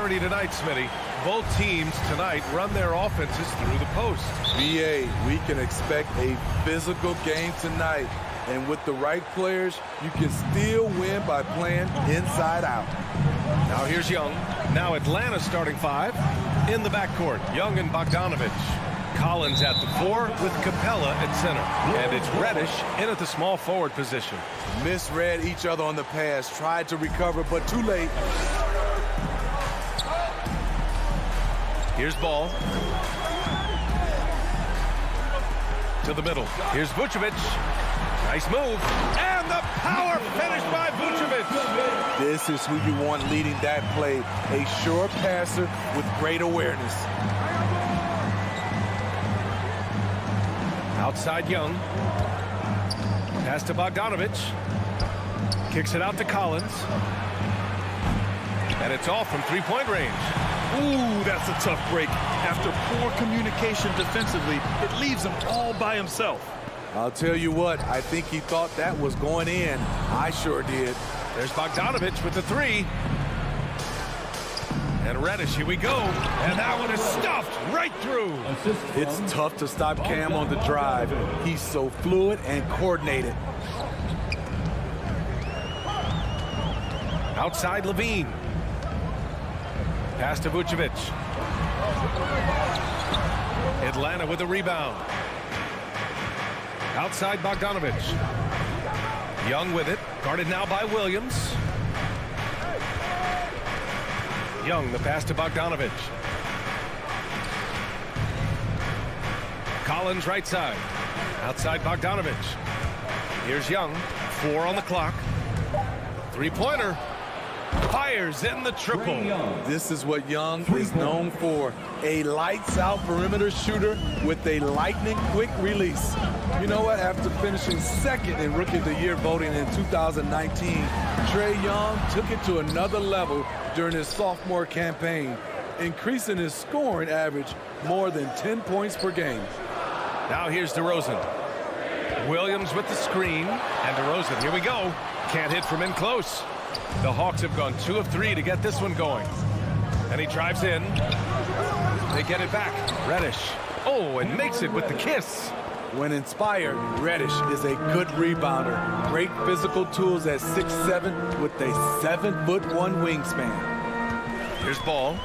Speaker 1: similarity tonight, Smitty. Both teams tonight run their offenses through the post.
Speaker 8: VA, we can expect a physical game tonight. And with the right players, you can still win by playing inside out.
Speaker 1: Now here's Young. Now Atlanta starting 5 in the backcourt. Young and Bogdanovich. Collins at the 4 with Capella at center. And it's Reddish in at the small forward position.
Speaker 8: Misread each other on the pass, tried to recover, but too late.
Speaker 1: Here's Ball. To the middle. Here's Vucevic. Nice move. And the power finish by Vucevic.
Speaker 8: This is who you want leading that play. A sure passer with great awareness.
Speaker 1: Outside Young. Pass to Bogdanovich. Kicks it out to Collins. And it's off from three-point range.
Speaker 2: Ooh, that's a tough break. After poor communication defensively, it leaves him all by himself.
Speaker 8: I'll tell you what, I think he thought that was going in. I sure did.
Speaker 1: There's Bogdanovich with the 3. And Reddish, here we go. And that one is stuffed right through.
Speaker 8: It's tough to stop Cam on the drive. He's so fluid and coordinated.
Speaker 1: Outside Levine. Pass to Vucevic. Atlanta with a rebound. Outside Bogdanovich. Young with it. Guarded now by Williams. Young, the pass to Bogdanovich. Collins right side. Outside Bogdanovich. Here's Young. 4 on the clock. Three-pointer. Fires in the triple.
Speaker 8: This is what Young is known for. A lights-out perimeter shooter with a lightning-quick release. You know what? After finishing second in Rookie of the Year voting in 2019, Trae Young took it to another level during his sophomore campaign, increasing his scoring average more than 10 points per game.
Speaker 1: Now here's DeRozan. Williams with the screen. And DeRozan, here we go. Can't hit from in close. The Hawks have gone 2 of 3 to get this one going. And he drives in. They get it back. Reddish. Oh, and makes it with the kiss.
Speaker 8: When inspired, Reddish is a good rebounder. Great physical tools at 6'7" with a 7'1" wingspan.
Speaker 1: Here's Ball.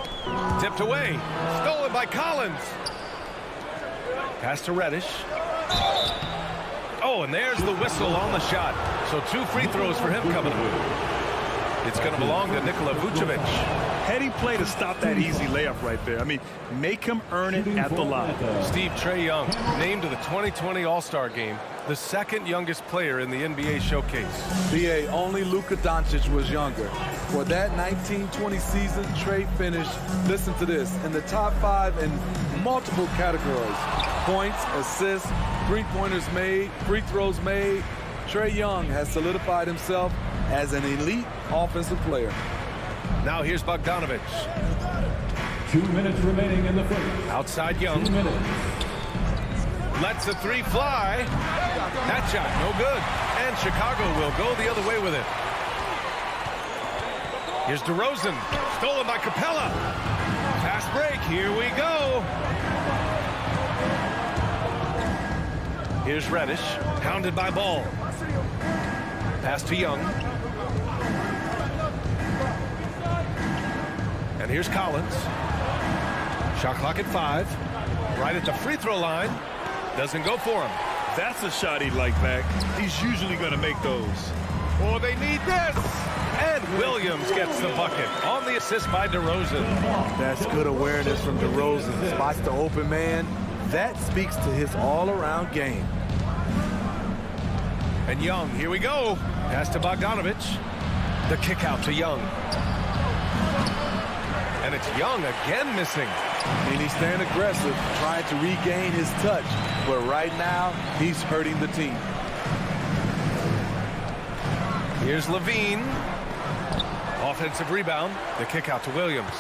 Speaker 1: Tipped away. Stolen by Collins. Pass to Reddish. Oh, and there's the whistle on the shot. So 2 free throws for him coming up. It's going to belong to Nikola Vucevic.
Speaker 2: Heady play to stop that easy layup right there. I mean, make him earn it at the line.
Speaker 1: Steve, Trae Young named to the 2020 All-Star Game, the 2nd youngest player in the NBA showcase.
Speaker 8: BA, only Luka Doncic was younger. For that 1920 season, Trae finished, listen to this, in the top 5 in multiple categories. Points, assists, three-pointers made, free throws made. Trae Young has solidified himself as an elite offensive player.
Speaker 1: Now here's Bogdanovich.
Speaker 4: 2 minutes remaining in the first.
Speaker 1: Outside Young.
Speaker 4: 2 minutes.
Speaker 1: Lets a 3 fly. That shot, no good. And Chicago will go the other way with it. Here's DeRozan. Stolen by Capella. Fast break. Here we go. Here's Reddish. Pounded by Ball. Pass to Young. And here's Collins. Shot clock at 5. Right at the free throw line. Doesn't go for him.
Speaker 2: That's a shot he'd like back. He's usually going to make those.
Speaker 1: Oh, they need this. And Williams gets the bucket on the assist by DeRozan.
Speaker 8: That's good awareness from DeRozan. Spots the open man. That speaks to his all-around game.
Speaker 1: And Young, here we go. Pass to Bogdanovich. The kick out to Young. And it's Young again missing.
Speaker 8: And he's staying aggressive, trying to regain his touch. But right now, he's hurting the team.
Speaker 1: Here's Levine. Offensive rebound. The kick out to Williams.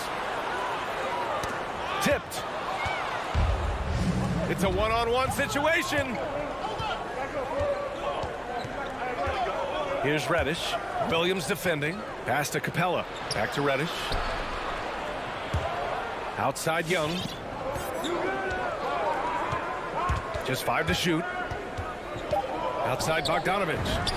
Speaker 1: Tipped. It's a one-on-one situation. Here's Reddish. Williams defending. Pass to Capella. Back to Reddish. Outside Young. Just 5 to shoot. Outside Bogdanovich.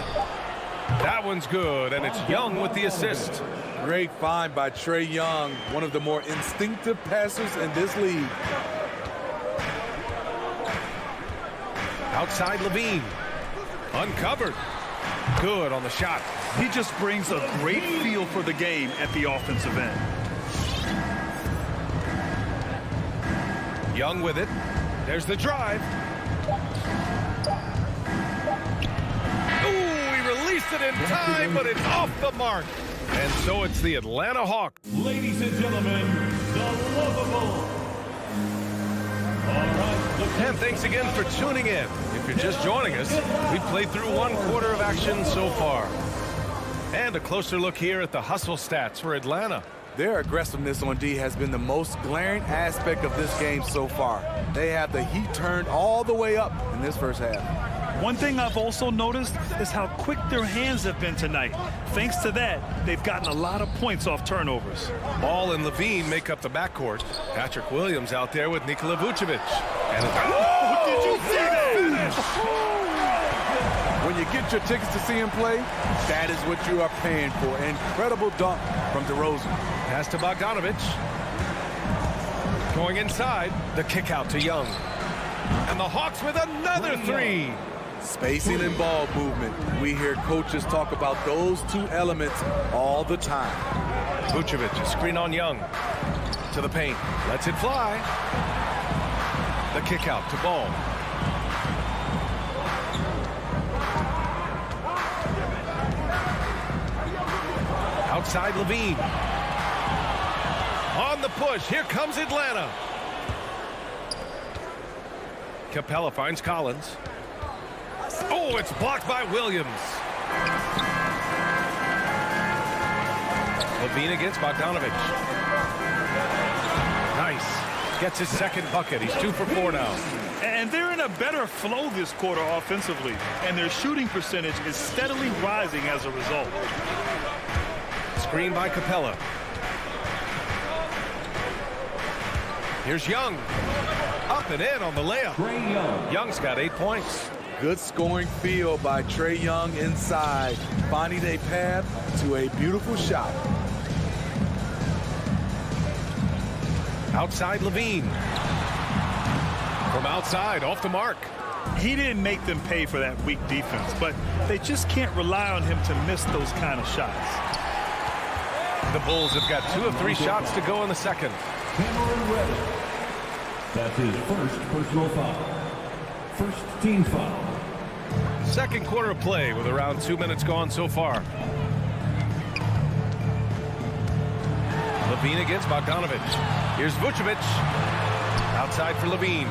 Speaker 1: That one's good, and it's Young with the assist.
Speaker 8: Great find by Trae Young, one of the more instinctive passers in this league.
Speaker 1: Outside Levine. Uncovered. Good on the shot.
Speaker 2: He just brings a great feel for the game at the offensive end.
Speaker 1: Young with it. There's the drive. Ooh, he released it in time, but it's off the mark. And so it's the Atlanta Hawks.
Speaker 10: Ladies and gentlemen, the lovable.
Speaker 1: And thanks again for tuning in. If you're just joining us, we've played through 1 quarter of action so far. And a closer look here at the hustle stats for Atlanta.
Speaker 8: Their aggressiveness on D has been the most glaring aspect of this game so far. They have the heat turned all the way up in this first half.
Speaker 2: One thing I've also noticed is how quick their hands have been tonight. Thanks to that, they've gotten a lot of points off turnovers.
Speaker 1: Ball and Levine make up the backcourt. Patrick Williams out there with Nikola Vucevic. And
Speaker 2: did you see that?
Speaker 8: When you get your tickets to see him play, that is what you are paying for. Incredible dunk from DeRozan.
Speaker 1: Pass to Bogdanovich. Going inside, the kick out to Young. And the Hawks with another 3.
Speaker 8: Spacing and ball movement. We hear coaches talk about those 2 elements all the time.
Speaker 1: Vucevic, a screen on Young. To the paint. Lets it fly. The kick out to Ball. Outside Levine. On the push. Here comes Atlanta. Capella finds Collins. Oh, it's blocked by Williams. Levine against Bogdanovich. Nice. Gets his second bucket. He's 2 for 4 now.
Speaker 2: And they're in a better flow this quarter offensively. And their shooting percentage is steadily rising as a result.
Speaker 1: Screen by Capella. Here's Young. Up and in on the layup. Young's got 8 points.
Speaker 8: Good scoring feel by Trae Young inside, finding a path to a beautiful shot.
Speaker 1: Outside Levine. From outside, off the mark.
Speaker 2: He didn't make them pay for that weak defense, but they just can't rely on him to miss those kind of shots.
Speaker 1: The Bulls have got 2 of 3 shots to go in the second.
Speaker 4: Cameron Reddish. That's his first personal foul. First team foul.
Speaker 1: Second quarter of play with around 2 minutes gone so far. Levine against Bogdanovich. Here's Vucevic. Outside for Levine.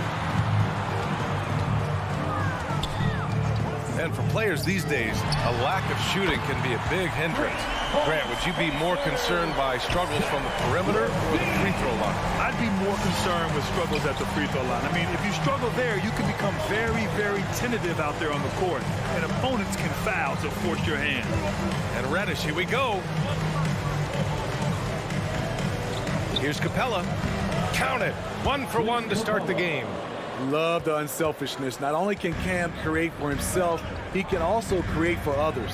Speaker 1: And for players these days, a lack of shooting can be a big hindrance. Grant, would you be more concerned by struggles from the perimeter or the free throw line?
Speaker 2: I'd be more concerned with struggles at the free throw line. I mean, if you struggle there, you can become very, very tentative out there on the court. And opponents can foul to force your hand.
Speaker 1: And Reddish, here we go. Here's Capella. Count it. 1 for 1 to start the game.
Speaker 8: Love the unselfishness. Not only can Cam create for himself, he can also create for others.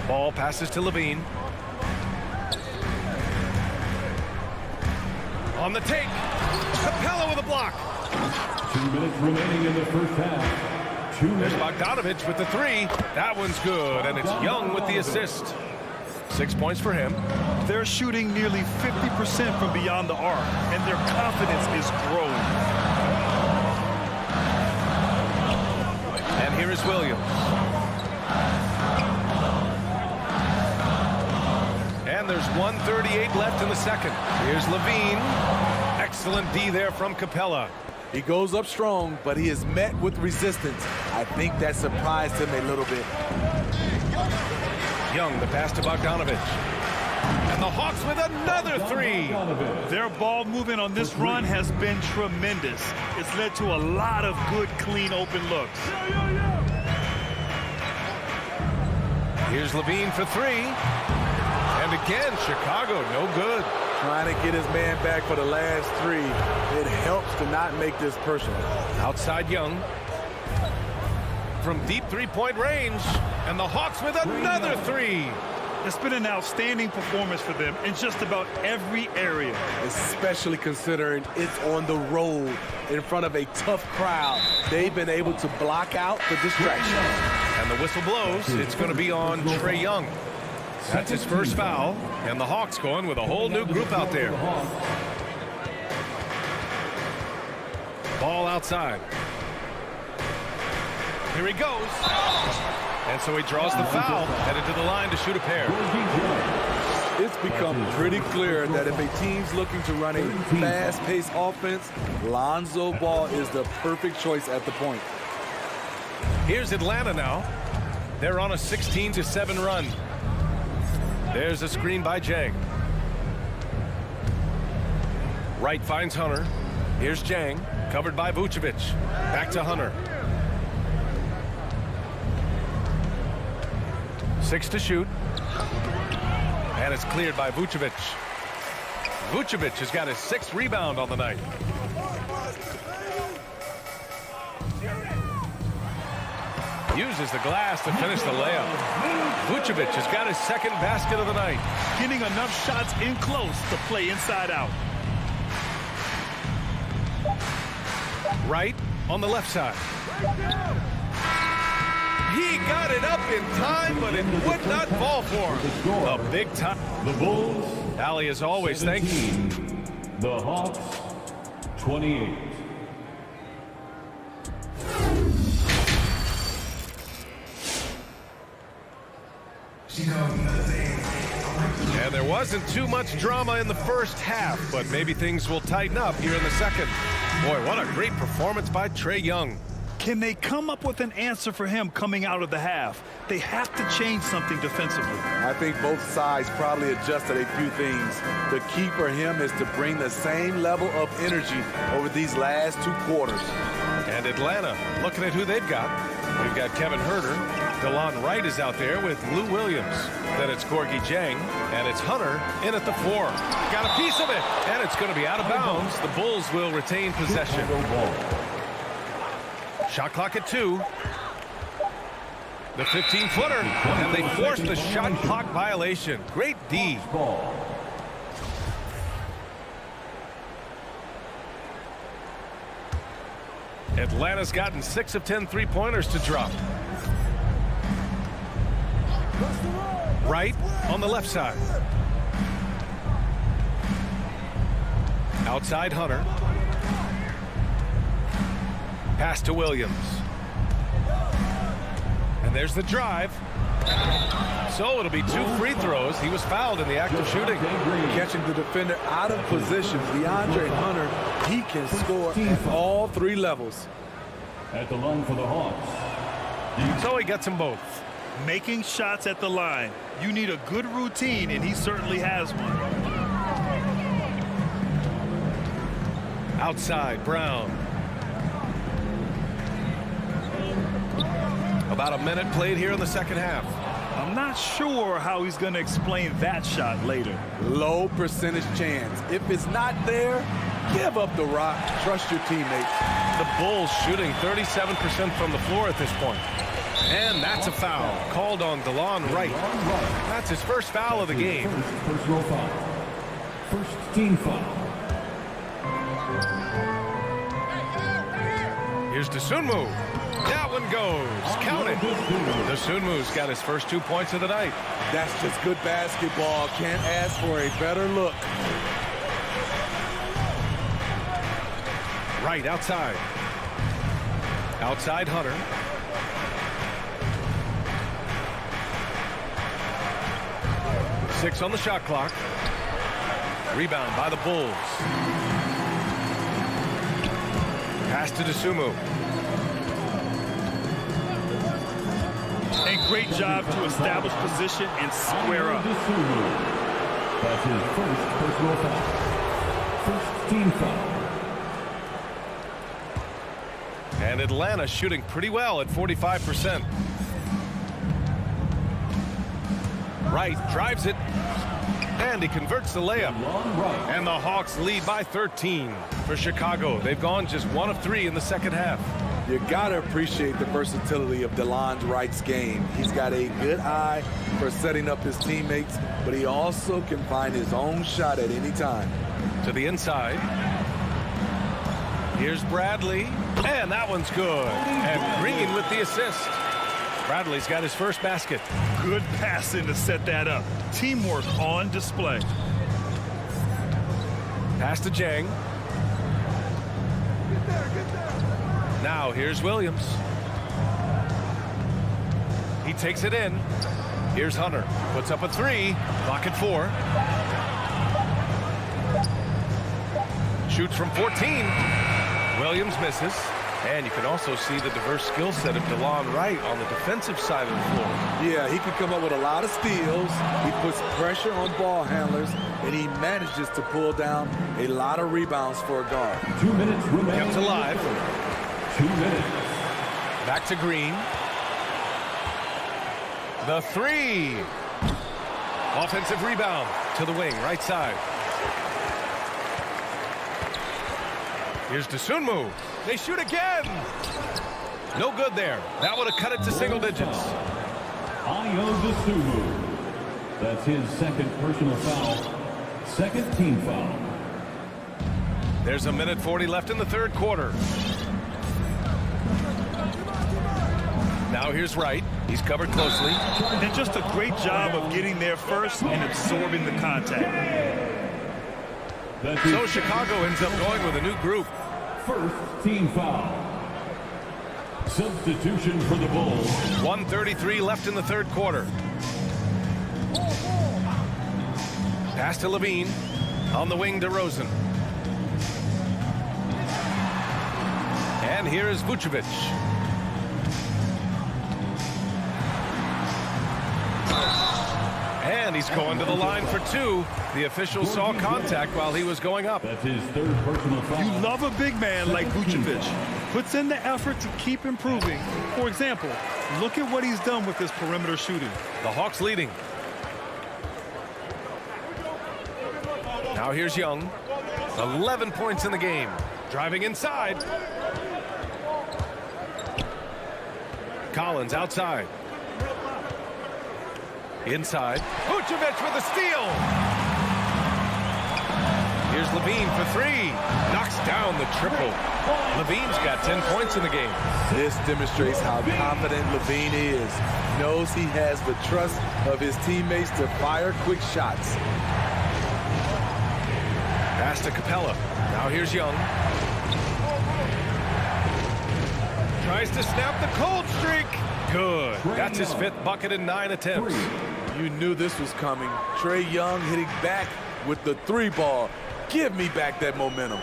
Speaker 1: Ball passes to Levine. On the take. Capella with a block.
Speaker 4: 2 minutes remaining in the first half.
Speaker 1: There's Bogdanovich with the 3. That one's good, and it's Young with the assist. 6 points for him.
Speaker 2: They're shooting nearly 50% from beyond the arc, and their confidence is growing.
Speaker 1: And here is Williams. And there's 1:38 left in the second. Here's Levine. Excellent D there from Capella.
Speaker 8: He goes up strong, but he is met with resistance. I think that surprised him a little bit.
Speaker 1: Young, the pass to Bogdanovich. And the Hawks with another 3.
Speaker 2: Their ball movement on this run has been tremendous. It's led to a lot of good, clean, open looks.
Speaker 1: Here's Levine for 3. And And again, Chicago, no good.
Speaker 8: Trying to get his man back for the last three. It helps to not make this personal.
Speaker 1: Outside Young. From deep three-point range. And the Hawks with another three.
Speaker 2: It's been an outstanding performance for them in just about every area.
Speaker 8: Especially considering it's on the road in front of a tough crowd. They've been able to block out the distraction.
Speaker 1: And the whistle blows. It's going to be on Trae Young. That's his first foul. And the Hawks going with a whole new group out there. Ball outside. Here he goes. And so he draws the foul, headed to the line to shoot a pair.
Speaker 8: It's become pretty clear that if a team's looking to run a fast-paced offense, Lonzo Ball is the perfect choice at the point.
Speaker 1: Here's Atlanta now. They're on a 16-7 run. There's a screen by Jang. Wright finds Hunter. Here's Jang, covered by Vucevic. Back to Hunter. 6 to shoot. And it's cleared by Vucevic. Vucevic has got his 6th rebound on the night. Uses the glass to finish the layup. Vucevic has got his 2nd basket of the night.
Speaker 2: Getting enough shots in close to play inside out.
Speaker 1: Wright on the left side. He got it up in time, but it would not fall for him. A big time.
Speaker 10: The Bulls.
Speaker 1: Allie, as always, thanks.
Speaker 10: 17. The Hawks, 28.
Speaker 1: And there wasn't too much drama in the first half, but maybe things will tighten up here in the second. Boy, what a great performance by Trae Young.
Speaker 2: Can they come up with an answer for him coming out of the half? They have to change something defensively.
Speaker 8: I think both sides probably adjusted a few things. The key for him is to bring the same level of energy over these last 2 quarters.
Speaker 1: And Atlanta, looking at who they've got. We've got Kevin Huerter. DeLon Wright is out there with Lou Williams. Then it's Gorgie Jang, and it's Hunter in at the 4. Got a piece of it, and it's going to be out of bounds. The Bulls will retain possession. Shot clock at 2. The 15-footer, and they forced the shot clock violation. Great D. Atlanta's gotten 6 of 10 three-pointers to drop. Wright on the left side. Outside Hunter. Pass to Williams. And there's the drive. So it'll be 2 free throws. He was fouled in the act of shooting.
Speaker 8: Catching the defender out of position, DeAndre Hunter, he can score at all 3 levels.
Speaker 10: At the line for the Hawks.
Speaker 1: So he gets them both.
Speaker 2: Making shots at the line. You need a good routine, and he certainly has one.
Speaker 1: Outside, Brown. About a minute played here in the second half.
Speaker 2: I'm not sure how he's going to explain that shot later.
Speaker 8: Low percentage chance. If it's not there, give up the rock. Trust your teammates.
Speaker 1: The Bulls shooting 37% from the floor at this point. And that's a foul called on DeLon Wright. That's his first foul of the game.
Speaker 4: Personal foul. First team foul.
Speaker 1: Here's Dosunmu. That one goes. Count it. Dosunmu's got his first 2 points of the night.
Speaker 8: That's just good basketball. Can't ask for a better look.
Speaker 1: Right outside. Outside Hunter. Six on the shot clock. Rebound by the Bulls. Pass to Dosunmu.
Speaker 2: A great job to establish position and square up.
Speaker 4: That's his first personal foul. First team foul.
Speaker 1: And Atlanta shooting pretty well at 45%. Wright drives it. And he converts the layup. And the Hawks lead by 13 for Chicago. They've gone just 1 of 3 in the second half.
Speaker 8: You got to appreciate the versatility of DeLon Wright's game. He's got a good eye for setting up his teammates, but he also can find his own shot at any time.
Speaker 1: To the inside. Here's Bradley. And that one's good. And Green with the assist. Bradley's got his first basket.
Speaker 2: Good passing to set that up. Teamwork on display.
Speaker 1: Pass to Jang. Now here's Williams. He takes it in. Here's Hunter. Puts up a 3. Clock at 4. Shoots from 14. Williams misses. And you can also see the diverse skill set of DeLon Wright on the defensive side of the floor.
Speaker 8: Yeah, he can come up with a lot of steals. He puts pressure on ball handlers, and he manages to pull down a lot of rebounds for a guard.
Speaker 4: 2 minutes remaining.
Speaker 1: Kept alive.
Speaker 4: 2 minutes.
Speaker 1: Back to Green. The 3. Offensive rebound to the wing, right side. Here's Dosunmu. They shoot again. No good there. That would have cut it to single digits.
Speaker 4: Ayo Dosunmu. That's his second personal foul. Second team foul.
Speaker 1: There's a minute 40 left in the third quarter. Now here's Wright. He's covered closely.
Speaker 2: And just a great job of getting there first and absorbing the contact.
Speaker 1: So Chicago ends up going with a new group.
Speaker 4: First team foul. Substitution for the Bulls.
Speaker 1: 1:33 left in the third quarter. Pass to Levine. On the wing to Rosen. And here is Vucevic. And he's going to the line for 2. The official saw contact while he was going up.
Speaker 4: That's his third personal foul.
Speaker 2: You love a big man like Vucevic. Puts in the effort to keep improving. For example, look at what he's done with his perimeter shooting.
Speaker 1: The Hawks leading. Now here's Young. 11 points in the game. Driving inside. Collins outside. Inside. Vucevic with a steal. Here's Levine for 3. Knocks down the triple. Levine's got 10 points in the game.
Speaker 8: This demonstrates how confident Levine is. Knows he has the trust of his teammates to fire quick shots.
Speaker 1: Pass to Capella. Now here's Young. Tries to snap the cold streak. Good. That's his 5th bucket in 9 attempts.
Speaker 8: You knew this was coming. Trae Young hitting back with the 3 ball. Give me back that momentum.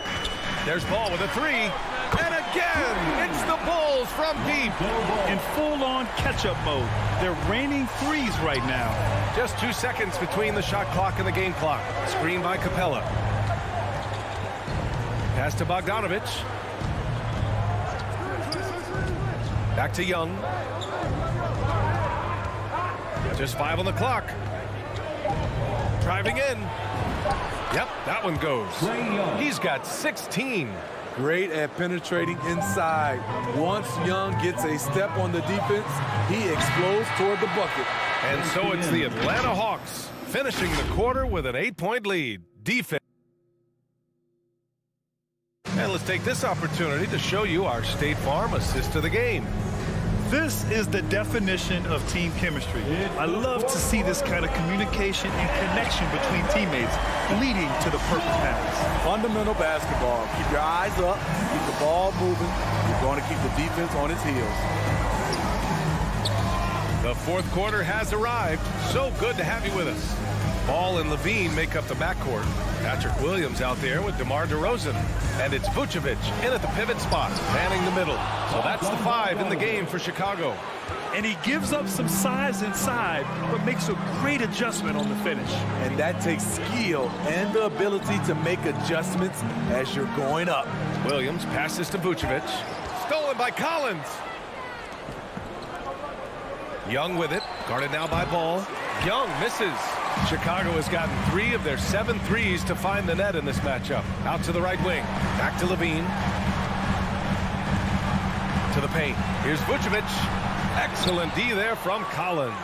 Speaker 1: There's Ball with a 3. And again, it's the Bulls from deep.
Speaker 2: In full-on catch-up mode. They're raining threes right now.
Speaker 1: Just 2 seconds between the shot clock and the game clock. Screen by Capella. Pass to Bogdanovic. Back to Young. Just 5 on the clock. Driving in. Yep, that one goes. He's got 16.
Speaker 8: Great at penetrating inside. Once Young gets a step on the defense, he explodes toward the bucket.
Speaker 1: And so it's the Atlanta Hawks finishing the quarter with an 8-point lead. Defense. And let's take this opportunity to show you our State Farm assist to the game.
Speaker 2: This is the definition of team chemistry. I love to see this kind of communication and connection between teammates leading to the perfect pass.
Speaker 8: Fundamental basketball. Keep your eyes up, keep the ball moving. You're going to keep the defense on its heels.
Speaker 1: The fourth quarter has arrived. So good to have you with us. Ball and Levine make up the backcourt. Patrick Williams out there with DeMar DeRozan. And it's Vucevic in at the pivot spot, manning the middle. So that's the 5 in the game for Chicago.
Speaker 2: And he gives up some size inside, but makes a great adjustment on the finish.
Speaker 8: And that takes skill and the ability to make adjustments as you're going up.
Speaker 1: Williams passes to Vucevic. Stolen by Collins. Young with it. Guarded now by Ball. Young misses. Chicago has gotten 3 of their 7 threes to find the net in this matchup. Out to the right wing. Back to Levine. To the paint. Here's Vucevic. Excellent D there from Collins.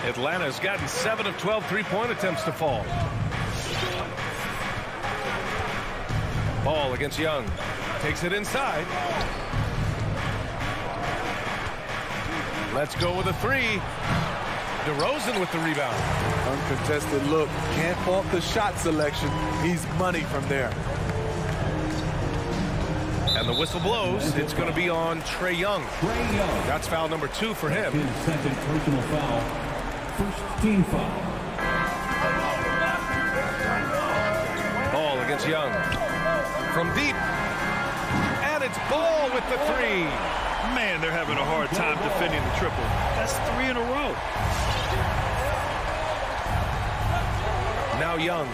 Speaker 1: Atlanta's gotten 7 of 12 three-point attempts to fall. Ball against Young. Takes it inside. Let's go with a 3. DeRozan with the rebound.
Speaker 8: Uncontested look. Can't fault the shot selection. He's money from there.
Speaker 1: And the whistle blows. It's going to be on Trae Young. That's foul number 2 for him.
Speaker 4: His second personal foul. First team foul.
Speaker 1: Ball against Young. From deep. And it's Ball with the 3.
Speaker 2: Man, they're having a hard time defending the triple. That's 3 in a row.
Speaker 1: Now Young.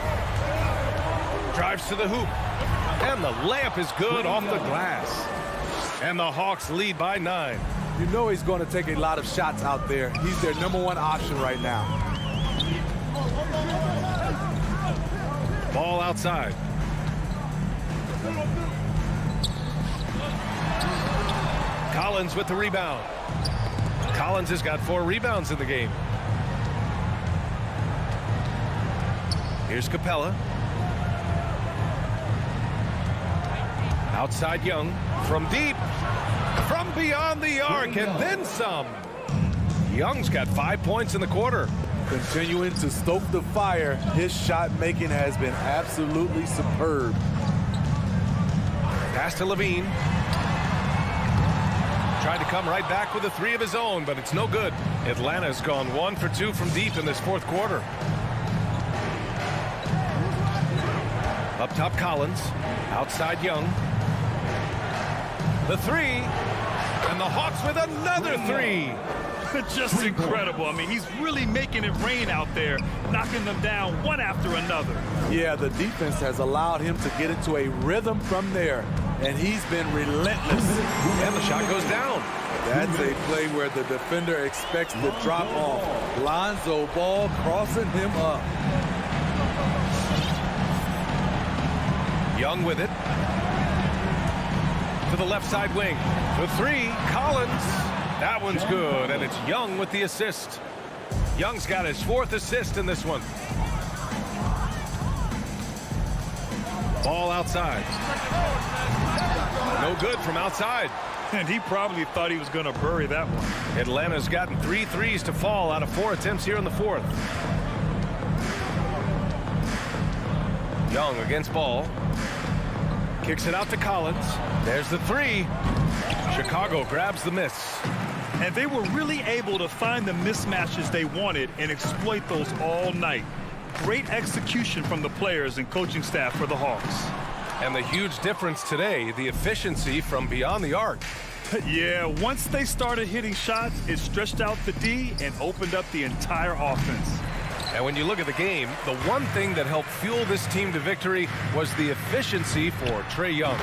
Speaker 1: Drives to the hoop. And the layup is good off the glass. And the Hawks lead by 9.
Speaker 8: You know he's going to take a lot of shots out there. He's their #1 option right now.
Speaker 1: Ball outside. Collins with the rebound. Collins has got 4 rebounds in the game. Here's Capella. Outside Young. From deep. From beyond the arc and then some. Young's got 5 points in the quarter.
Speaker 8: Continuing to stoke the fire, his shot making has been absolutely superb.
Speaker 1: Pass to Levine. Tried to come right back with a 3 of his own, but it's no good. Atlanta's gone 1 for 2 from deep in this 4th quarter. Up top, Collins. Outside Young. The 3. And the Hawks with another 3.
Speaker 2: Just incredible. I mean, he's really making it rain out there, knocking them down one after another.
Speaker 8: Yeah, the defense has allowed him to get into a rhythm from there, and he's been relentless.
Speaker 1: And the shot goes down.
Speaker 8: That's a play where the defender expects the drop off. Lonzo Ball crossing him up.
Speaker 1: Young with it. To the left side wing. The 3, Collins. That one's good, and it's Young with the assist. Young's got his 4th assist in this one. Ball outside. No good from outside.
Speaker 2: And he probably thought he was going to bury that one.
Speaker 1: Atlanta's gotten 3 threes to fall out of 4 attempts here in the 4th. Young against Ball. Kicks it out to Collins. There's the 3. Chicago grabs the miss.
Speaker 2: And they were really able to find the mismatches they wanted and exploit those all night. Great execution from the players and coaching staff for the Hawks.
Speaker 1: And the huge difference today, the efficiency from beyond the arc.
Speaker 2: Yeah, once they started hitting shots, it stretched out the D and opened up the entire offense.
Speaker 1: And when you look at the game, the one thing that helped fuel this team to victory was the efficiency for Trae Young.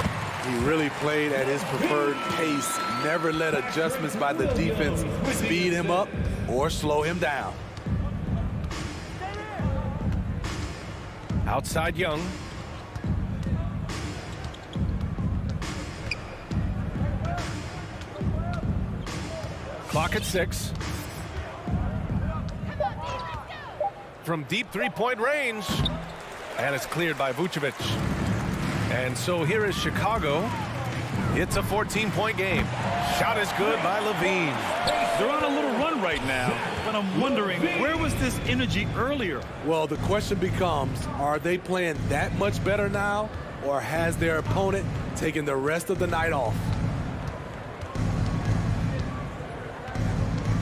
Speaker 8: He really played at his preferred pace, never let adjustments by the defense speed him up or slow him down.
Speaker 1: Outside Young. Clock at 6. From deep 3-point range. And it's cleared by Vucevic. And so here is Chicago. It's a 14-point game. Shot is good by Levine.
Speaker 2: They're on a little run right now, but I'm wondering, where was this energy earlier?
Speaker 8: Well, the question becomes, are they playing that much better now, or has their opponent taken the rest of the night off?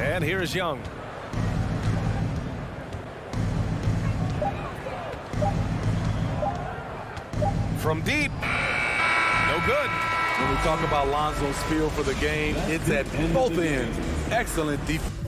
Speaker 1: And here is Young. From deep. No good.
Speaker 8: When we talk about Lonzo's feel for the game, it's at both ends. Excellent defense.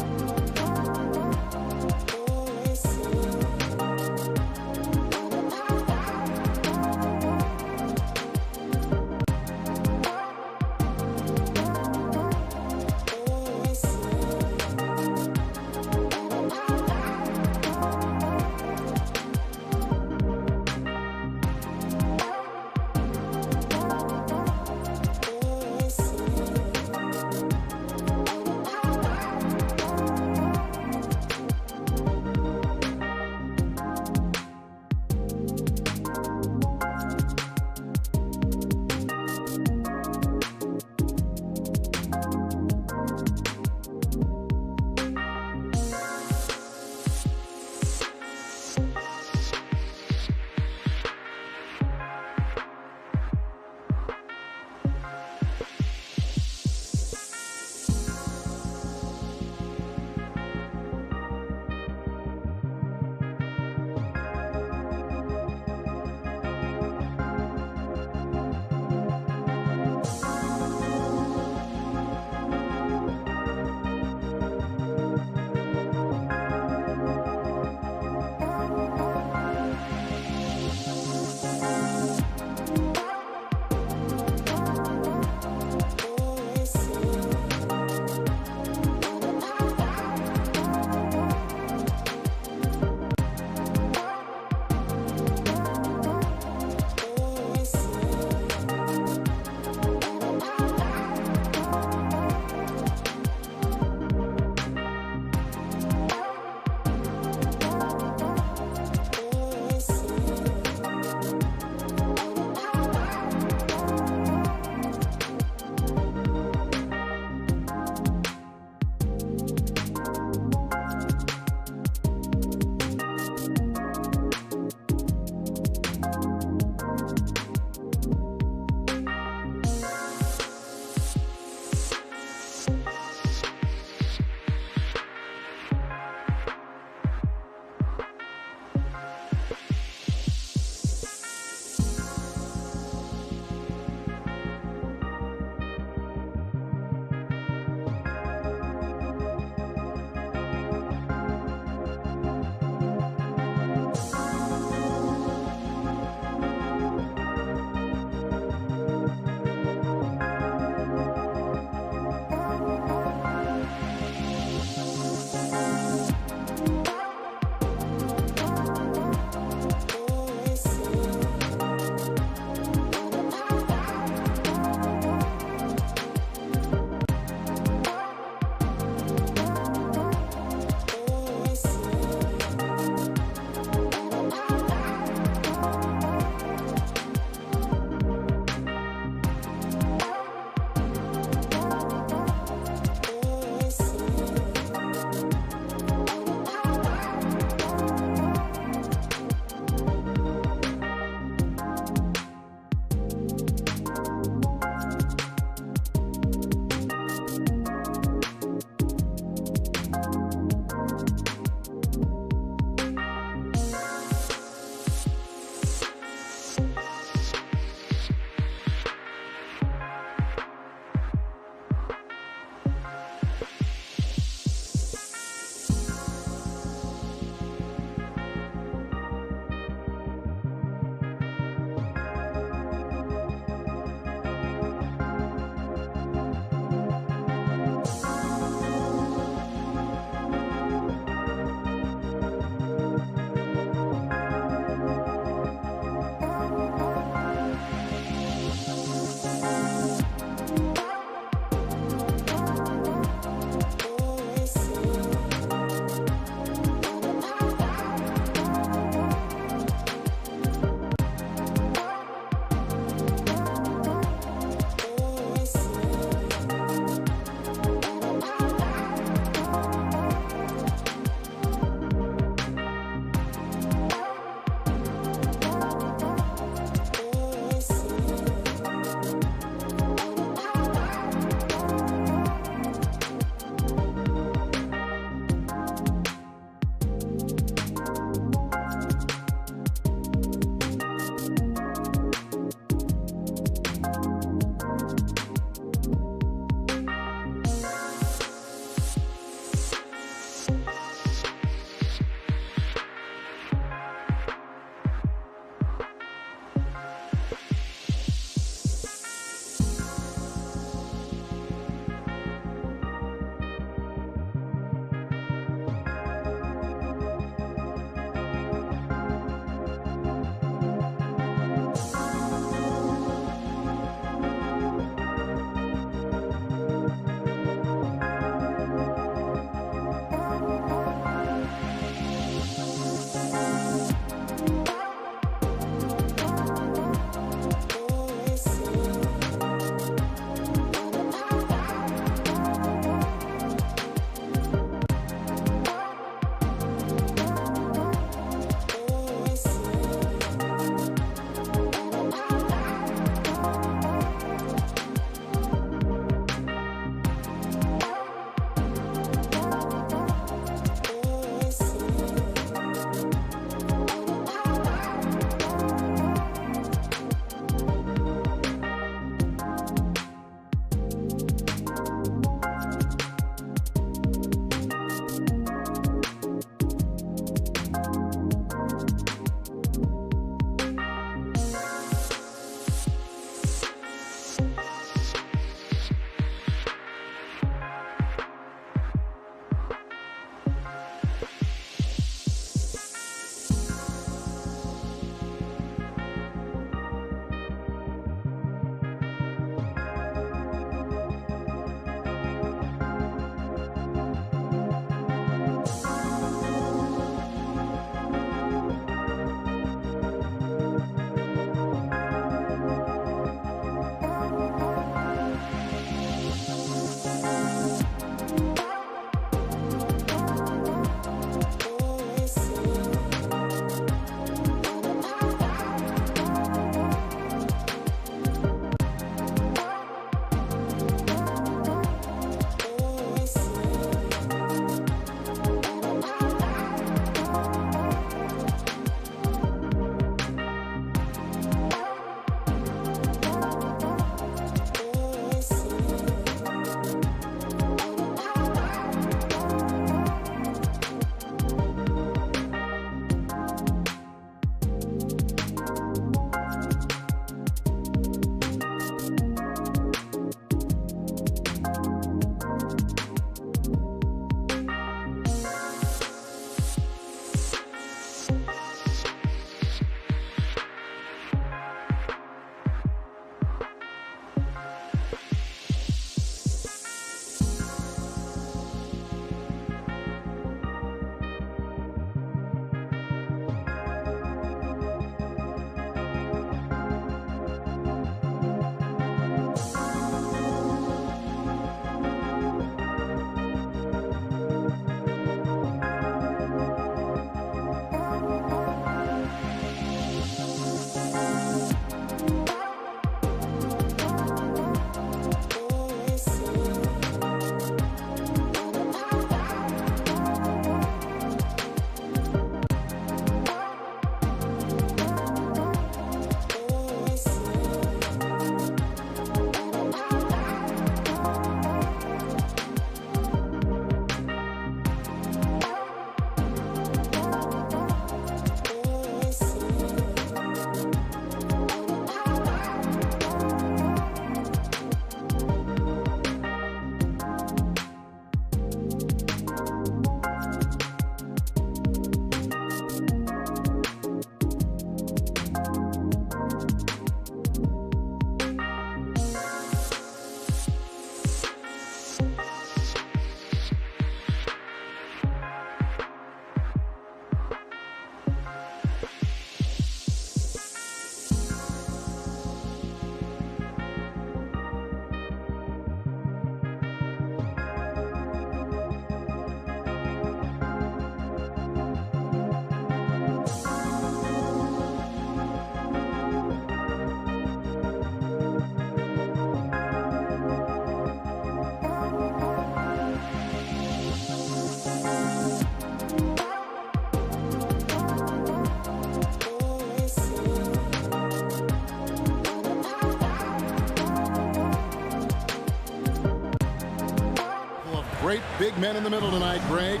Speaker 6: great big men in the middle tonight, Greg.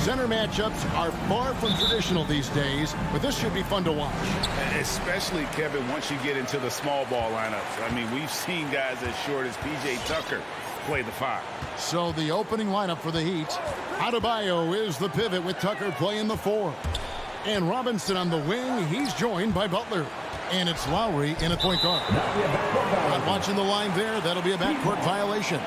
Speaker 6: Center matchups are far from traditional these days, but this should be fun to watch.
Speaker 7: Especially, Kevin, once you get into the small ball lineups. I mean, we've seen guys as short as P.J. Tucker play the 5.
Speaker 6: So the opening lineup for the Heat. Adebayo is the pivot with Tucker playing the 4. And Robinson on the wing. He's joined by Butler. And it's Lowry in a point guard. Not watching the line there. That'll be a backcourt violation.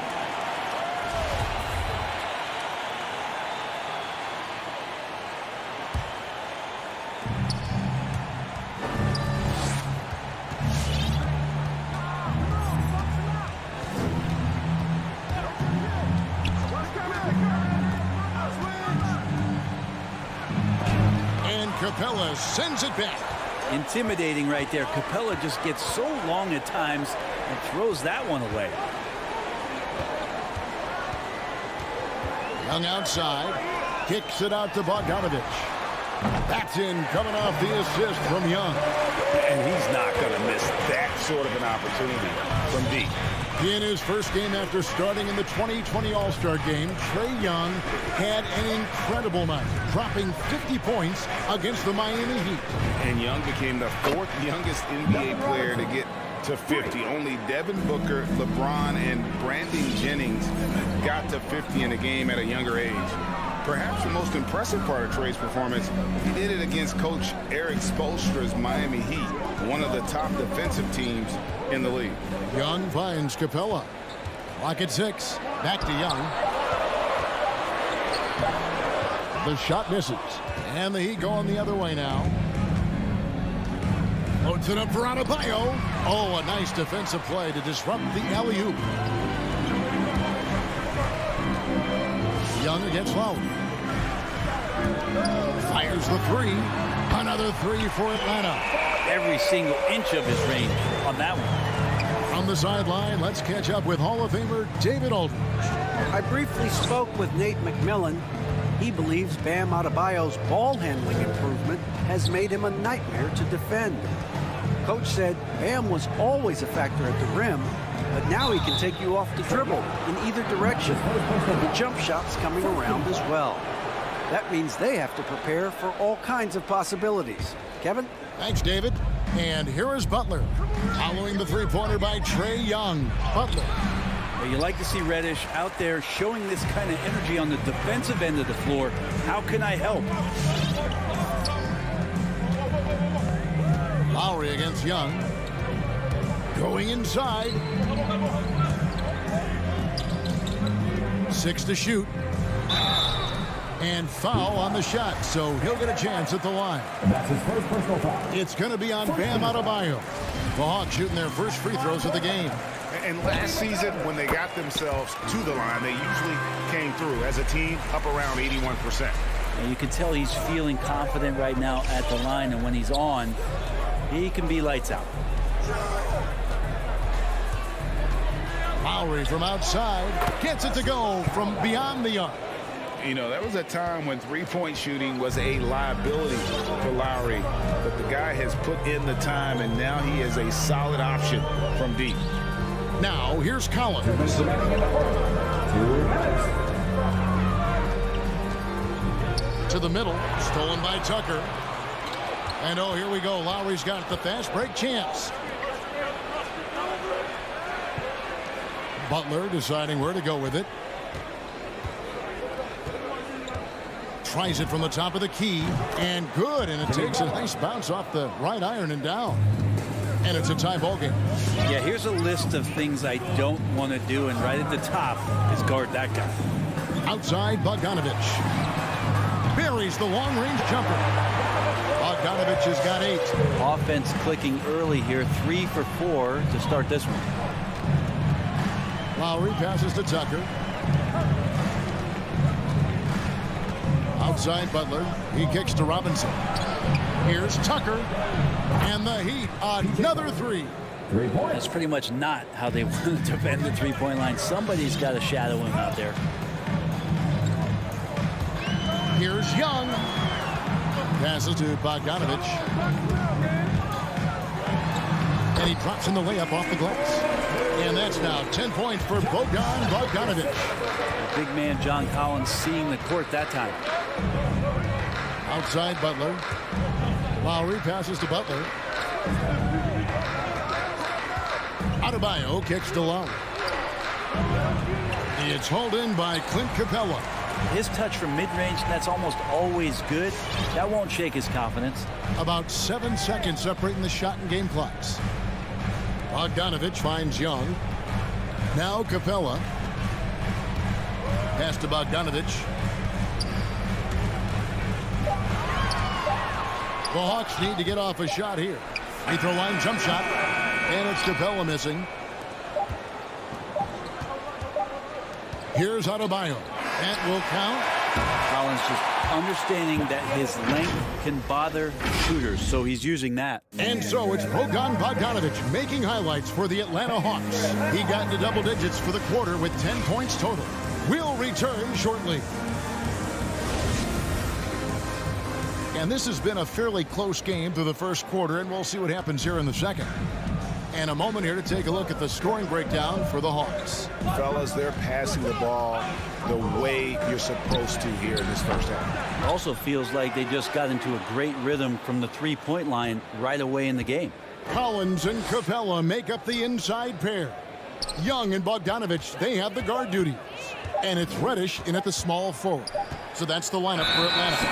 Speaker 6: Capella sends it back.
Speaker 5: Intimidating right there. Capella just gets so long at times and throws that one away.
Speaker 6: Young outside. Kicks it out to Bogdanovich. That's in, coming off the assist from Young.
Speaker 7: And he's not going to miss that sort of an opportunity from deep.
Speaker 6: In his first game after starting in the 2020 All-Star game, Trae Young had an incredible night, dropping 50 points against the Miami Heat.
Speaker 7: And Young became the 4th youngest NBA player to get to 50. Only Devin Booker, LeBron, and Brandon Jennings got to 50 in a game at a younger age. Perhaps the most impressive part of Trae's performance, he did it against Coach Eric Spoelstra's Miami Heat, one of the top defensive teams in the league.
Speaker 6: Young finds Capella. Clock at 6. Back to Young. The shot misses. And the Heat going the other way now. Loads it up for Adebayo. Oh, a nice defensive play to disrupt the alley-oop. Young against Lowry. Fires the 3. Another 3 for Atlanta.
Speaker 5: Every single inch of his range on that one.
Speaker 6: From the sideline, let's catch up with Hall of Famer David Aldridge.
Speaker 12: I briefly spoke with Nate McMillan. He believes Bam Adebayo's ball handling improvement has made him a nightmare to defend. Coach said Bam was always a factor at the rim, but now he can take you off the dribble in either direction, and the jump shot's coming around as well. That means they have to prepare for all kinds of possibilities. Kevin?
Speaker 6: Thanks, David. And here is Butler, following the three-pointer by Trae Young. Butler.
Speaker 5: Well, you like to see Reddish out there showing this kind of energy on the defensive end of the floor. How can I help?
Speaker 6: Lowry against Young. Going inside. 6 to shoot. And foul on the shot, so he'll get a chance at the line.
Speaker 4: That's his first personal foul.
Speaker 6: It's going to be on Bam Adebayo. The Hawks shooting their first free throws of the game.
Speaker 9: And last season, when they got themselves to the line, they usually came through as a team up around 81%.
Speaker 5: And you can tell he's feeling confident right now at the line, and when he's on, he can be lights out.
Speaker 6: Lowry from outside gets it to go from beyond the arc.
Speaker 7: You know, there was a time when three-point shooting was a liability for Lowry, but the guy has put in the time, and now he is a solid option from deep.
Speaker 6: Now, here's Collins. To the middle, stolen by Tucker. And oh, here we go. Lowry's got the fast break chance. Butler deciding where to go with it. Tries it from the top of the key, and good, and it takes a nice bounce off the right iron and down. And it's a tie ball game.
Speaker 5: Yeah, here's a list of things I don't want to do, and right at the top is guard that guy.
Speaker 6: Outside, Bogdanovich. Buries the long-range jumper. Bogdanovich has got 8.
Speaker 5: Offense clicking early here, 3 for 4 to start this one.
Speaker 6: Lowry passes to Tucker. Outside Butler. He kicks to Robinson. Here's Tucker. And the Heat, another 3.
Speaker 4: 3 points.
Speaker 5: That's pretty much not how they want to defend the three-point line. Somebody's got to shadow him out there.
Speaker 6: Here's Young. Passes to Bogdanovich. And he drops in the layup off the glass. And that's now 10 points for Bogdan Bogdanovic.
Speaker 5: The big man John Collins seeing the court that time.
Speaker 6: Outside Butler. Lowry passes to Butler. Adebayo kicks to Lowry. It's hauled in by Clint Capella.
Speaker 5: His touch from mid-range, that's almost always good. That won't shake his confidence.
Speaker 6: About 7 seconds separating the shot and game clocks. Bogdanovic finds Young. Now Capella. Pass to Bogdanovic. The Hawks need to get off a shot here. Free throw line jump shot. And it's Capella missing. Here's Adebayo. That will count.
Speaker 5: Collins just understanding that his length can bother shooters, so he's using that.
Speaker 6: And so it's Bogdan Bogdanovic making highlights for the Atlanta Hawks. He got into double digits for the quarter with 10 points total. We'll return shortly. And this has been a fairly close game through the first quarter, and we'll see what happens here in the second. And a moment here to take a look at the scoring breakdown for the Hawks.
Speaker 9: Fellas, they're passing the ball the way you're supposed to here in this first half.
Speaker 5: It also feels like they just got into a great rhythm from the three-point line right away in the game.
Speaker 6: Collins and Capella make up the inside pair. Young and Bogdanovic, they have the guard duties. And it's Reddish in at the small forward. So that's the lineup for Atlanta.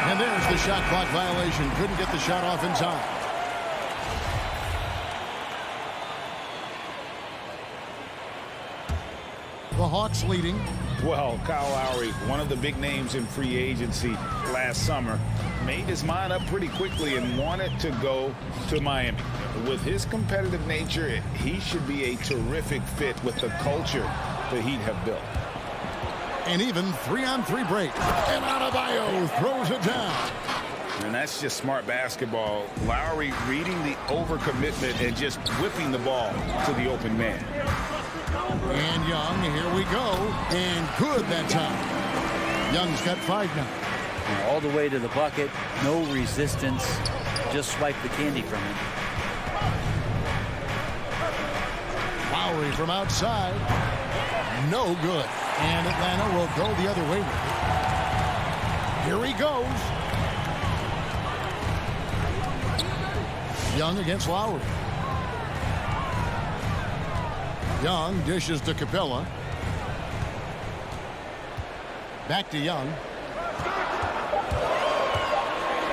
Speaker 6: And there's the shot clock violation. Couldn't get the shot off in time. The Hawks leading.
Speaker 9: Well, Kyle Lowry, one of the big names in free agency last summer, made his mind up pretty quickly and wanted to go to Miami. With his competitive nature, he should be a terrific fit with the culture the Heat have built.
Speaker 6: An even 3-on-3 break. And Adebayo throws it down.
Speaker 9: And that's just smart basketball. Lowry reading the overcommitment and just whipping the ball to the open man.
Speaker 6: And Young, here we go. And good that time. Young's got 5 now.
Speaker 5: All the way to the bucket. No resistance. Just swipe the candy from him.
Speaker 6: Lowry from outside. No good. And Atlanta will go the other way with it. Here he goes. Young against Lowry. Young dishes to Capella. Back to Young.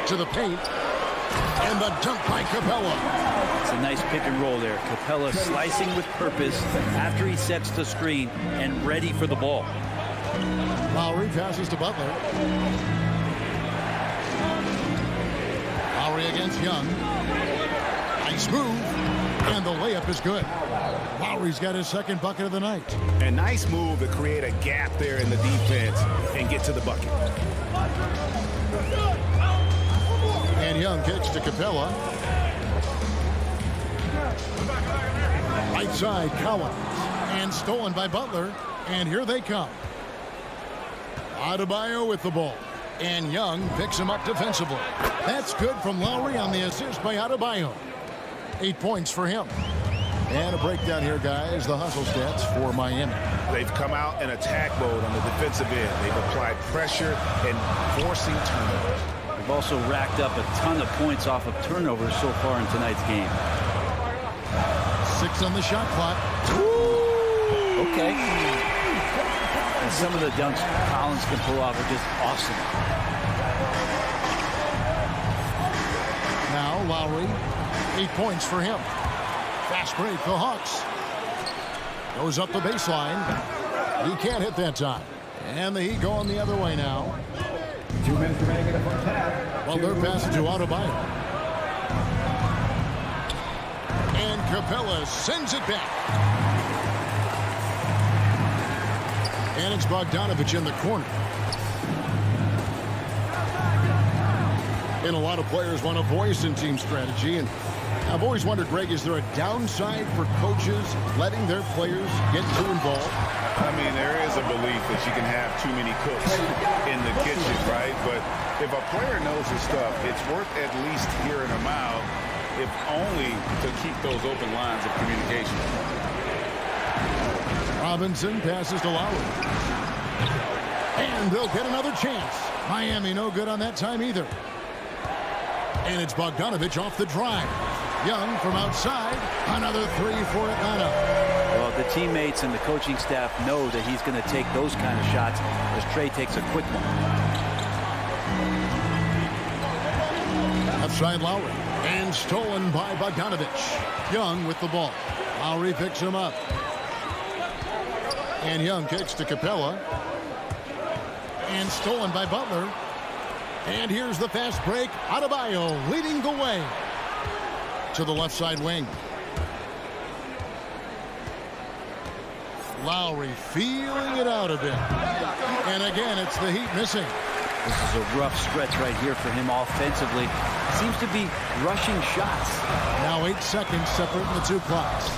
Speaker 6: To the paint. And the dunk by Capella.
Speaker 5: It's a nice pick and roll there. Capella slicing with purpose after he sets the screen and ready for the ball.
Speaker 6: Lowry passes to Butler. Lowry against Young. Nice move. And the layup is good. Lowry's got his second bucket of the night.
Speaker 9: A nice move to create a gap there in the defense and get to the bucket.
Speaker 6: And Young kicks to Capella. Right side, Collins. And stolen by Butler. And here they come. Adebayo with the ball. And Young picks him up defensively. That's good from Lowry on the assist by Adebayo. 8 points for him. And a breakdown here, guys. The hustle stats for Miami.
Speaker 9: They've come out in attack mode on the defensive end. They've applied pressure and forcing turnovers.
Speaker 5: They've also racked up a ton of points off of turnovers so far in tonight's game.
Speaker 6: 6 on the shot clock.
Speaker 5: Okay. And some of the dunks Collins can pull off are just awesome.
Speaker 6: Now Lowry, 8 points for him. Fast break, the Hawks. Goes up the baseline. He can't hit that time. And the Heat going the other way now.
Speaker 4: 2 minutes remaining in the first half.
Speaker 6: Well, they're passing to Adebayo. And Capella sends it back. And it's Bogdanovic in the corner. And a lot of players want a voice in team strategy. And I've always wondered, Greg, is there a downside for coaches letting their players get too involved?
Speaker 9: I mean, there is a belief that you can have too many cooks in the kitchen, right? But if a player knows his stuff, it's worth at least hearing him out, if only to keep those open lines of communication.
Speaker 6: Robinson passes to Lowry. And they'll get another chance. Miami no good on that time either. And it's Bogdanovich off the drive. Young from outside. Another three for Atlanta.
Speaker 5: Well, the teammates and the coaching staff know that he's going to take those kind of shots as Trey takes a quick one.
Speaker 6: Left side Lowry. And stolen by Bogdanovich. Young with the ball. Lowry picks him up. And Young kicks to Capella. And stolen by Butler. And here's the fast break. Adebayo leading the way to the left side wing. Lowry feeling it out a bit. And again, it's the Heat missing.
Speaker 5: This is a rough stretch right here for him offensively. Seems to be rushing shots.
Speaker 6: Now 8 seconds separating the two clocks.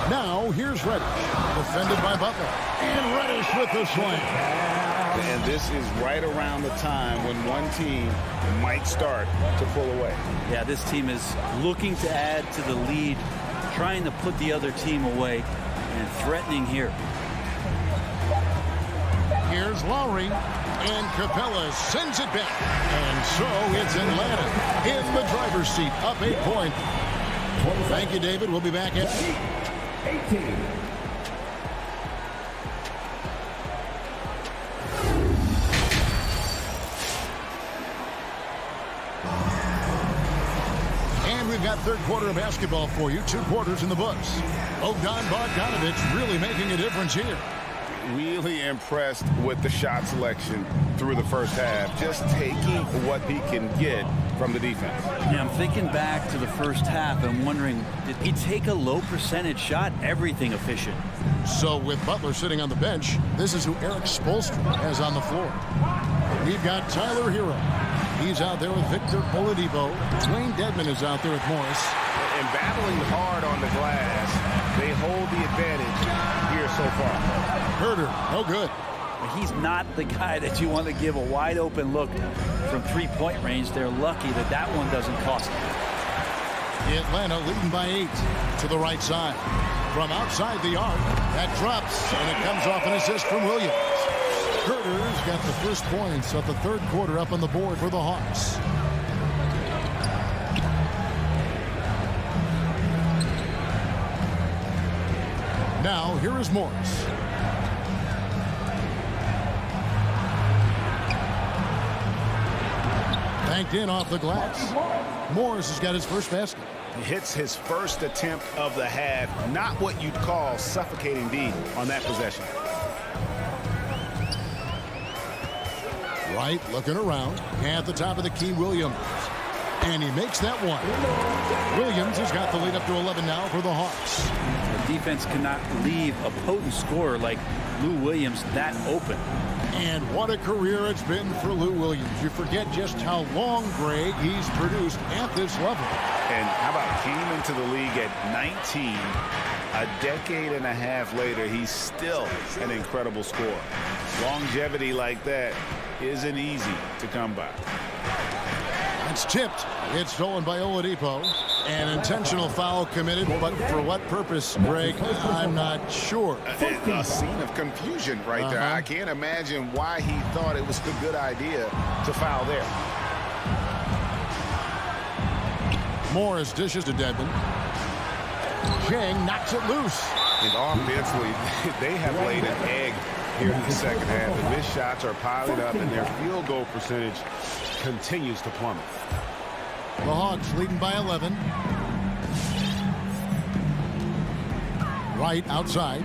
Speaker 6: Now here's Reddish. Defended by Butler. And Reddish with the swing.
Speaker 9: And this is right around the time when one team might start to pull away.
Speaker 5: Yeah, this team is looking to add to the lead, trying to put the other team away, and threatening here.
Speaker 6: Here's Lowry, and Capella sends it back. And so it's Atlanta in the driver's seat, up 8 points. Thank you, David. We'll be back at
Speaker 4: 18.
Speaker 6: And we've got third quarter of basketball for you. 2 quarters in the books. Bogdanovich really making a difference here.
Speaker 9: Really impressed with the shot selection through the first half. Just taking what he can get from the defense.
Speaker 5: Yeah, I'm thinking back to the first half and wondering, did he take a low percentage shot? Everything efficient.
Speaker 6: So with Butler sitting on the bench, this is who Eric Spoelstra has on the floor. We've got Tyler Hero. He's out there with Victor Oladipo. Dwayne Dedmon is out there with Morris.
Speaker 9: And battling hard on the glass, they hold the advantage here so far.
Speaker 6: Herder, no good.
Speaker 5: He's not the guy that you want to give a wide open look from 3-point range. They're lucky that that one doesn't cost them.
Speaker 6: Atlanta leading by 8 to the right side. From outside the arc, that drops, and it comes off an assist from Williams. Herder's got the first points of the third quarter up on the board for the Hawks. Now, here is Morris. Banked in off the glass. Morris has got his first basket.
Speaker 9: He hits his first attempt of the half. Not what you'd call suffocating D on that possession.
Speaker 6: Right, looking around. At the top of the key, Williams. And he makes that one. Williams has got the lead up to 11 now for the Hawks.
Speaker 5: The defense cannot leave a potent scorer like Lou Williams that open.
Speaker 6: And what a career it's been for Lou Williams. You forget just how long, Greg, he's produced at this level.
Speaker 9: And how about came into the league at 19. A decade and a half later, he's still an incredible scorer. Longevity like that isn't easy to come by.
Speaker 6: It's tipped. It's stolen by Oladipo. An intentional foul committed, but for what purpose, Greg? I'm not sure.
Speaker 9: A scene of confusion right there. I can't imagine why he thought it was a good idea to foul there.
Speaker 6: Morris dishes to Dedmon. Chang knocks it loose.
Speaker 9: And offensively, they have laid an egg here in the second half. The missed shots are piling up, and their field goal percentage continues to plummet.
Speaker 6: The Hawks leading by 11. Right outside.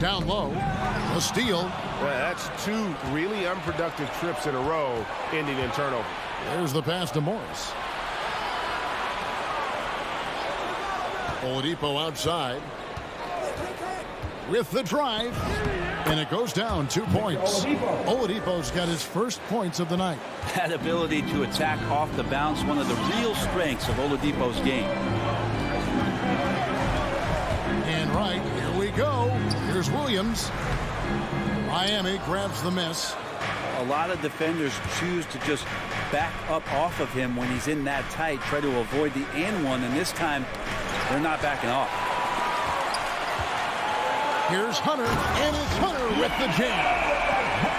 Speaker 6: Down low. A steal.
Speaker 9: That's 2 really unproductive trips in a row, ending in turnover.
Speaker 6: There's the pass to Morris. Oladipo outside. With the drive. And it goes down 2 points. Oladipo's got his first points of the night.
Speaker 5: That ability to attack off the bounce, one of the real strengths of Oladipo's game.
Speaker 6: And right, here we go. Here's Williams. Miami grabs the miss.
Speaker 5: A lot of defenders choose to just back up off of him when he's in that tight, try to avoid the and one, and this time They're not backing off.
Speaker 6: Here's Hunter, and it's Hunter with the jam.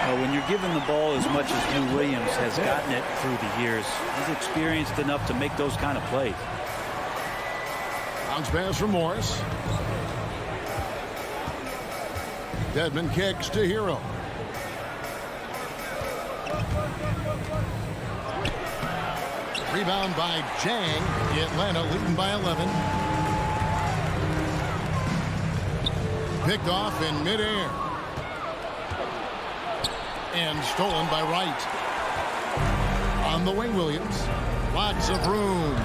Speaker 5: Well, when you're given the ball as much as Lou Williams has gotten it through the years, he's experienced enough to make those kind of plays.
Speaker 6: Bounce pass from Morris. Dedman kicks to Hero. Rebound by Jang. Atlanta leading by 11. Picked off in midair. And stolen by Wright. On the wing, Williams. Lots of room.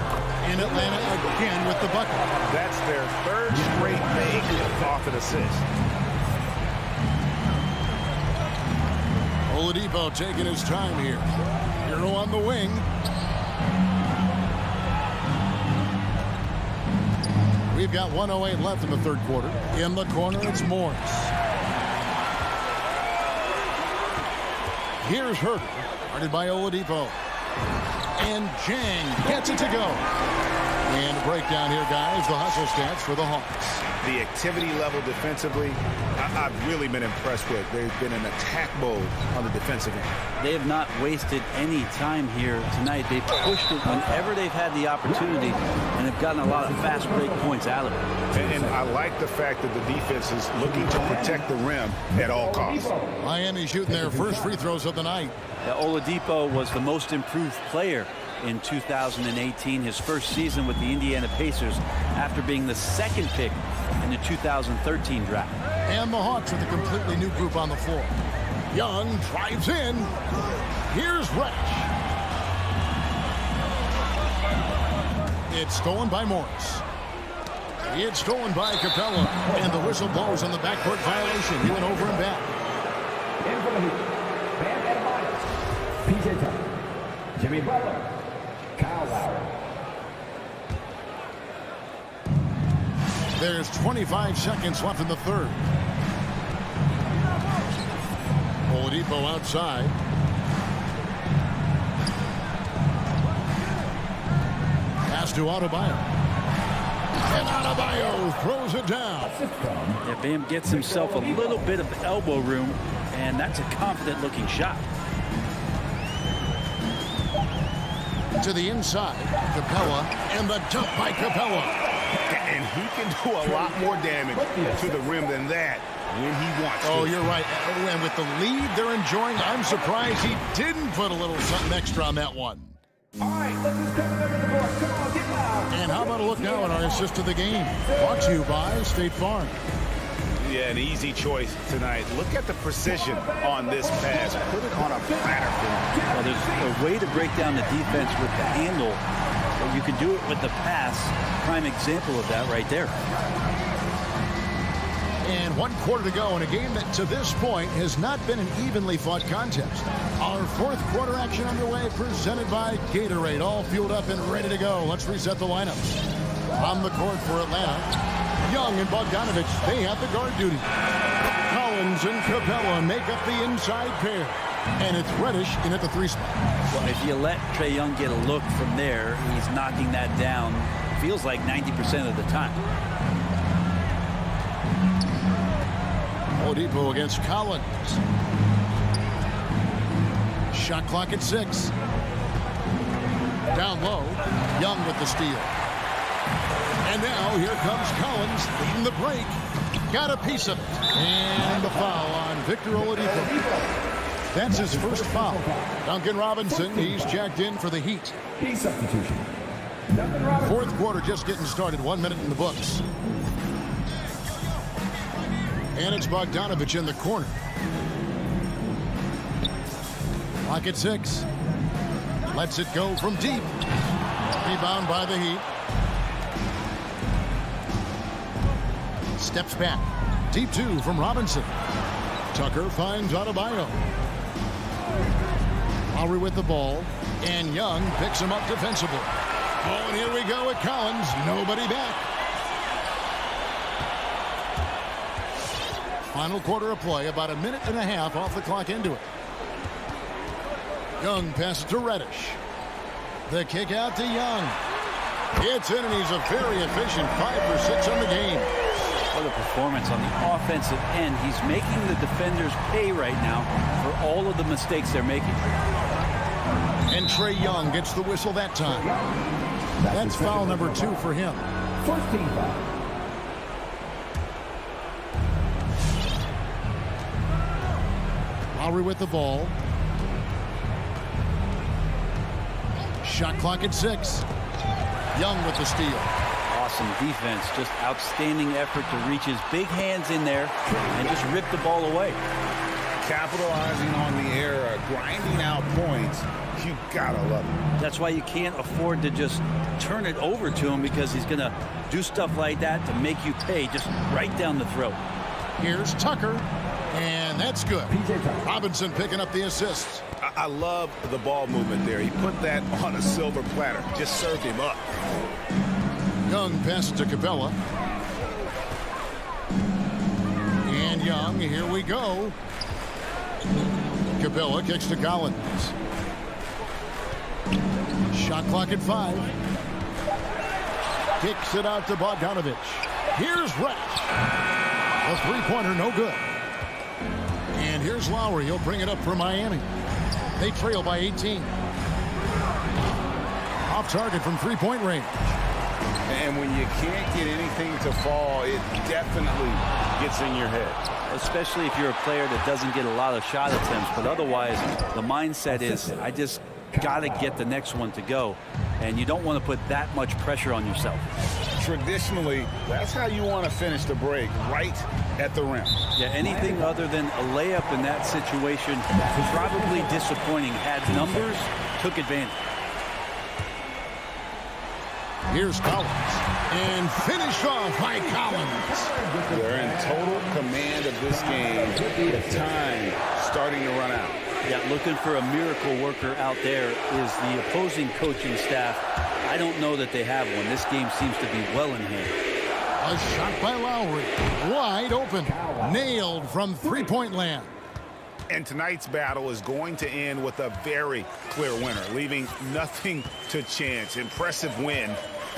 Speaker 6: And Atlanta again with the bucket.
Speaker 1: That's their third straight make off an assist.
Speaker 6: Oladipo taking his time here. Hero on the wing. We've got 1:08 left in the third quarter. In the corner, it's Morris. Here's Herter, guarded by Oladipo. And Jang gets it to go. And a breakdown here, guys. The hustle stats for the Hawks.
Speaker 9: The activity level defensively, I've really been impressed with. They've been in attack mode on the defensive end.
Speaker 5: They have not wasted any time here tonight. They've pushed it whenever they've had the opportunity and have gotten a lot of fast break points out of it.
Speaker 9: And I like the fact that the defense is looking to protect the rim at all costs.
Speaker 6: Miami shooting their first free throws of the night.
Speaker 5: Oladipo was the most improved player in 2018, his first season with the Indiana Pacers after being the second pick in the 2013 draft.
Speaker 6: And the Hawks with a completely new group on the floor. Young drives in. Here's Reddish. It's stolen by Morris. It's stolen by Capella. And the whistle blows on the backcourt violation. He went over and back.
Speaker 10: In for the Heat, Bam Adebayo, PJ Tucker, Jimmy Butler, Kyle Lowry.
Speaker 6: There's 25 seconds left in the third. Oladipo outside. Pass to Adebayo. And Adebayo throws it down.
Speaker 5: Yeah, Bam gets himself a little bit of elbow room, and that's a confident-looking shot.
Speaker 6: To the inside, Capella, and the dunk by Capella.
Speaker 9: And he can do a lot more damage to the rim than that when he wants to.
Speaker 6: Oh, you're right. And with the lead they're enjoying, I'm surprised he didn't put a little something extra on that one.
Speaker 10: All right, let's just come over the board. Come on, get loud.
Speaker 6: And how about a look now at our assist of the game? Brought to you by State Farm.
Speaker 9: Yeah, an easy choice tonight. Look at the precision on this pass. Put it on a platter.
Speaker 5: Well, there's a way to break down the defense with the handle, but you can do it with the pass. Prime example of that right there.
Speaker 6: And 1 quarter to go in a game that to this point has not been an evenly fought contest. Our fourth quarter action underway, presented by Gatorade, all fueled up and ready to go. Let's reset the lineups. On the court for Atlanta, Young and Bogdanovich, they have the guard duty. Collins and Capella make up the inside pair. And it's Reddish in at the 3 spot.
Speaker 5: Well, if you let Trae Young get a look from there, he's knocking that down, feels like 90% of the time.
Speaker 6: Oladipo against Collins. Shot clock at 6. Down low, Young with the steal. And now here comes Collins leading the break. Got a piece of it. And the foul on Victor Oladipo. That's his first foul. Duncan Robinson, he's jacked in for the Heat.
Speaker 10: Key substitution.
Speaker 6: Fourth quarter just getting started. 1 minute in the books. And it's Bogdanovich in the corner. Clock at 6. Lets it go from deep. Rebound by the Heat. Steps back. Deep 2 from Robinson. Tucker finds Adebayo. Lowry with the ball. And Young picks him up defensively. Oh, and here we go at Collins. Nobody back. Final quarter of play. About a minute and a half off the clock into it. Young passes to Reddish. The kick out to Young. It's in, and he's a very efficient 5 for 6 on the game.
Speaker 5: What a performance on the offensive end. He's making the defenders pay right now for all of the mistakes they're making.
Speaker 6: And Trae Young gets the whistle that time. That's foul number 2 for him.
Speaker 4: First team foul.
Speaker 6: Lowry with the ball. Shot clock at 6. Young with the steal.
Speaker 5: Awesome defense, just outstanding effort to reach his big hands in there and just rip the ball away.
Speaker 7: Capitalizing on the error, grinding out points. You gotta love it.
Speaker 5: That's why you can't afford to just turn it over to him, because he's going to do stuff like that to make you pay just right down the throat.
Speaker 6: Here's Tucker, and that's good. Robinson picking up the assists.
Speaker 9: I love the ball movement there. He put that on a silver platter. Just served him up.
Speaker 6: Young passes to Capella. And Young, here we go. Capella kicks to Collins. Shot clock at 5. Kicks it out to Bogdanovich. Here's Reddish. A three-pointer, no good. And here's Lowry. He'll bring it up for Miami. They trail by 18. Off target from three-point range.
Speaker 9: And when you can't get anything to fall, it definitely gets in your head.
Speaker 5: Especially if you're a player that doesn't get a lot of shot attempts. But otherwise, the mindset is, I just got to get the next one to go. And you don't want to put that much pressure on yourself.
Speaker 9: Traditionally, that's how you want to finish the break, right at the rim.
Speaker 5: Yeah, anything other than a layup in that situation, probably disappointing. Had numbers, took advantage.
Speaker 6: Here's Collins. And finished off by Collins.
Speaker 9: They're in total command of this game. The time starting to run out.
Speaker 5: Yeah, looking for a miracle worker out there is the opposing coaching staff. I don't know that they have one. This game seems to be well in hand.
Speaker 6: A shot by Lowry. Wide open. Nailed from three-point land.
Speaker 9: And tonight's battle is going to end with a very clear winner, leaving nothing to chance. Impressive win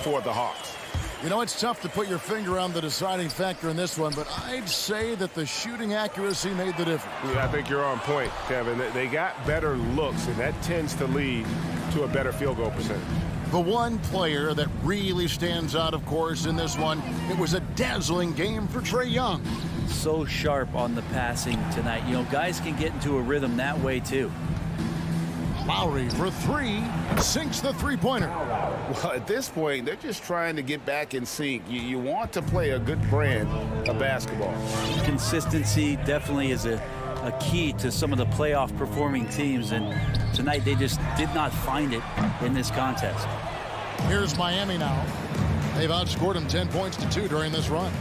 Speaker 9: for the Hawks.
Speaker 6: You know, it's tough to put your finger on the deciding factor in this one, but I'd say that the shooting accuracy made the difference.
Speaker 3: Yeah, I think you're on point, Kevin. They got better looks, and that tends to lead to a better field goal percentage.
Speaker 6: The one player that really stands out, of course, in this one, it was a dazzling game for Trae Young.
Speaker 5: So sharp on the passing tonight. You know, guys can get into a rhythm that way, too.
Speaker 6: Lowry for 3, sinks the three-pointer.
Speaker 9: Well, at this point, they're just trying to get back in sync. You want to play a good brand of basketball.
Speaker 5: Consistency definitely is a key to some of the playoff performing teams, and tonight they just did not find it in this contest.
Speaker 6: Here's Miami now. They've outscored them 10 points to 2 during this run.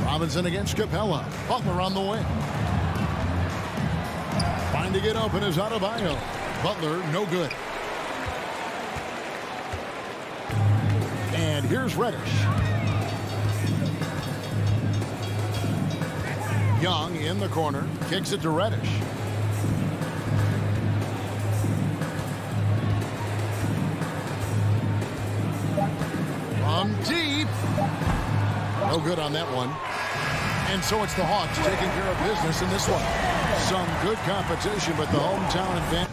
Speaker 6: Robinson against Capella. Butler on the wing. Finding it open is Adebayo. Butler, no good. And here's Reddish. Young in the corner. Kicks it to Reddish. From deep. No good on that one. And so it's the Hawks taking care of business in this one. Some good competition, but the hometown advantage.